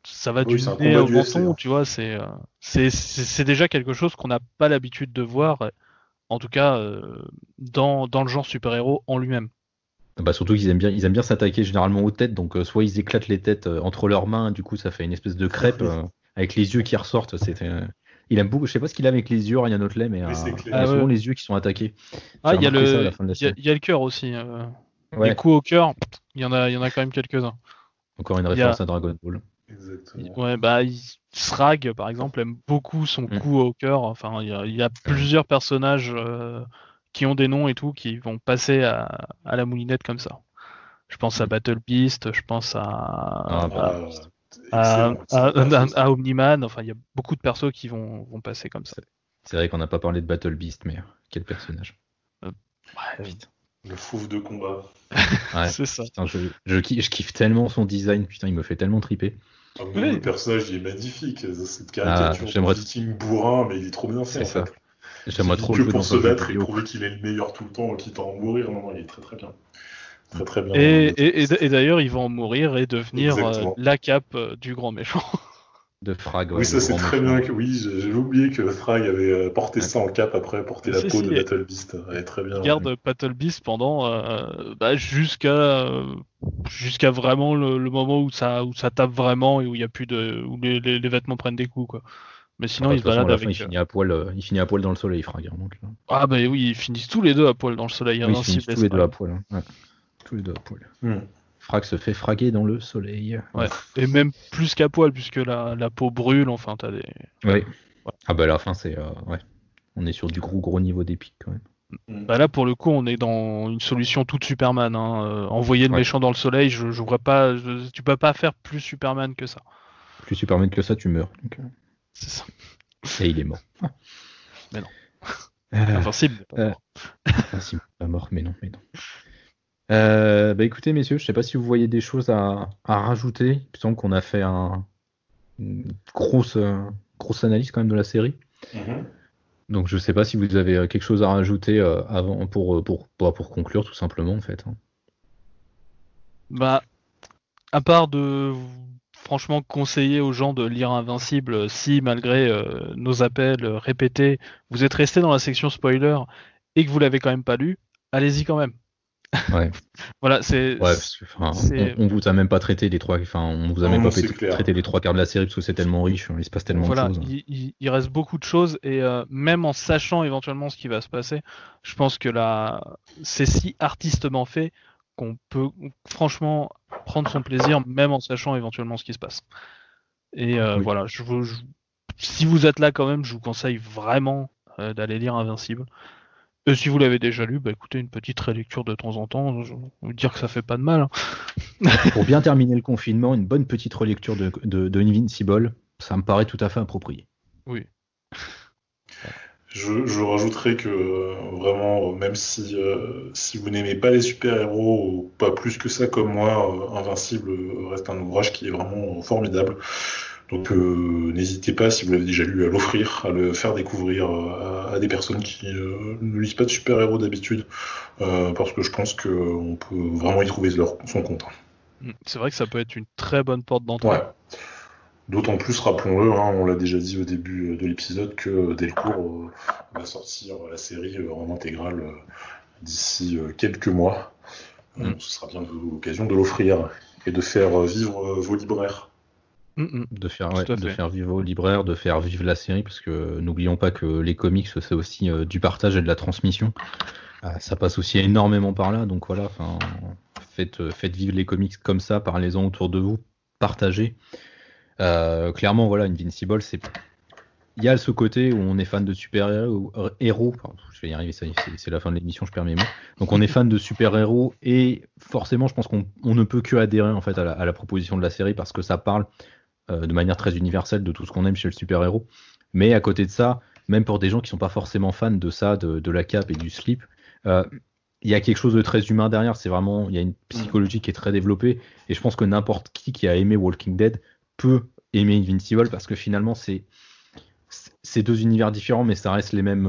ça va Oui, du c'est un nez combat au d'UFC. menton, tu vois, c'est déjà quelque chose qu'on n'a pas l'habitude de voir, en tout cas dans le genre super-héros en lui-même. Bah surtout qu'ils ils aiment bien s'attaquer généralement aux têtes, donc soit ils éclatent les têtes entre leurs mains, du coup ça fait une espèce de crêpe avec les yeux qui ressortent. Il aime beaucoup, je sais pas ce qu'il a avec les yeux, Ryan Otley, mais Oui, c'est il a clair. Ah souvent ouais. les yeux qui sont attaqués. Ah, J'ai il y a remarqué ça à la fin de la il y a, série. il y a le cœur aussi. Les Ouais, coups au cœur, il y en a quand même quelques-uns. encore une Il y a, référence à Dragon Ball. Exactement. ouais, Srag par exemple aime beaucoup son Mm. coup au cœur. Enfin, il y a plusieurs personnages qui ont des noms et tout qui vont passer à la moulinette comme ça. Je pense à Mm. Battle Beast, je pense Ah, à, bah, Excellent. C'est un perso, ça. à Omni-Man. Enfin, il y a beaucoup de persos qui vont passer comme ça. c'est vrai qu'on n'a pas parlé de Battle Beast, mais quel personnage. Ouais, Putain. Le fauve de combat. Ouais, c'est ça. putain, je kiffe tellement son design, putain, il me fait tellement triper. Ah, non, Oui. le personnage, il est magnifique. Cette Ah, caricature de j'aimerais, viking bourrin, mais il est trop bien fait, c'est en ça. fait. Qui J'aimerais vit trop le que jouer pour dans se un jeu battre et vidéo. prouver qu'il est le meilleur tout le temps, quitte à en mourir. Non, il est très très bien. Très très bien. Et d'ailleurs, ils vont en mourir et devenir Exactement. la cape du grand méchant. De Frag, Oui, ouais, le ça c'est grand très méchant. bien que oui, j'avais oublié que Frag avait porté Ouais. ça en cap après porter la Si, peau si, de Battle Beast. Elle est très bien. il garde Battle Beast pendant jusqu'à vraiment le moment où ça tape vraiment et où il y a plus de où les vêtements prennent des coups quoi. Mais Bah, sinon, de il toute se façon, à balade la fin, avec. il finit à poil dans le soleil, Frag, hein, donc, Ah bah oui, ils finissent tous les deux à poil dans le soleil, oui, ils se finissent invincible et tous les deux à Srag. poil. Hein. Ouais. Tous les deux à poil. Hmm. Frag se fait fraguer dans le soleil. Ouais. Et même plus qu'à poil puisque la peau brûle. Enfin, t'as des. Oui. Voilà. Ah bah à la fin, ouais. On est sur du gros niveau d'épique quand même. Hmm. Bah là, pour le coup, on est dans une solution toute Superman. Hein. Envoyer le Ouais. méchant dans le soleil, je vois pas. Tu peux pas faire plus Superman que ça. Plus Superman que ça, tu meurs. Donc, C'est ça. et il est mort. Mais non. Euh, Invincible. mais pas euh, mort. enfin, si, pas mort, mais non. Bah écoutez, messieurs, je sais pas si vous voyez des choses à rajouter. Il me semble qu'on a fait une grosse analyse quand même de la série. Mhm. Donc je sais pas si vous avez quelque chose à rajouter avant pour conclure tout simplement en fait. Hein. Bah, à part de franchement conseiller aux gens de lire Invincible, si malgré nos appels répétés, vous êtes resté dans la section spoiler et que vous l'avez quand même pas lu, allez-y quand même. Ouais. Voilà, Ouais, parce que, enfin, c'est on vous a même pas traité les trois, enfin, on vous a même Non, pas c'est clair. traité les trois quarts de la série parce que c'est tellement riche, il se passe tellement voilà, de choses. il reste beaucoup de choses et même en sachant éventuellement ce qui va se passer, je pense que c'est si artistement fait qu'on peut franchement prendre son plaisir même en sachant éventuellement ce qui se passe. Et Oui. voilà, si vous êtes là quand même, je vous conseille vraiment d'aller lire Invincible. Et si vous l'avez déjà lu, bah écoutez, une petite relecture de temps en temps, je vais vous dire que ça fait pas de mal. Hein. Pour bien terminer le confinement, une bonne petite relecture de Invincible, ça me paraît tout à fait approprié. Oui. Je rajouterais que vraiment, même si vous n'aimez pas les super-héros, ou pas plus que ça comme moi, Invincible reste un ouvrage qui est vraiment formidable. Donc n'hésitez pas, si vous l'avez déjà lu, à l'offrir, à le faire découvrir à des personnes qui ne lisent pas de super-héros d'habitude, parce que je pense qu'on peut vraiment y trouver son compte. C'est vrai que ça peut être une très bonne porte d'entrée. Ouais. D'autant plus, rappelons-le, hein, on l'a déjà dit au début de l'épisode, que Delcourt va sortir la série en intégrale d'ici quelques mois. Ce sera bien l'occasion de l'offrir et de faire vivre vos libraires. De faire vivre vos libraires, de faire vivre la série, parce que n'oublions pas que les comics, c'est aussi du partage et de la transmission. Ça passe aussi énormément par là, donc voilà, faites vivre les comics comme ça, parlez-en autour de vous, partagez. Clairement, voilà, Invincible, il y a ce côté où on est fan de super-héros, enfin, je vais y arriver, c'est la fin de l'émission, je perds mes mots. Donc on est fan de super-héros et forcément, je pense qu'on ne peut que adhérer en fait à la proposition de la série parce que ça parle de manière très universelle de tout ce qu'on aime chez le super-héros. Mais à côté de ça, même pour des gens qui sont pas forcément fans de ça, de la cape et du slip, il y a quelque chose de très humain derrière. C'est vraiment, il y a une psychologie qui est très développée. Et je pense que n'importe qui a aimé Walking Dead peut aimer Invincible parce que finalement c'est deux univers différents, mais ça reste les mêmes,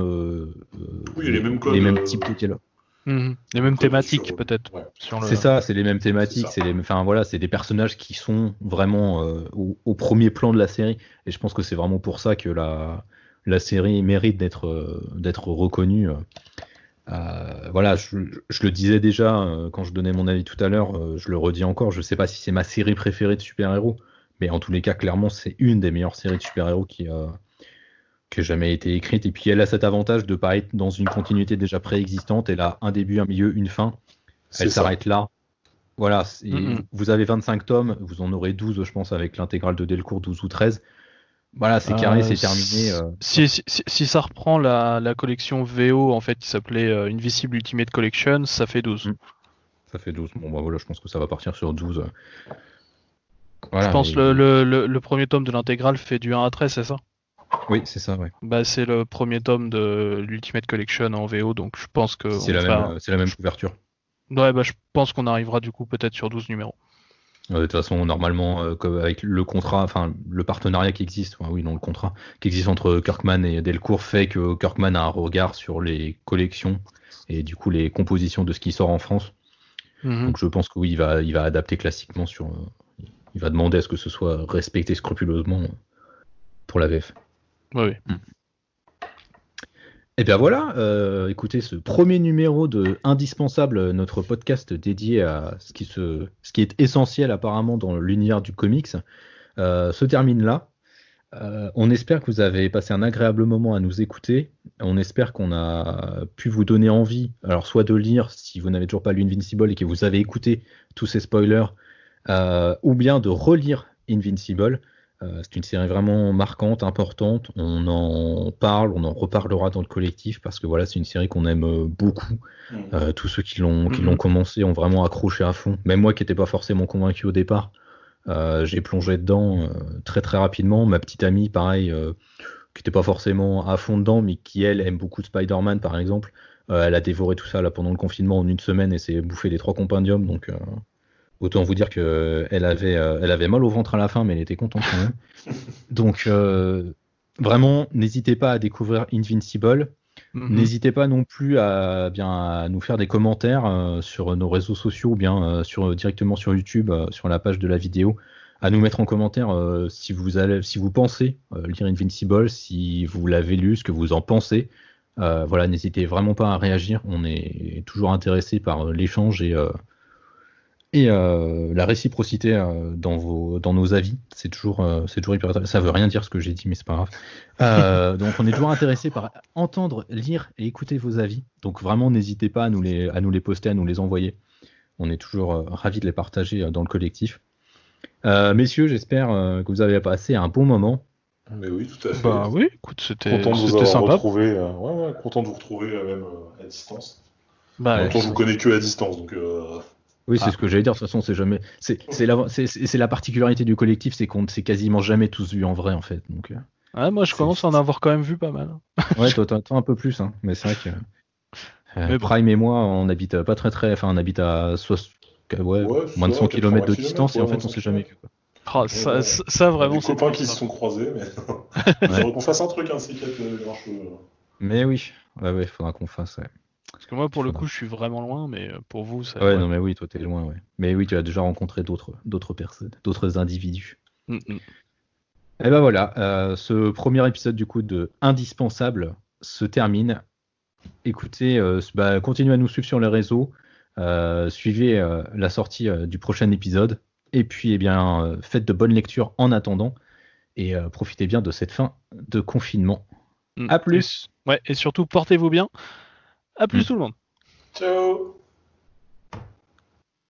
les mêmes codes, les mêmes types de dialogues. Les mêmes thématiques peut-être. Ouais. C'est ça, c'est les mêmes thématiques, c'est des personnages qui sont vraiment au premier plan de la série. Et je pense que c'est vraiment pour ça que la série mérite d'être reconnue. Voilà, je le disais déjà quand je donnais mon avis tout à l'heure, je le redis encore, je sais pas si c'est ma série préférée de super-héros, mais en tous les cas, clairement, c'est une des meilleures séries de super-héros qui a jamais été écrite. Et puis elle a cet avantage de pas être dans une continuité déjà préexistante. Elle a un début, un milieu, une fin. Elle s'arrête là. Voilà, vous avez 25 tomes, vous en aurez 12, je pense, avec l'intégrale de Delcourt, 12 ou 13. Voilà, c'est carré, c'est terminé. Si ça reprend la collection VO, en fait, qui s'appelait Invisible Ultimate Collection, ça fait 12. Ça fait 12. Bon, bah voilà, je pense que ça va partir sur 12. Voilà, je pense le premier tome de l'intégrale fait du 1 à 13, c'est ça? Oui, c'est ça, ouais. Bah, c'est le premier tome de l'Ultimate Collection en VO, donc je pense que... C'est la même couverture. Ouais, bah, je pense qu'on arrivera du coup peut-être sur 12 numéros. De toute façon, normalement, avec le contrat, enfin le partenariat qui existe, le contrat qui existe entre Kirkman et Delcourt fait que Kirkman a un regard sur les collections et du coup les compositions de ce qui sort en France. Donc je pense que oui, il va adapter classiquement il va demander à ce que ce soit respecté scrupuleusement pour la VF. Oui. Et bien voilà, écoutez, ce premier numéro de Indispensable, notre podcast dédié à ce qui est essentiel apparemment dans l'univers du comics, se termine là. On espère que vous avez passé un agréable moment à nous écouter. On espère qu'on a pu vous donner envie, alors soit de lire si vous n'avez toujours pas lu Invincible et que vous avez écouté tous ces spoilers, ou bien de relire Invincible. C'est une série vraiment marquante, importante. On en parle, on en reparlera dans le collectif parce que voilà, c'est une série qu'on aime beaucoup. Tous ceux qui l'ont commencé ont vraiment accroché à fond. Même moi qui n'étais pas forcément convaincu au départ, j'ai plongé dedans très très rapidement. Ma petite amie, pareil, qui n'était pas forcément à fond dedans, mais qui elle aime beaucoup Spider-Man par exemple. Elle a dévoré tout ça là pendant le confinement en une semaine et s'est bouffé les 3 compendiums. Donc autant vous dire qu'elle avait mal au ventre à la fin, mais elle était contente quand même. Donc, vraiment, n'hésitez pas à découvrir Invincible. N'hésitez pas non plus à nous faire des commentaires sur nos réseaux sociaux ou bien directement sur YouTube, sur la page de la vidéo. À nous mettre en commentaire si vous pensez lire Invincible, si vous l'avez lu, ce que vous en pensez. Voilà, n'hésitez vraiment pas à réagir. On est toujours intéressé par l'échange et la réciprocité dans nos avis, c'est toujours hyper intéressant. Ça veut rien dire ce que j'ai dit, mais c'est pas grave. Donc on est toujours intéressé par entendre, lire et écouter vos avis. Donc vraiment, n'hésitez pas à nous les poster, à nous les envoyer. On est toujours ravis de les partager dans le collectif. Messieurs, j'espère que vous avez passé un bon moment. Mais oui, tout à fait. Bah oui, écoute, c'était sympa. sympa. Content de vous retrouver même à distance. Bah, en même temps, je vous connais que à distance, donc. Oui, c'est ce que j'allais dire. De toute façon, c'est jamais. C'est la particularité du collectif, c'est qu'on ne s'est quasiment jamais tous vus en vrai, en fait. Donc. Moi, je commence à en avoir quand même vu pas mal. Ouais, toi un peu plus, hein. Mais c'est vrai que Prime et moi, on habite pas très, enfin, on habite à moins de 100 km de distance, et en fait, on s'est jamais vu. Oh, ça vraiment. Des copains qui se sont croisés, mais il faudrait qu'on fasse un truc, c'est Mais oui, ouais, faudra qu'on fasse. Ouais. Parce que moi, pour le coup, je suis vraiment loin, mais pour vous, ça. Ouais, non, mais oui, toi, t'es loin, ouais. Mais oui, tu as déjà rencontré d'autres personnes, d'autres individus. Et ben voilà, ce premier épisode du coup de Indispensable se termine. Écoutez, continuez à nous suivre sur les réseaux, suivez la sortie du prochain épisode, et puis faites de bonnes lectures en attendant, et profitez bien de cette fin de confinement. À plus. Ouais, et surtout portez-vous bien. À plus tout le monde. Ciao.